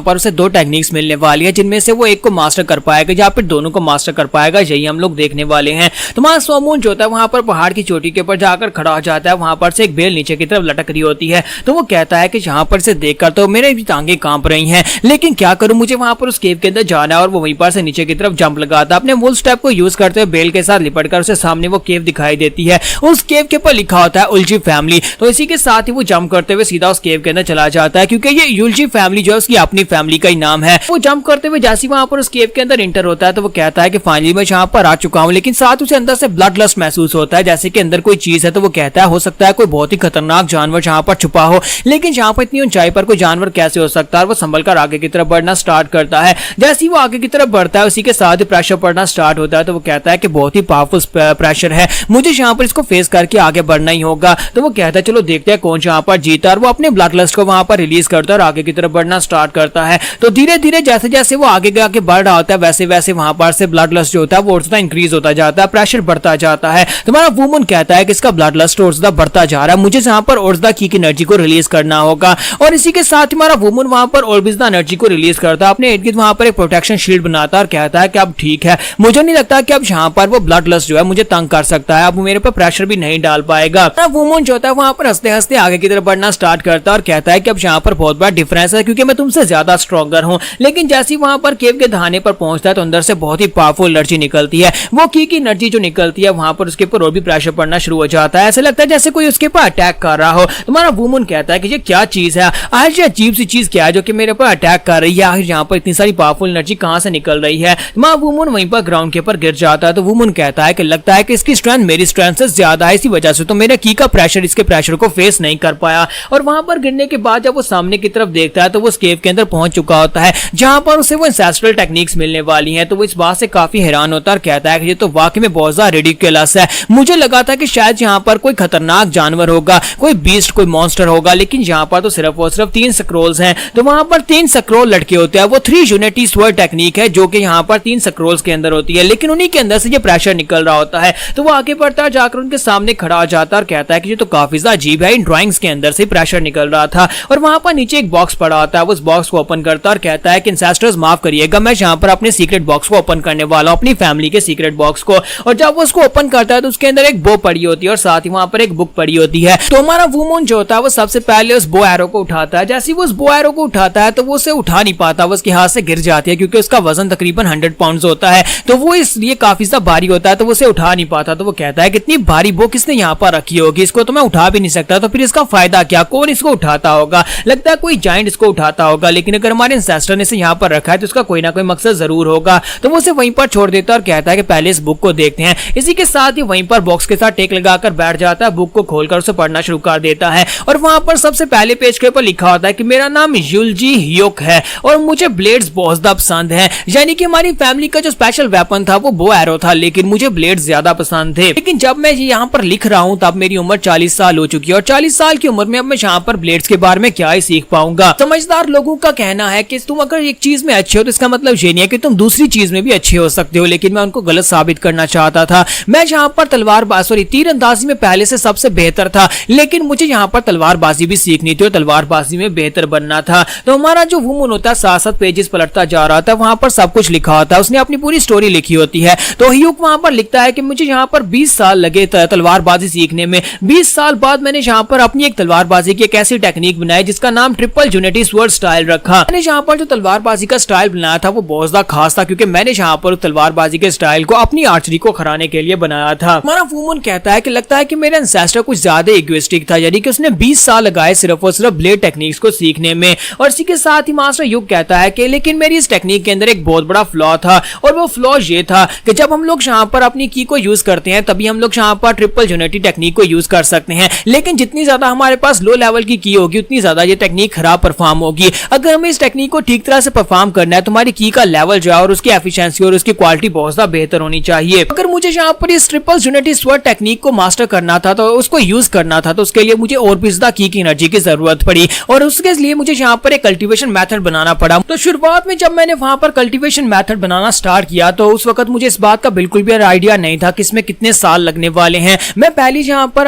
पर उसे 2 टेक्निक्स मिलने वाली है जिनमें से वो एक को मास्टर कर पाएगा या फिर दोनों को मास्टर कर पाएगा, यही हम लोग देखने वाले हैं। तुम्हारा सोमून जो होता है वहां पर पहाड़ की चोटी के ऊपर जाकर खड़ा हो जाता है, वहां पर से एक बेल नीचे की तरफ लटक रही होती है। तो वो कहता है कि यहाँ पर से देखकर तो मेरे भी टांगे कांप रही हैं, लेकिन क्या करूं, मुझे वहां पर उस केव के अंदर जाना है। और वो वहीं पर से नीचे की तरफ जंप लगाता है, अपने वुल स्टेप को यूज करते हुए बेल के साथ लिपटकर उसे सामने वो केव दिखाई देती है। उस केव के ऊपर लिखा होता है उल्ची फैमिली। तो इसी के साथ ही वो जंप करते हुए सीधा उस केव के अंदर चला जाता है क्योंकि ये युलजी फैमिली जो है उसकी अपनी फैमिली का ही नाम है। वो जंप करते हुए जैसे वहां पर उस केव के अंदर इंटर होता है तो वो कहता है कि फाइनली मैं यहाँ पर आ चुका हूँ, लेकिन साथ उसे अंदर से ब्लड लस्ट महसूस होता है, जैसे कि अंदर कोई चीज है। तो वो कहता है हो सकता है कोई बहुत ही खतरनाक जानवर यहाँ पर छुपा हो, लेकिन यहाँ पर इतनी ऊंचाई पर कोई जानवर कैसे हो सकता है। वो संभल कर आगे की तरफ बढ़ना स्टार्ट करता है। जैसे ही वो आगे की तरफ बढ़ता है उसी के साथ ही प्रेशर पड़ना स्टार्ट होता है। तो वो कहता है कि बहुत ही पावरफुल प्रेशर है, मुझे यहाँ पर इसको फेस करके आगे बढ़ना ही होगा। तो वो कहता है चलो देखते हैं कौन यहाँ पर जीता, और वो अपने ब्लड लस्ट को वहां पर रिलीज करता है और आगे की तरफ बढ़ना स्टार्ट करता है। तो धीरे धीरे जैसे जैसे वो आगे बढ़ रहा होता है वैसे वैसे वहां पर से ब्लड लस्ट जो होता है वो और ज्यादा इंक्रीज होता जाता है, प्रेशर बढ़ता जाता है। तुम्हारा वुमन कहता है कि इसका ब्लड लस्ट और ज्यादा बढ़ता जा रहा है, मुझे यहाँ पर और ज्यादा की एनर्जी को रिलीज करना होगा। और इसी के साथ ही हमारा वुमन वहां पर और भी ज्यादा एनर्जी को रिलीज करता है, अपने इर्द गिर्द वहां पर एक प्रोटेक्शन शील्ड बनाता है और कहता है कि अब ठीक है, मुझे नहीं लगता कि अब यहाँ पर वो ब्लड लस्ट जो है मुझे तंग कर सकता है, अब मेरे पर प्रेशर भी नहीं डाल पाएगा। वुमन जो होता है वहां पर हंसते हंसते आगे की तरफ बढ़ना स्टार्ट करता है और कहता है कि अब यहाँ पर बहुत बड़ा डिफरेंस है क्योंकि मैं तुमसे ज्यादा स्ट्रॉन्गर हूँ। लेकिन जैसे ही वहां पर केव के दहाने पर पहुंचता है तो अंदर से बहुत ही पावरफुल एनर्जी निकलती है। वो की एनर्जी जो निकलती है वहां पर उसके ऊपर और भी प्रेशर पड़ना शुरू हो जाता है, ऐसा लगता है जैसे कोई उसके ऊपर अटैक कर रहा हो। तुम्हारा वुमन कहता है कि ये क्या चीज है, आज ये अजीब सी चीज क्या है जो कि मेरे ऊपर अटैक कर रही है, आखिर यहाँ पर इतनी सारी पावरफुल एनर्जी कहां से निकल रही है। तुम्हारा वुमन वहीं पर ग्राउंड के ऊपर गिर जाता है। तो वुमन कहता है कि लगता है कि इसकी स्ट्रेंथ मेरी स्ट्रेंथ से ज्यादा है, इसी वजह से तो मेरे की का प्रेशर इसके प्रेशर को फेस नहीं कर पाया। और वहां पर गिरने के बाद जब वो सामने की तरफ देखता है तो वो उस केव के अंदर पहुंच चुका होता है जहां पर उसे वो एंसेस्ट्रल टेक्निक्स मिलने वाली हैं। तो वो इस बात से काफी हैरान होता है और कहता है कि ये तो वाकई में बहुत ज्यादा रिडिकुलस है, मुझे लगा था कि शायद यहाँ पर कोई खतरनाक जानवर होगा, कोई बीस्ट, कोई मॉन्स्टर होगा, लेकिन यहाँ पर तो सिर्फ और सिर्फ 3 स्क्रॉल्स हैं। तो वहां पर 3 स्क्रॉल लटके होते हैं, वो 3 यूनिटी स्वर्ड टेक्निक है जो कि यहाँ पर 3 स्क्रॉल्स के अंदर होती है, लेकिन उन्हीं के अंदर से ये प्रेशर निकल रहा होता है। तो वो आगे बढ़ता है, जाकर उनके सामने खड़ा हो जाता है और कहता है कि ये तो काफी ज्यादा अजीब है, इन ड्राइंग्स के अंदर से प्रेशर निकल रहा था। और वहां पर नीचे एक बॉक्स पड़ा होता है, वो उस बॉक्स को ओपन करता है और कहता है कि एंसेस्टर्स माफ करिएगा, मैं यहाँ पर अपने सीक्रेट बॉक्स को ओपन करने वाला हूँ, अपनी फैमिली के सीक्रेट बॉक्स को। और जब वो उसको ओपन करता है तो उसके अंदर एक बो पड़ी होती है और साथ ही वहां पर एक बुक पड़ी होती है। तो हमारा वुमन जो होता है वो सबसे पहले उस बो एरो को उठाता है। जैसे ही वो उस बो एरो को उठाता है तो वो उसे उठा नहीं पाता, वो उसके हाथ से गिर जाती है क्योंकि उसका वजन तकरीबन 100 पाउंड होता है, तो वो इसलिए काफी ज्यादा भारी होता है, तो वो उसे उठा नहीं पाता। तो वो कहता है कि इतनी भारी बो किसने यहाँ पर रखी होगी, इसको तो मैं उठा भी नहीं सकता, तो फिर इसका फायदा क्या, कौन इसको उठाता होगा, लगता है कोई जायंट इसको उठाता होगा, लेकिन अगर हमारे एंसेस्टर ने इसे यहाँ पर रखा है तो उसका कोई ना कोई मकसद जरूर होगा। तो वो उसे वहीं पर छोड़ देता है और कहता है कि पहले इस बुक को देखते हैं। इसी के साथ ही वहीं पर बॉक्स के साथ टेक लगाकर बैठ जाता है, बुक को खोलकर उसे पढ़ना शुरू कर देता है। और वहां पर सबसे पहले पेज के ऊपर लिखा होता है कि मेरा नाम युलजी ह्योक है और मुझे ब्लेड्स बहुत ज्यादा पसंद हैं, यानी कि हमारी फैमिली का जो स्पेशल वेपन था वो बो एरो था, लेकिन मुझे ब्लेड्स ज्यादा पसंद थे। लेकिन जब मैं यहाँ पर लिख रहा हूँ तब मेरी उम्र 40 साल हो चुकी है और 40 साल की उम्र में अब मैं यहाँ पर ब्लेड्स के बारे में क्या ही सीख पाऊंगा। समझदार लोगों का कहना है कि तुम अगर एक चीज में अच्छे हो तो इसका मतलब ये नहीं है कि तुम दूसरी चीज में भी अच्छे हो सकते हो, लेकिन मैं उनको गलत साबित करना चाहता था। मैं यहाँ पर तलवारबाजी, तीरंदाजी में पहले से सबसे बेहतर था, लेकिन मुझे यहाँ पर तलवारबाजी भी सीखनी थी और तलवारबाजी में बेहतर बनना था। तो हमारा जो वुमन होता है 7-7 पेजेस पलटता जा रहा था, वहां पर सब कुछ लिखा होता है, उसने अपनी पूरी स्टोरी लिखी होती है। तो ह्यूक वहां पर लिखता है कि मुझे यहाँ पर 20 साल लगे तलवारबाजी सीखने में, 20 साल बाद मैंने यहाँ पर अपनी एक तलवारबाजी की एक ऐसी टेक्निक बनाई जिसका नाम ट्रिपल यूनिटी स्वर्ड स्टाइल रखा। मैंने यहाँ पर जो तलवारबाजी का स्टाइल बनाया था वो बहुत ज्यादा खास था क्योंकि मैंने यहाँ पर तलवारबाजी के स्टाइल को अपनी आर्चरी को खराने के लिए बनाया था। हमारा वुमन कहता है कि लगता है कि मेरा एंसेस्टर कुछ ज्यादा इगोइस्टिक था, यानी कि उसने 20 साल लगाए सिर्फ और सिर्फ ब्लेड टेक्निक्स को सीखने में। और इसी के साथ ही मास्टर युग कहता है कि लेकिन मेरी इस टेक्निक के अंदर एक बहुत बड़ा फ्लॉ था, और वो फ्लॉ ये था कि जब हम लोग यहाँ पर अपनी की को यूज करते हैं तभी हम लोग यहाँ पर ट्रिपल यूनिटी टेक्निक को यूज कर सकते हैं, लेकिन जितनी ज्यादा हमारे पास लो लेवल की होगी उतनी ज्यादा ये टेक्निक खराब परफॉर्म होगी। अगर हमें इस टेक्निक को ठीक तरह से परफॉर्म करना है तो हमारी की का लेवल जो है और उसकी एफिशिएंसी और उसकी क्वालिटी बहुत ज्यादा बेहतर होनी चाहिए। अगर मुझे यहाँ पर इस ट्रिपल यूनिटी स्वर्ड टेक्निक को मास्टर करना था तो उसको यूज करना था, तो उसके लिए मुझे और भी ज्यादा की एनर्जी की जरूरत पड़ी और उसके लिए मुझे यहाँ पर एक कल्टीवेशन मेथड बनाना पड़ा। तो शुरुआत में जब मैंने वहां पर कल्टीवेशन मेथड बनाना स्टार्ट किया तो उस वक्त मुझे इस बात का बिल्कुल भी आइडिया नहीं था कि इसमें कितने साल लगने वाले हैं। मैं पहले यहाँ पर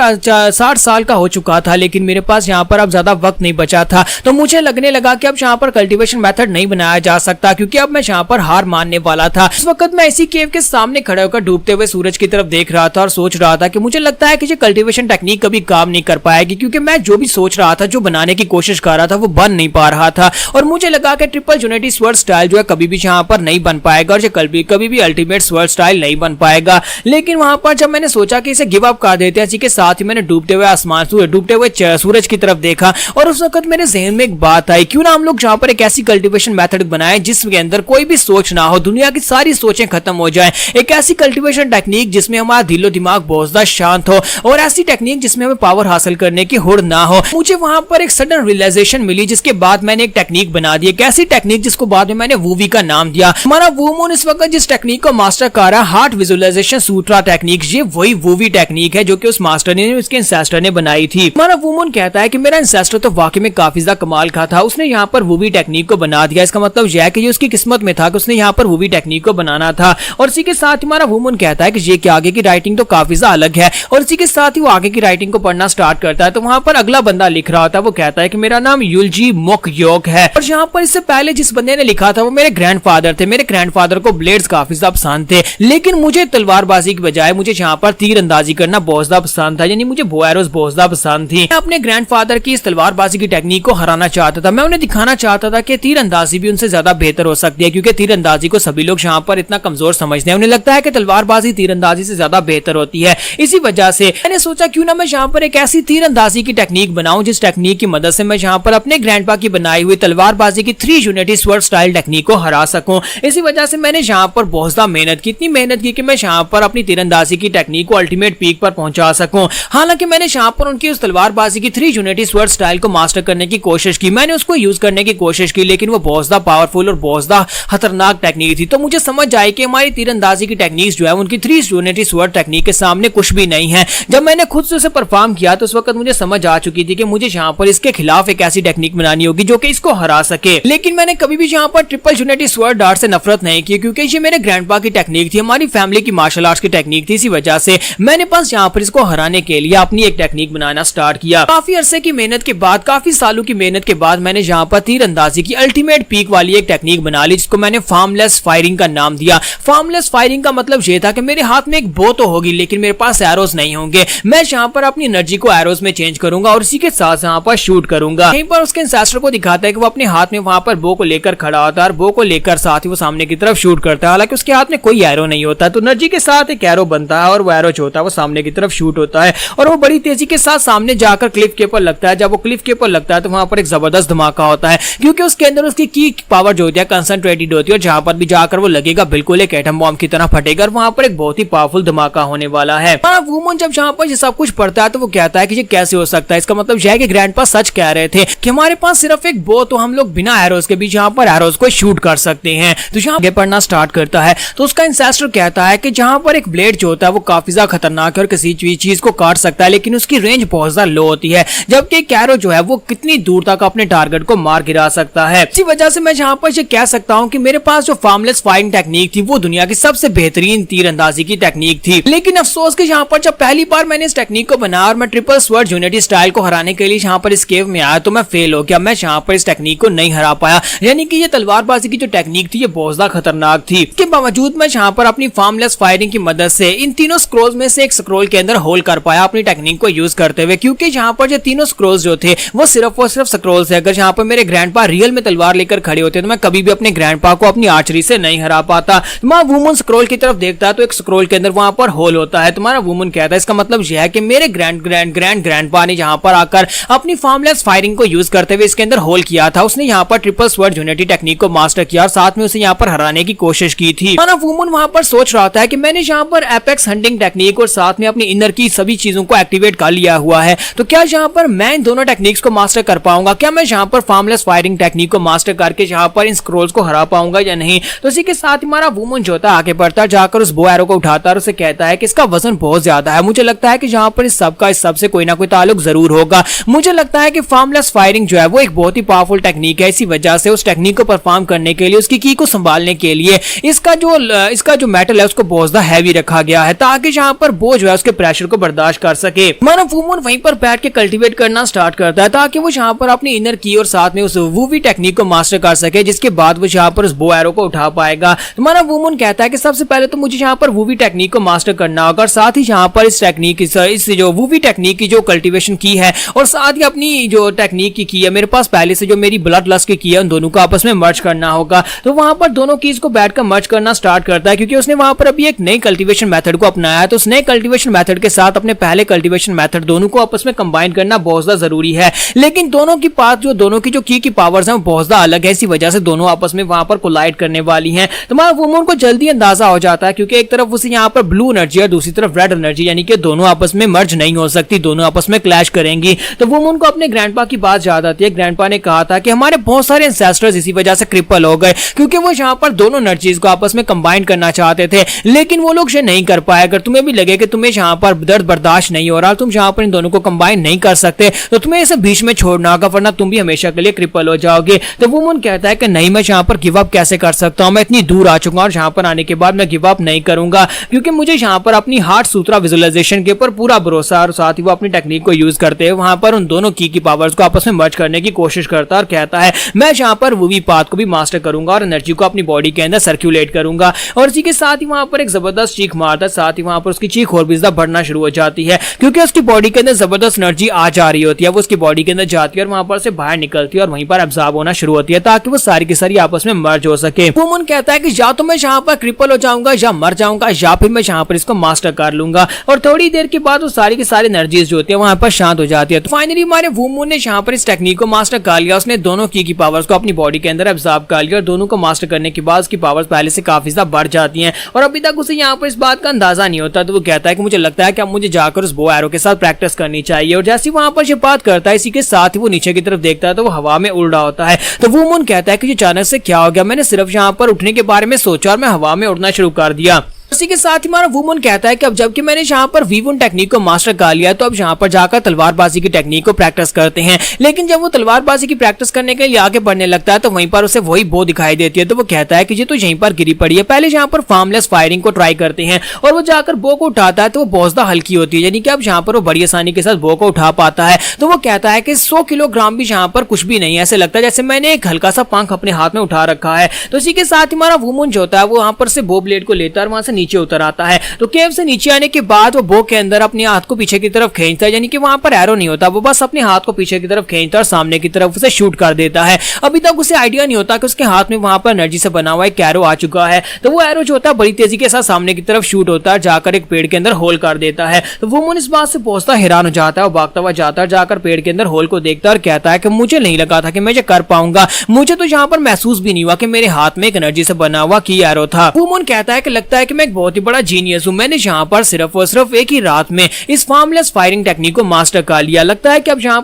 60 साल का हो चुका था, लेकिन मेरे पास यहाँ पर अब ज्यादा वक्त नहीं बचा था, तो मुझे लगने लगा कि अब यहाँ पर कल्टीवेशन मेथड नहीं बनाया जा सकता क्योंकि अब मैं यहाँ पर हार मानने वाला था। इस वक्त मैं इसी केव के सामने खड़े होकर डूबते हुए सूरज की तरफ देख रहा था और सोच रहा था कि मुझे लगता है कि ये कल्टीवेशन टेक्निक कभी काम नहीं कर पाएगी, क्योंकि मैं जो भी सोच रहा था, जो बनाने की कोशिश कर रहा था वो बन नहीं पा रहा था। और मुझे लगा कि ट्रिपल यूनिटी स्वर्ड स्टाइल जो है कभी भी यहाँ पर नहीं बन पाएगा और कभी भी अल्टीमेट स्वर्ड स्टाइल नहीं बन पाएगा। लेकिन वहां पर जब मैंने सोचा कि इसे गिव अप कर देते हैं, इसी के साथ ही मैंने डूबते हुए आसमान, डूबते हुए सूरज की तरफ देखा और उस वक्त मेरे जहन में एक बात आई, क्यों ना हम लोग जहाँ पर एक ऐसी कल्टीवेशन मेथड बनाएं जिसके अंदर कोई भी सोच ना हो, दुनिया की सारी सोचें खत्म हो जाएं। एक ऐसी कल्टीवेशन टेक्निक जिसमें हमारा दिलो दिमाग बहुत ज्यादा शांत हो, और ऐसी टेक्निक जिसमें हमें पावर हासिल करने की हुड़ ना हो। मुझे वहां पर एक सडन रियलाइजेशन मिली, जिसके बाद मैंने एक टेक्निक बना दी, एक ऐसी टेक्निक जिसको बाद में मैंने वूवी का नाम दिया। हमारा वूमन इस वक्त जिस टेक्निक को मास्टर कर रहा है, हार्ट विजुअलाइजेशन सूत्रा टेक्निक, ये वही वूवी टेक्निक है जो कि उस मास्टर ने, उसके इंसेस्टर ने बनाई थी। हमारा वूमन कहता है कि मेरा इंसेस्टर तो वाकई में काफी ज्यादा कमाल का था, उसने यहाँ पर वूवी टेक्निक को बना दिया। इसका मतलब यह है कि ये उसकी किस्मत में था कि उसने यहाँ पर वूवी टेक्निक को बनाना था। और इसी के साथ हमारा वूमन कहता है कि ये कि आगे की राइटिंग तो काफी ज्यादा अलग है, और इसी के साथ ही वो आगे की राइटिंग को पढ़ना स्टार्ट करता है। तो वहां पर अगला बंदा लिख रहा होता है, वो कहता है कि मेरा नाम युलजी मोकयोक है, और यहाँ पर इससे पहले जिस बंदे ने लिखा था वो मेरे ग्रैंडफादर थे। मेरे ग्रैंडफादर को ब्लेड्स काफी ज्यादा पसंद थे, लेकिन मुझे तलवारबाजी की बजाय मुझे यहाँ पर तीर अंदाजी करना बहुत ज्यादा पसंद था, यानी मुझे बो एरोज बहुत ज्यादा पसंद थी। मैं अपने ग्रैंडफादर की इस तलवारबाजी की टेक्निक को हराना चाहता था। मैं उन्हें दिखाना चाहता था कि तीर अंदाजी भी उनसे ज्यादा बेहतर हो सकती है, क्योंकि तीर अंदाजी को सभी लोग यहाँ पर इतना कमजोर समझते हैं। उन्हें लगता है कि तलवारबाजी तीर अंदाजी से ज्यादा बेहतर होती है। इसी वजह से मैंने सोचा क्यों ना मैं यहाँ पर एक ऐसी तीर अंदाजी की टेक्निक बनाऊं जिस टेक्निक की मदद से मैं यहाँ पर अपने ग्रैंडपा की बनाई हुई तलवारबाजी की 3 यूनिटी स्वर्ड स्टाइल टेक्निक को हरा सकूं। इसी वजह से मैंने यहाँ पर बहुत ज्यादा मेहनत की, इतनी मेहनत की कि मैं यहाँ पर अपनी तीरंदाजी की टेक्निक को अल्टीमेट पीक पर पहुंचा सकूं। हालांकि मैंने यहाँ पर उनकी उस तलवारबाजी की 3 यूनिटी स्वर्ड स्टाइल को मास्टर करने की कोशिश की, मैंने उसको यूज करने की कोशिश की, लेकिन वो बहुत ज्यादा पावरफुल और बहुत ज्यादा खतरनाक टेक्निक थी। तो मुझे समझ आई कि हमारी तीरंदाजी की टेक्निक जो है उनकी 3 यूनिटी स्वर्ड टेक्निक के सामने कुछ भी नहीं है। जब मैंने खुद से उसे परफॉर्म किया तो उस वक्त मुझे समझ आ चुकी थी कि मुझे यहाँ पर इसके खिलाफ एक ऐसी टेक्निक बनानी होगी जो कि इसको हरा सके। लेकिन मैंने कभी भी यहाँ पर ट्रिपल यूनिटी स्वर्ड डार्ट से नफरत नहीं की, क्योंकि ये मेरे ग्रैंडपा की टेक्निक थी, हमारी फैमिली की मार्शल आर्ट्स की टेक्निक थी। इसी वजह से मैंने बस यहाँ पर इसको हराने के लिए अपनी एक टेक्निक बनाना स्टार्ट किया। काफी अरसे की मेहनत के बाद, काफी सालों की मेहनत के बाद मैंने यहाँ पर तीरंदाजी की अल्टीमेट पीक वाली एक टेक्निक बना ली, जिसको मैंने फार्मलेस फायरिंग का नाम दिया। फार्मलेस फायरिंग का मतलब यह था कि मेरे हाथ में एक बो तो होगी, लेकिन मेरे पास एरोज नहीं होंगे। मैं यहाँ पर अपनी एनर्जी को एरोज में चेंज करूंगा और इसी के साथ यहाँ पर शूट करूंगा। यहीं पर उसके इंसेस्टर को दिखाता है कि वो अपने हाथ में वहां पर बो को लेकर खड़ा होता है और बो को लेकर साथ ही वो सामने की तरफ शूट करता है। हालांकि उसके हाथ में कोई एरो नहीं होता, तो एनर्जी के साथ एक एरो बनता है और वो एरो जो होता है वो सामने की तरफ शूट होता है और वो बड़ी तेजी के साथ सामने जाकर क्लिफ के ऊपर लगता है। जब वो क्लिफ के ऊपर लगता है तो वहां पर एक जबरदस्त धमाका होता है, क्योंकि उसके अंदर उसकी की पावर जो होती है कंसंट्रेटेड होती है और जहां पर भी जाकर वो लगेगा बिल्कुल एक एटम बॉम्ब की तरह फटेगा और वहां पर एक बहुत ही पावरफुल धमाका होने वाला है। वुमन जब जहां पर ये सब कुछ पढ़ता है तो वो कहता है कि ये कैसे हो सकता है। इसका मतलब यह है कि ग्रैंडपा सच कह रहे थे कि हमारे पास सिर्फ एक बो, तो हम लोग बिना एरोज के भी जहां पर एरोज को शूट कर सकते हैं। तो जहां आगे पढ़ना स्टार्ट करता है तो उसका इंसेस्टर कहता है कि जहां पर एक ब्लेड जो होता है वो काफी ज्यादा खतरनाक है और किसी चीज को काट सकता है, लेकिन उसकी रेंज बहुत ज्यादा लो होती है, जबकि एक एरो जो है वो कितनी दूर तक अपने टारगेट को मार गिरा सकता है। इसी वजह से मैं जहां पर ये कह सकता हूं कि मेरे पास जो फार्मलेस फायरिंग टेक्निक थी वो दुनिया की सबसे बेहतरीन तीरंदाजी की टेक्निक थी। लेकिन अफसोस कि यहाँ पर जब पहली बार मैंने इस टेक्निक को बनाया और मैं ट्रिपल स्वर्ड यूनिटी स्टाइल को हराने के लिए यहाँ पर इस केव में आया तो मैं फेल हो गया। मैं यहाँ पर इस टेक्निक को नहीं हरा पाया, यानी कि ये तलवारबाजी की जो टेक्निक थी ये बहुत ज्यादा खतरनाक थी। इसके बावजूद मैं यहाँ पर अपनी फार्मलेस फायरिंग की मदद से इन तीनों स्क्रोल्स में से एक स्क्रोल के अंदर होल कर पाया अपनी टेक्निक को यूज करते हुए, क्योंकि यहाँ पर जो तीनों स्क्रोल्स जो थे वो सिर्फ और सिर्फ स्क्रोल्स है। अगर यहाँ पर मेरे ग्रैंडपा रियल में तलवार लेकर खड़े होते तो मैं कभी भी अपने ग्रैंडपा को अपनी आर्चरी से नहीं हरा पाता। तुम्हारा वुमन स्क्रोल की तरफ देखता है तो एक स्क्रोल के अंदर वहां पर होल होता है। तुम्हारा वुमन कहता है इसका मतलब यह है कि मेरे ग्रैंडपा ने यहाँ पर आकर अपनी फार्मलेस फायरिंग को यूज करते हुए इसके अंदर होल किया था। उसने यहाँ पर ट्रिपल स्वर्ड यूनिटी टेक्निक को मास्टर किया और साथ में उसे यहाँ पर हराने की कोशिश की थी। हमारा वुमन वहां पर सोच रहा था कि मैंने यहाँ पर एपेक्स हंटिंग टेक्निक और साथ में अपनी इनर की सभी चीजों को एक्टिवेट कर लिया हुआ है, तो क्या यहाँ पर मैं इन दोनों टेक्निक्स को मास्टर कर पाऊंगा? क्या मैं यहाँ पर फार्मलेस फायरिंग टेक्निक को मास्टर करके यहाँ पर इन स्क्रोल्स को हरा पाऊंगा या नहीं? तो इसी के साथ हमारा वुमन जो होता है आगे बढ़ता है, जाकर उस बो एरो को उठाता है और उसे कहता है कि इसका वजन बहुत ज्यादा है। मुझे लगता है कि यहाँ पर इस सबसे कोई ना कोई ताल्लुक जरूर होगा। मुझे लगता है कि फार्मलेस फायरिंग जो है वो एक बहुत ही पावरफुल टेक्निक है। इसी वजह से उस टेक्निक को परफॉर्म करने के लिए, उसकी की को संभालने के लिए इसका जो मेटल है उसको बहुत ज्यादा हैवी रखा गया है, ताकि यहाँ पर बो जो है उसके प्रेशर को बर्दाश्त कर सके। हमारा वुमन वहीं पर बैठ के कल्टीवेट करना स्टार्ट करता है ताकि वो यहाँ पर अपनी इनर की और साथ में उस वूवी टेक्निक को मास्टर कर सके, जिसके बाद वो यहाँ पर उस बो एरो को उठा पाएगा। हमारा वुमन कहता है कि सबसे पहले तो मुझे यहाँ पर वूवी टेक्निक को मास्टर करना होगा और साथ ही यहाँ पर इस टेक्निक इस जो वूवी टेक्निक की जो कल्टीवेशन की है और साथ ही अपनी जो टेक्निक की है मेरे पास पहले से जो मेरी ब्लड लस्ट की है उन दोनों को आपस में मर्ज करना होगा। तो वहां पर दोनों कीज को बैठकर मर्ज करना स्टार्ट करता है, क्योंकि उसने वहां पर अभी एक नई कल्टीवेशन मेथड को अपनाया है। तो उस नए कल्टीवेशन मेथड के साथ अपने पहले कल्टीवेशन मेथड दोनों को आपस में कंबाइन करना बहुत ज्यादा जरूरी है। लेकिन दोनों की पाथ जो दोनों की जो की पावर्स हैं बहुत ज्यादा अलग है, इसी वजह से दोनों आपस में वहां पर कोलाइड करने वाली हैं। तो हमारा वुमन को जल्दी अंदाजा हो जाता है क्योंकि एक तरफ उसे यहाँ पर ब्लू एनर्जी और दूसरी तरफ रेड एनर्जी यानी कि दोनों आपस में मर्ज नहीं हो सकती, दोनों आपस में क्लैश करेंगी। तो वुमन को अपने ग्रैंडपा की बात याद आती है। ग्रैंडपा ने कहा था कि हमारे बहुत सारे एंसेस्टर्स इसी वजह से क्रिपल हो गए क्योंकि वो यहाँ पर दोनों एनर्जीज को आपस में कंबाइन करना चाहते थे, लेकिन वो लोग नहीं कर पाए। अगर तुम्हें भी लगे कि तुम्हें यहाँ पर दर्द बर्दाश्त नहीं हो रहा, तुम यहाँ पर इन दोनों को कंबाइन नहीं कर सकते, तो तुम्हें इसे बीच में छोड़ना होगा वरना तुम भी हमेशा के लिए क्रिपल हो जाओगे। तो वुमन कहता है कि नहीं, मैं यहाँ पर गिव अप कैसे कर सकता हूँ, मैं इतनी दूर आ चुका हूँ और यहाँ पर आने के बाद मैं गिव अप नहीं करूंगा क्योंकि मुझे यहाँ पर अपनी हार्ट सूत्रा विजुअलाइजेशन के ऊपर पूरा भरोसा और साथ ही वो अपनी टेक्निक को यूज करते हैं वहां पर उन दोनों की पावर्स को आपस में मर्ज करने की कोशिश करता है और कहता है मैं यहाँ पर वूवी पाथ को भी मास्टर करूंगा और एनर्जी को अपनी बॉडी के अंदर सर्कुलेट करूंगा। और इसी के साथ ही वहां पर एक जबरदस्त चीख मारता है, साथ ही वहां पर उसकी चीख और भी ज्यादा बढ़ना शुरू हो जाती है क्योंकि उसकी बॉडी के अंदर जबरदस्त एनर्जी आ जा रही होती है। वो उसकी बॉडी के अंदर जाती है और वहां पर से बाहर निकलती है और वहीं पर एब्जॉर्ब होना शुरू होती है ताकि वो सारी की सारी आपस में मर्ज हो सके। वुमन कहता है कि या तो मैं यहाँ पर क्रिपल हो जाऊंगा या मर जाऊंगा या फिर मैं यहाँ पर इसको मास्टर कर लूंगा। और थोड़ी देर के बाद वो सारी की सारी एनर्जीज जो होती है वहां पर शांत हो जाती है। तो फाइनली हमारे वुमन ने यहाँ पर इस टेक्निक को मास्टर कर लिया, उसने दोनों की पावर्स को अपनी बॉडी के अंदर एब्जॉर्ब कर लिया और दोनों को मास्टर करने के बाद उसकी पावर्स पहले से काफी ज्यादा बढ़ जाती हैं और अभी तक उसे यहाँ पर इस बात का अंदाजा नहीं होता। तो वो कहता है कि मुझे लगता है कि अब मुझे जाकर उस बो एरो के साथ प्रैक्टिस करनी चाहिए। और जैसे वहां पर ये बात करता है इसी के साथ ही वो नीचे की तरफ देखता है तो वो हवा में उड़ रहा होता है। तो वुमन कहता है कि अचानक से क्या हो गया, मैंने सिर्फ यहाँ पर उठने के बारे में सोचा और मैं हवा में उड़ना शुरू कर दिया। इसी के साथ ही हमारा वुमन कहता है कि अब जबकि मैंने यहाँ पर वीवन टेक्निक को मास्टर कर लिया तो अब यहाँ पर जाकर तलवारबाजी की टेक्निक को प्रैक्टिस करते हैं। लेकिन जब वो तलवारबाजी की प्रैक्टिस करने के लिए आगे बढ़ने लगता है तो वहीं पर उसे वही बो दिखाई देती है। तो वो कहता है कि ये तो यहीं पर गिरी पड़ी है। पहले यहाँ पर फार्मलेस फायरिंग को ट्राई करते हैं और वो जाकर बो को उठाता है तो वो बहुत ज्यादा हल्की होती है, यानी कि अब यहाँ पर वो बड़ी आसानी के साथ बो को उठा पाता है। तो वो कहता है कि 100 किलोग्राम भी यहाँ पर कुछ भी नहीं है, ऐसे लगता है जैसे मैंने एक हल्का सा पंख अपने हाथ में उठा रखा है। तो इसी के साथ ही हमारा वुमन जो होता है वो वहां पर से बो ब्लेड को लेता है और वहां से नीचे उतर आता है। तो केव से नीचे आने के बाद वो बो के अंदर अपने हाथ को पीछे की तरफ खींचता है, यानी कि वहां पर एरो नहीं होता, वो बस अपने हाथ को पीछे की तरफ खींचता है और सामने की तरफ उसे शूट कर देता है। अभी तक उसे आइडिया नहीं होता कि उसके हाथ में वहां पर एनर्जी से बना हुआ एक एरो आ चुका है। तो वो एरो जो होता है बड़ी तेजी के साथ सामने की तरफ शूट होता है, जाकर एक पेड़ के अंदर होल कर देता है। तो वुमन इस बात से बहुत हैरान हो जाता है और भागता हुआ जाता है, जाकर पेड़ के अंदर होल को देखता है और कहता है कि मुझे नहीं लगा था कि मैं ये कर पाऊंगा, मुझे तो यहाँ पर महसूस भी नहीं हुआ कि मेरे हाथ में एक एनर्जी से बना हुआ की एरो था। वुमन कहता है कि लगता है कि मैं एक बहुत ही बड़ा जीनियस हूँ, मैंने यहाँ पर सिर्फ और सिर्फ एक ही रात में इस फार्मलेस फायरिंग टेक्निक को मास्टर कर लिया। लगता है कि अब यहाँ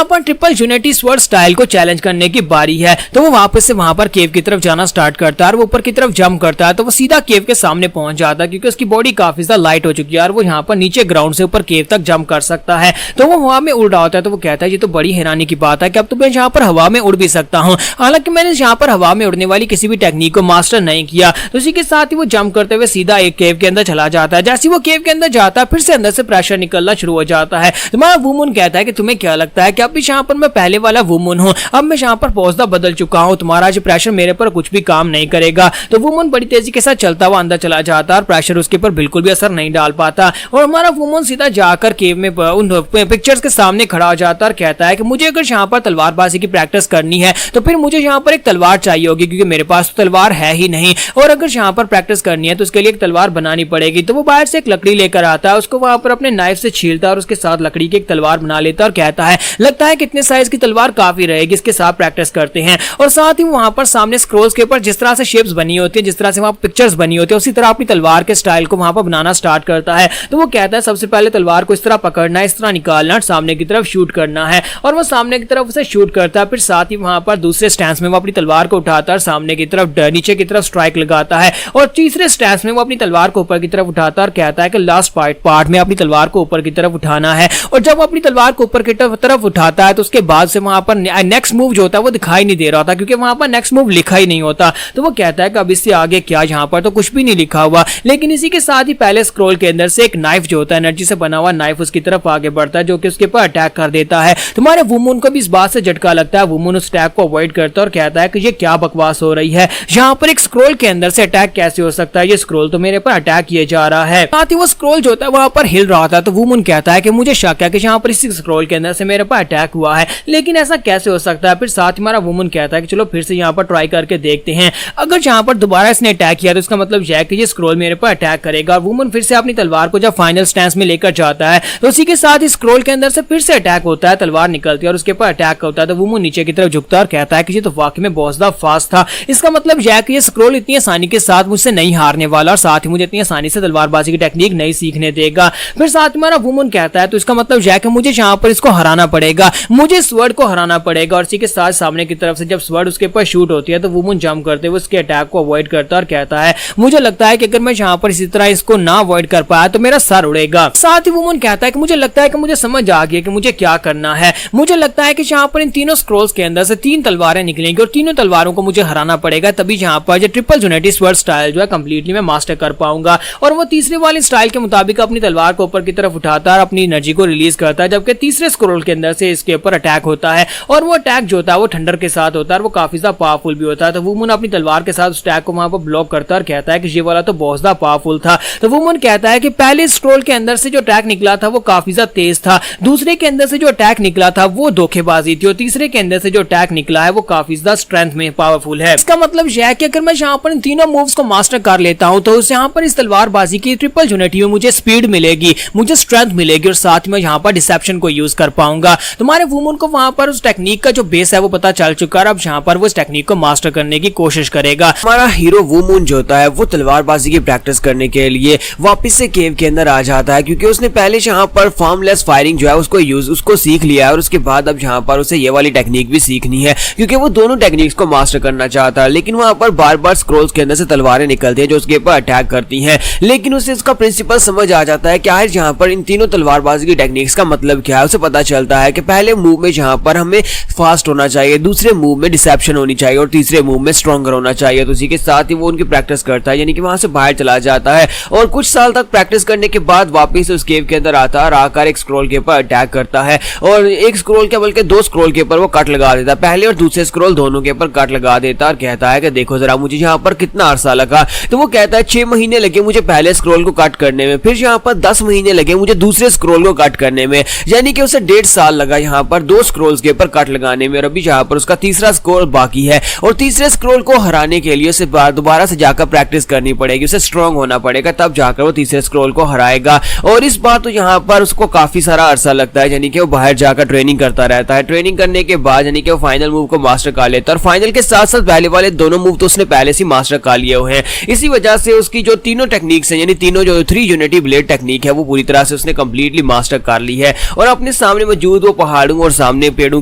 पर ट्रिपल यूनिटी स्वर्ड स्टाइल को चैलेंज करने की बारी है। तो वो वापस से वहां पर केव की तरफ जाना स्टार्ट करता है और वो ऊपर की तरफ जंप करता है। तो वो सीधा केव के सामने पहुंच जाता है क्योंकि उसकी बॉडी काफी ज्यादा लाइट हो चुकी है और वो यहाँ पर नीचे ग्राउंड से ऊपर केव तक जंप कर सकता है। तो वो हवा में उड़ रहा होता है। तो वो कहता है ये तो बड़ी हैरानी की बात है कि अब तो मैं यहाँ पर हवा में उड़ भी सकता हूँ, हालांकि मैंने यहाँ पर हवा में उड़ने वाली किसी भी टेक्निक को मास्टर नहीं किया। तो इसी के साथ ही वो जंप करते हुए सीधा एक केव के अंदर चला जाता है। जैसे वो केव के अंदर जाता है फिर से अंदर से प्रेशर निकलना शुरू हो जाता है। तुम्हारा वुमन कहता है कि तुम्हें क्या लगता है कि अब भी यहाँ पर मैं पहले वाला वुमन हूँ, अब मैं यहाँ पर बहुत ज्यादा बदल चुका हूँ, तुम्हारा जो प्रेशर मेरे पर कुछ भी काम नहीं करेगा। तो वुमन बड़ी तेजी के साथ चलता हुआ अंदर चला जाता है और प्रेशर उसके ऊपर बिल्कुल भी असर नहीं डाल पाता और हमारा वुमन सीधा जाकर केव में उन पिक्चर्स के सामने खड़ा हो जाता है और कहता है कि मुझे अगर यहाँ पर तलवारबाजी की प्रैक्टिस करनी है तो फिर मुझे यहाँ पर एक तलवार चाहिए होगी क्योंकि मेरे पास तो तलवार है ही नहीं, और अगर यहाँ पर प्रैक्टिस करनी है तो उसके लिए एक तलवार बनानी पड़ेगी। तो वो बाहर से एक लकड़ी लेकर आता है, उसको वहां पर अपने नाइफ से छीलता है और उसके साथ लकड़ी की एक तलवार बना लेता है और कहता है लगता है कितने साइज की तलवार काफी रहेगी, इसके साथ प्रैक्टिस करते हैं। और साथ ही वहां पर सामने स्क्रोल्स के ऊपर जिस तरह से शेप्स बनी होती है, जिस तरह से वहां पिक्चर्स बनी होती है, उसी तरह अपनी तलवार के स्टाइल को वहां पर बनाना स्टार्ट करता है। तो वो कहता है सबसे पहले तलवार को इस तरह पकड़ना है, इस तरह निकालना और सामने की तरफ शूट करना है, और वो सामने की तरफ उसे शूट करता है। फिर साथ ही वहां पर दूसरे स्टैंस में वो अपनी तलवार को उठाता है, सामने की तरफ नीचे की तरफ स्ट्राइक लगाता है, और तीसरे स्टैंस में वो अपनी तलवार को ऊपर की तरफ उठाता है और कहता है कि लास्ट पार्ट में अपनी तलवार को ऊपर की तरफ उठाना है। और जब अपनी तलवार को ऊपर की तरफ उठाता है तो उसके बाद से वहां पर नेक्स्ट मूव जो होता है वो दिखाई नहीं दे रहा था क्योंकि वहां पर नेक्स्ट मूव लिखा ही नहीं होता। तो वो कहता है कि अब इससे आगे क्या, यहाँ पर तो कुछ भी नहीं लिखा हुआ। लेकिन इसी के साथ ही पहले स्क्रोल के अंदर से एक नाइफ जो होता है, एनर्जी से बना हुआ नाइफ, उसकी तरफ आगे बढ़ता है जो कि उसके ऊपर अटैक कर देता है। तुम्हारे वुमन को भी इस बात से झटका लगता है। वुमन उस अटैक को अवॉइड करता है और कहता है कि ये क्या बकवास हो रही है, यहाँ पर एक स्क्रोल के अंदर से अटैक कैसे हो सकता है, ये स्क्रोल स्क्रोल तो मेरे पर अटैक किए जा रहा है। साथ ही वो स्क्रोल जो होता है वहां पर हिल रहा था। तो वुमन कहता है कि मुझे शक है कि यहाँ पर इसी स्क्रोल के अंदर से मेरे पर अटैक हुआ है, लेकिन ऐसा कैसे हो सकता है। फिर साथ ही हमारा वुमन कहता है कि चलो फिर से यहाँ पर ट्राई करके देखते हैं, अगर यहाँ पर दोबारा इसने अटैक किया तो इसका मतलब यह है कि ये स्क्रोल मेरे पर अटैक करेगा। वुमन फिर से अपनी तलवार को जब फाइनल स्टैंस में लेकर जाता है तो उसी के साथ ही स्क्रोल के अंदर से फिर से अटैक होता है, तलवार निकलती है और उसके ऊपर अटैक होता है। तो वुमन नीचे की तरफ झुकता है और कहता है कि ये तो वाकई में बहुत ज्यादा फास्ट था, इसका मतलब यह है कि ये स्क्रोल इतनी आसानी के साथ मुझसे नहीं हारने वाला और साथ ही मुझे इतनी आसानी से तलवारबाजी की टेक्निक नहीं सीखने देगा। फिर साथ ही हमारा वुमन कहता है तो इसका मतलब यह है कि मुझे यहाँ पर इसको हराना पड़ेगा, मुझे स्वर्ड को हराना पड़ेगा। और इसी के साथ सामने की तरफ से जब स्वर्ड उसके ऊपर शूट होती है तो वुमन जंप करते हुए उसके अटैक को अवॉइड करता है और कहता है मुझे लगता है कि अगर मैं यहाँ पर इसी तरह इसको ना अवॉइड कर पाया तो मेरा सर उड़ेगा। साथ ही वुमन कहता है कि मुझे लगता है कि मुझे समझ आ गया कि मुझे क्या करना है। मुझे लगता है कि यहाँ पर इन तीनों स्क्रोल्स के अंदर से 3 तलवारें निकलेंगी और तीनों तलवारों को मुझे हराना पड़ेगा, तभी यहाँ पर जो ट्रिपल यूनिटी स्वर्ड स्टाइल जो है कंप्लीटली मैं मास्टर कर पाऊंगा। और वो तीसरे वाली स्टाइल के मुताबिक अपनी तलवार को ऊपर की तरफ उठाता है और अपनी एनर्जी को रिलीज करता है, जबकि तीसरे स्क्रोल के अंदर से इसके ऊपर अटैक होता है और वो अटैक जो होता है वो थंडर के साथ होता है और वो काफी ज्यादा पावरफुल भी होता है। तो वुमन अपनी तलवार के साथ उस अटैक को वहां पर ब्लॉक करता है और कहता है कि ये वाला तो बहुत ज्यादा पावरफुल था। तो वुमन कहता है कि पहले स्क्रोल के अंदर से जो अटैक निकला था वो काफी ज्यादा तेज था, दूसरे के अंदर से जो अटैक निकला था वो धोखेबाजी थी और तीसरे के अंदर से जो अटैक निकला है वो काफी ज्यादा स्ट्रेंथ में पावरफुल है। इसका मतलब यह है कि अगर मैं यहाँ पर इन तीनों मूव्स को मास्टर कर लेता हूँ तो उस यहाँ पर इस तलवारबाजी की ट्रिपल यूनिटी में मुझे स्पीड मिलेगी, मुझे स्ट्रेंथ मिलेगी और साथ में यहाँ पर डिसेप्शन को यूज कर पाऊंगा। तुम्हारे वुमन को वहां पर उस टेक्निक का जो बेस है वो पता चल चुका है, अब यहाँ पर वो इस टेक्निक को मास्टर करने की कोशिश करेगा। हमारा हीरो वुमन जो होता है वो तलवारबाजी की प्रैक्टिस करने के लिए वापस से केव के अंदर आ जाता है, क्योंकि उसने पहले यहाँ पर फॉर्मलेस फायरिंग जो है उसको सीख लिया है और उसके बाद अब यहाँ पर उसे ये वाली टेक्निक भी सीखनी है, क्योंकि वो दोनों टेक्निक्स को मास्टर करना चाहता है। लेकिन वहां पर बार बार स्क्रोल्स के अंदर से तलवारें निकलती है जो उसके ऊपर अटैक करती हैं, लेकिन उसे इसका प्रिंसिपल समझ आ जाता है कि आखिर यहाँ पर इन तीनों तलवारबाजी की टेक्निक्स का मतलब क्या है। उसे पता चलता है कि पहले मूव में जहाँ पर हमें फास्ट होना चाहिए, दूसरे मूव में डिसेप्शन होनी चाहिए और तीसरे मूव में स्ट्रॉन्गर होना चाहिए। तो उसी के साथ ही वो उनकी प्रैक्टिस करता है, यानी कि वहां से बाहर चला जाता है और कुछ साल तक प्रैक्टिस करने के बाद वापस उस केव के अंदर आता है और आकर एक स्क्रोल के ऊपर अटैक करता है और एक स्क्रोल के बल्कि 2 स्क्रोल के ऊपर वो कट लगा देता है, पहले और दूसरे स्क्रोल दोनों के ऊपर कट लगा देता है और कहता है कि देखो जरा मुझे यहाँ पर कितना अरसा लगा। तो वो कहता है 6 महीने लगे मुझे पहले स्क्रोल को कट करने में, फिर यहाँ पर 10 महीने लगे मुझे दूसरे स्क्रोल को कट करने में, यानी कि उसे 1.5 साल लगा यहाँ पर 2 स्क्रोल्स के ऊपर कट लगाने में। और अभी यहाँ पर उसका तीसरा स्क्रोल बाकी है और तीसरे स्क्रोल को हराने के लिए उसे दोबारा से जाकर प्रैक्टिस करनी पड़ेगी, उसे स्ट्रॉन्ग होना पड़ेगा, तब जाकर वो तीसरे स्क्रोल को हराएगा। और इस बार तो यहाँ पर उसको काफी सारा अरसा लगता है, यानी कि वो बाहर जाकर ट्रेनिंग करता रहता है। ट्रेनिंग करने के बाद यानी कि वो फाइनल मूव को मास्टर कर लेता है और फाइनल के साथ साथ पहले वाले दोनों मूव तो उसने पहले से मास्टर कर लिए हुए हैं। इसी वजह से उसकी जो तीनों टेक्निक्स हैं, यानी तीनों जो 3 यूनिटी ब्लेड टेक्निक है वो पूरी तरह से उसने कंप्लीटली मास्टर कर ली है और अपने सामने मौजूद वो पहाड़ों और सामने पेड़ों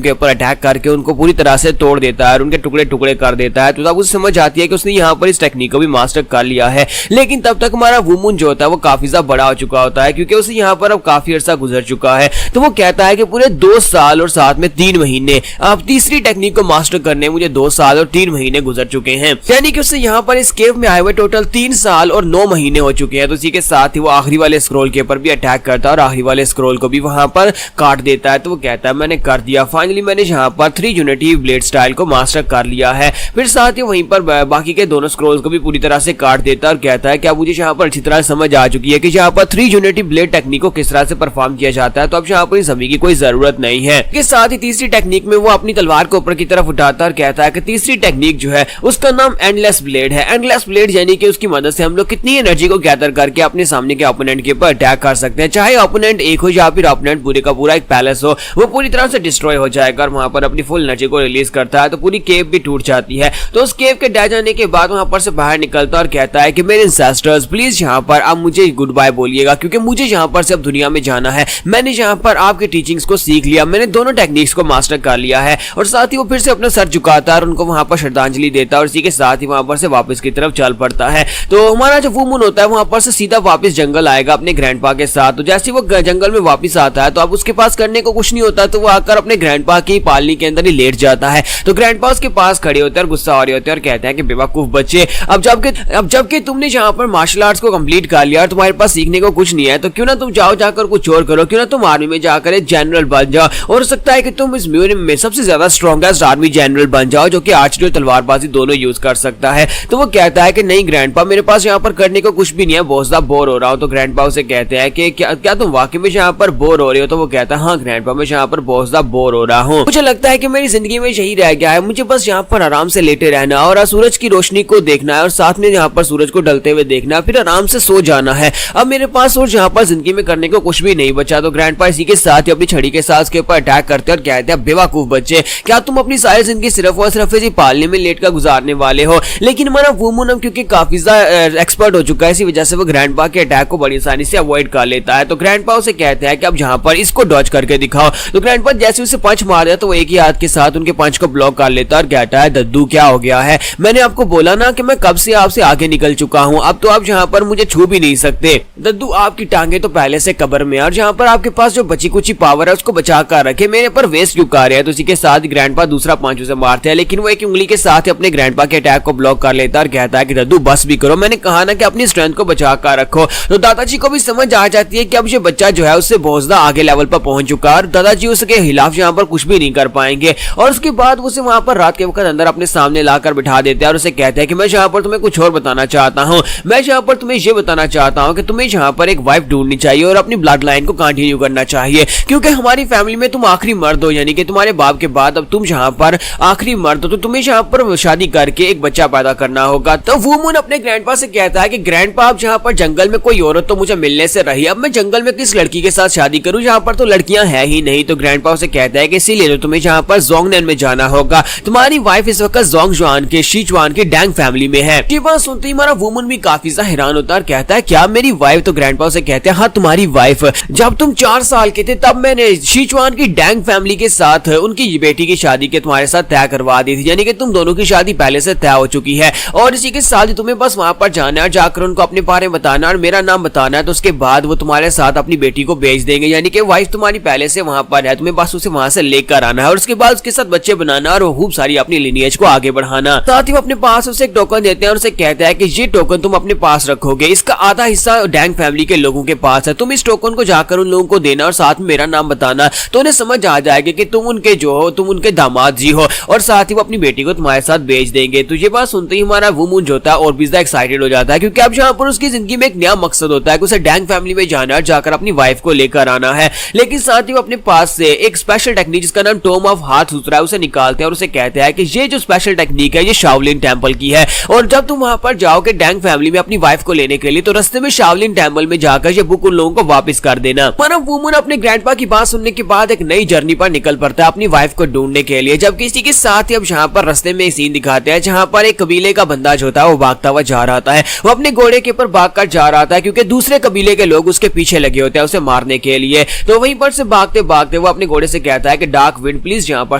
के ऊपर अटैक करके उनको पूरी तरह से तोड़ देता है और उनके टुकड़े टुकड़े कर देता है। तो तब उसे समझ आती है कि उसने यहाँ पर इस टेक्निक को भी मास्टर कर लिया है। लेकिन तब तक हमारा वुमन जो होता है वो काफी ज्यादा बड़ा हो चुका होता है, क्योंकि उसे यहाँ पर अब काफी अरसा गुजर चुका है। तो वो कहता है कि पूरे 2 साल और साथ में 3 महीने, अब तीसरी टेक्निक को मास्टर करने मुझे 2 साल और 3 महीने गुजर चुके हैं, यानी कि उससे यहाँ पर इस केव में आए हुए टोटल 3 साल और 9 महीने हो चुके हैं। तो इसी के साथ ही वो आखिरी वाले स्क्रोल के ऊपर भी अटैक करता है और आखिरी वाले स्क्रोल को भी वहां पर काट देता है। तो वो कहता है मैंने कर दिया, फाइनली मैंने यहाँ पर 3 यूनिटी ब्लेड स्टाइल को मास्टर कर लिया है। फिर साथ ही वहीं पर बाकी के दोनों स्क्रोल्स को भी पूरी तरह से काट देता है और कहता है कि अब मुझे यहाँ पर अच्छी तरह समझ आ चुकी है कि यहाँ पर 3 यूनिटी ब्लेड टेक्निक को किस तरह से परफॉर्म किया जाता है, तो अब यहाँ पर इस सभी की कोई जरूरत नहीं है। इसके साथ ही तीसरी टेक्निक में वो अपनी तलवार को ऊपर की तरफ उठाता है और कहता है कि तीसरी टेक्निक जो है उसका नाम एंडलेस ब्लेड है। एंडलेस ब्लेड यानी कि उसकी मदद से हम लोग कितनी एनर्जी को गैदर करके अपने सामने के ओपोनेंट के ऊपर अटैक कर सकते हैं, चाहे ओपोनेंट एक हो या फिर ओपोनेंट पूरे का पूरा एक पैलेस हो, वो पूरी तरह से डिस्ट्रॉय हो जाएगा और वहां पर अपनी फुल एनर्जी को रिलीज करता है तो पूरी केव भी टूट जाती है। तो उस केव के डह जाने के बाद वहां पर से बाहर निकलता और कहता है कि मेरे इंसेस्टर्स प्लीज यहाँ पर अब मुझे गुड बाय बोलिएगा, क्योंकि मुझे यहाँ पर से अब दुनिया में जाना है। मैंने यहाँ पर आपकी टीचिंग्स को सीख लिया, मैंने दोनों टेक्निक्स को मास्टर कर लिया है। और साथ ही वो फिर से अपना सर झुकाता है और उनको वहां पर श्रद्धांजलि देता है और इसी के साथ ही वहां पर से वापस की तरफ चल पड़ता है। तो हमारा जो वुमन होता है वहां पर से सीधा वापस जंगल आएगा अपने ग्रैंडपा के साथ। तो जैसे वो जंगल में वापस आता है तो अब उसके पास करने को कुछ नहीं होता, तो वो आकर अपने ग्रैंडपा की पालनी के अंदर ही लेट जाता है। तो ग्रैंडपा उसके पास खड़े होते हैं और गुस्सा हो रहे होते हैं और कहते हैं कि बेवकूफ बच्चे, अब जबकि तुमने यहाँ पर मार्शल आर्ट्स को कंप्लीट कर लिया और तुम्हारे पास सीखने को कुछ नहीं है, तो क्यों ना तुम जाओ जाकर कुछ और करो, क्यों ना तुम आर्मी में जाकर एक जनरल बन जाओ और हो सकता है कि तुम इस म्यूजियम में सबसे ज्यादा स्ट्रॉन्गेस्ट आर्मी जनरल बन जाओ जो कि आर्चरी और तलवारबाजी दोनों यूज कर सकता है। तो वो कहता है कि नहीं ग्रैंडपा, मेरे पास यहाँ पर करने को कुछ भी नहीं है, बहुत ज्यादा बोर हो रहा हूँ। तो ग्रैंडपा उसे कहते हैं कि क्या तुम वाकई में यहाँ पर बोर हो रहे हो? तो वो कहता है हाँ ग्रैंडपा, मैं यहाँ पर बहुत ज्यादा बोर हो रहा हूँ। मुझे लगता है कि मेरी जिंदगी में यही रह गया है, मुझे बस यहाँ पर आराम से लेटे रहना और सूरज की रोशनी को देखना है और साथ में यहाँ पर सूरज को ढलते हुए देखना, फिर आराम से सो जाना है। अब मेरे पास और यहाँ पर जिंदगी में करने को कुछ भी नहीं बचा। तो ग्रैंडपा इसी के साथ ही अपनी छड़ी के साथ उसके ऊपर अटैक करते हैं और कहते हैं बेवकूफ बच्चे, क्या तुम अपनी सारी जिंदगी सिर्फ और सिर्फ इसी पालने में लेट कर गुजारने वाले हो? लेकिन हमारा वुमन क्योंकि काफी ज्यादा एक्सपर्ट हो चुका है, इसी वजह से वो ग्रैंडपा के अटैक को बड़ी आसानी से अवॉइड कर लेता है। तो ग्रैंडपा उसे कहते हैं कि अब यहाँ पर इसको डॉज करके दिखाओ। तो ग्रैंडपा जैसे उसे पंच मार दिया तो वो एक ही हाथ के साथ उनके पंच को ब्लॉक कर लेता है और कहता है दद्दू क्या हो गया है? मैंने आपको बोला ना कि मैं कब से आपसे आगे निकल चुका हूँ, अब तो आप यहाँ पर मुझे छू भी नहीं सकते। दद्दू आपकी टांगे तो पहले से कब्र में और यहाँ पर आपके पास जो बची कुची पावर है उसको बचा कर रखे, मेरे पर वेस्ट क्यों कर रहे हैं? तो इसी के साथ ग्रैंडपा दूसरा पंच उसे मारते हैं, लेकिन वो एक उंगली के साथ ही अपने ग्रैंडपा के अटैक को ब्लॉक कर लेता है और कहता है कि दद्दू बस भी करो, मैंने कहा ना कि अपनी स्ट्रेंथ को बचा कर रखो। तो दादाजी को भी समझ आ जाती है कि अब ये बच्चा जो है उससे बहुत ज्यादा आगे लेवल पर पहुंच चुका है और दादाजी उसके खिलाफ यहाँ पर कुछ भी नहीं कर पाएंगे। और उसके बाद उसे वहां पर रात के वक्त अंदर अपने सामने लाकर बिठा देते हैं और उसे कहते हैं कि मैं यहाँ पर तुम्हें कुछ और बताना चाहता हूँ, मैं यहाँ पर तुम्हें ये बताना चाहता हूँ कि तुम्हें यहाँ पर एक वाइफ ढूंढनी चाहिए और अपनी ब्लड लाइन को कंटिन्यू करना चाहिए, क्योंकि हमारी फैमिली में तुम आखिरी मर्द हो, यानी कि तुम्हारे बाप के बाद अब तुम यहाँ पर आखिरी मर्द हो, तो तुम्हें यहाँ पर शादी करके एक बच्चा पैदा करना होगा। तो वुमन अपने ग्रैंडपा से कहता है कि ग्रैंडपा आप यहाँ पर जंगल में कोई औरत तो मुझे मिलने से रही, अब मैं जंगल में किस लड़की के साथ शादी करूं, यहाँ पर तो लड़कियां हैं ही नहीं। तो ग्रैंडपा उसे कहता है कि इसीलिए तो तुम्हें यहाँ पर जोंगनैन में जाना होगा, तुम्हारी वाइफ इस वक्त जोंगजुआन के शीचुआन की डैंग फैमिली में है। ये बात सुनते ही हमारा वुमन भी काफी ज्यादा हैरान होता है और कहता है क्या मेरी वाइफ? तो ग्रैंडपा उसे कहते हैं हाँ तुम्हारी वाइफ, जब तुम 4 साल के थे तब मैंने शीचुआन की डैंग फैमिली के साथ उनकी बेटी की शादी के तुम्हारे साथ तय करवा दी थी, यानी कि तुम दोनों की शादी पहले से तय हो चुकी है और इसी के साथ तुम्हें बस वहां पर जाना है, जाकर उनको अपने बारे में बताना और मेरा नाम बताना है, तो उसके बाद वो तुम्हारे साथ अपनी बेटी को भेज देंगे, यानी कि वाइफ तुम्हारी पहले से वहां पर है, तुम्हें बस उसे वहां से लेकर आना है और उसके बाद उसके साथ बच्चे बनाना और खूब सारी अपनी लिनियज को आगे बढ़ाना। साथ ही वो अपने पास उसे एक टोकन देते हैं और उसे कहते हैं कि ये टोकन तुम अपने पास रखोगे, इसका आधा हिस्सा डैंग फैमिली के लोगों के पास है, तुम इस टोकन को जाकर उन लोगों को देना और साथ में मेरा नाम बताना, तो उन्हें समझ आ जाएगा कि तुम उनके जो हो, तुम उनके दामाद जी हो और साथ ही वो अपनी बेटी को तुम्हारे साथ भेज देंगे। तो ये बात सुनते ही हमारा वुमन जो होता है और भी ज्यादा एक्साइटेड हो जाता है, क्योंकि अब यहाँ पर उसकी जिंदगी में एक नया मकसद होता है कि उसे डैंग फैमिली में जाना है, जाकर अपनी वाइफ को लेकर आना है। लेकिन साथ ही वो अपने पास से एक स्पेशल टेक्निक जिसका नाम टोम ऑफ हाथ सूत्रा है उसे निकालते हैं और उसे कहते हैं कि ये जो स्पेशल टेक्निक है ये शाओलिन टेंपल की है और जब तुम वहां पर जाओगे डैंग फैमिली में अपनी वाइफ को लेने के लिए तो रास्ते में शाओलिन टेंपल में जाकर ये बुक उन लोगों को वापस कर देना। मानो वुमन अपने ग्रैंडपा की बात सुनने के बाद एक नई जर्नी पर निकल पड़ता है अपनी वाइफ को ढूंढने के लिए, जबकि इसी के साथ ही अब यहाँ पर रास्ते में सीन दिखाते हैं जहाँ पर एक कबीले का बंदा जो होता है वो भागता हुआ जा रहा है, वो अपने घोड़े के ऊपर भागकर जा रहा था क्योंकि दूसरे कबीले के लोग उसके पीछे लगे होते हैं उसे मारने के लिए। तो वहीं पर से भागते भागते वो अपने घोड़े से कहता है कि डार्क विंड प्लीज यहाँ पर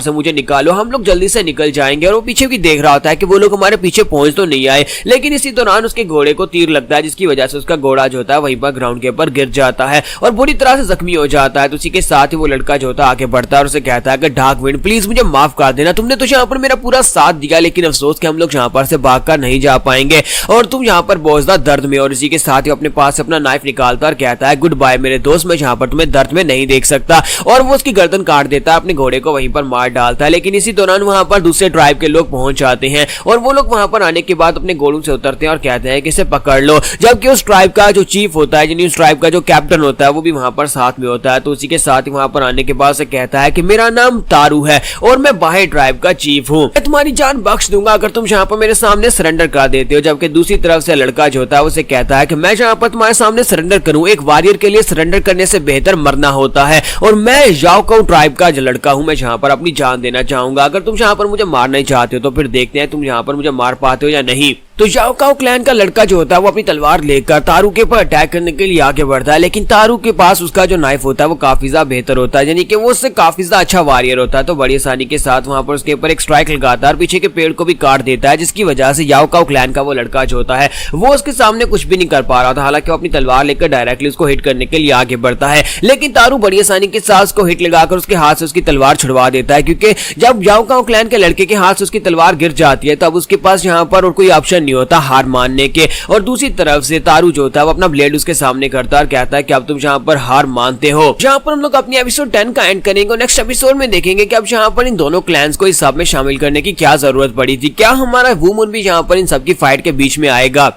से मुझे निकालो, हम लोग जल्दी से निकल जाएंगे। और वो पीछे भी देख रहा होता है कि वो लोग हमारे पीछे पहुंच तो नहीं आए, लेकिन इसी दौरान उसके घोड़े को तीर लगता है जिसकी वजह से उसका घोड़ा जो होता है वहीं पर ग्राउंड के ऊपर गिर जाता है और बुरी तरह से जख्मी हो जाता है। तो उसी के साथ ही वो लड़का जो होता है आगे बढ़ता है और उसे कहता है कि डार्क विंड प्लीज मुझे माफ कर देना, तुमने तो यहाँ पर मेरा पूरा साथ दिया लेकिन अफसोस कि हम लोग यहाँ पर से भागकर नहीं जा पाएंगे और तुम यहाँ पर बहुत ज्यादा दर्द में। और इसी के साथ ही अपने पास से अपना नाइफ निकालता और कहता है गुड बाय मेरे दोस्त, मैं यहाँ पर तुम्हें दर्द में नहीं देख सकता और वो उसकी गर्दन काट देता है, अपने घोड़े को वहीं पर मार डालता है। लेकिन इसी दौरान वहां पर दूसरे ट्राइब के लोग पहुंच जाते हैं और वो लोग वहां पर आने के बाद अपने घोड़ों से उतरते हैं और कहते हैं कि इसे पकड़ लो, जबकि उस ट्राइब का जो चीफ होता है, यानी उस ट्राइब का जो कैप्टन होता है वो भी वहां पर साथ में होता है। तो उसी के साथ ही वहां पर आने के बाद से कहता है कि मेरा नाम तारू है और मैं बाहे ट्राइब का चीफ हूँ, मैं तुम्हारी जान बख्श दूंगा अगर तुम यहाँ पर मेरे सामने सरेंडर कर देते हो। जबकि दूसरी तरफ से लड़का जो होता है उसे कहता है कि मैं यहाँ पर तुम्हारे सामने सरेंडर करूँ, एक वॉरियर के लिए सरेंडर करने से बेहतर मरना होता है और मैं याओकाओ ट्राइब का जो लड़का हूँ, मैं यहाँ पर अपनी जान देना चाहूंगा, अगर तुम यहाँ पर मुझे मारना ही चाहते हो तो फिर देखते हैं तुम यहाँ पर मुझे मार पाते हो या नहीं। तो याओकाओ क्लैन का लड़का जो होता है वो अपनी तलवार लेकर तारू के ऊपर अटैक करने के लिए आगे बढ़ता है, लेकिन तारू के पास उसका जो नाइफ होता है वो काफी ज्यादा बेहतर होता है, यानी कि वो उससे काफी ज्यादा अच्छा वॉरियर होता है। तो बड़ी आसानी के साथ वहां पर उसके ऊपर एक स्ट्राइक लगाता है और पीछे के पेड़ को भी काट देता है, जिसकी वजह से याओकाओ क्लैन का वो लड़का जो होता है वो उसके सामने कुछ भी नहीं कर पा रहा था। हालांकि वो अपनी तलवार लेकर डायरेक्टली उसको हिट करने के लिए आगे बढ़ता है, लेकिन तारू बड़ी आसानी के साथ उसको हिट लगाकर उसके हाथ से उसकी तलवार छुड़वा देता है, क्योंकि जब याओकाओ क्लैन के लड़के के हाथ से उसकी तलवार गिर जाती है तब उसके पास यहाँ पर और कोई ऑप्शन नहीं होता हार मानने के। और दूसरी तरफ से तारू जो होता है वो अपना ब्लेड उसके सामने करता है और कहता है कि अब तुम यहाँ पर हार मानते हो। यहाँ पर हम लोग अपनी एपिसोड 10 का एंड करेंगे और नेक्स्ट एपिसोड में देखेंगे कि अब यहाँ पर इन दोनों क्लैंस को इस सब में शामिल करने की क्या जरूरत पड़ी थी, क्या हमारा वुमन भी यहाँ पर इन सब की फाइट के बीच में आएगा।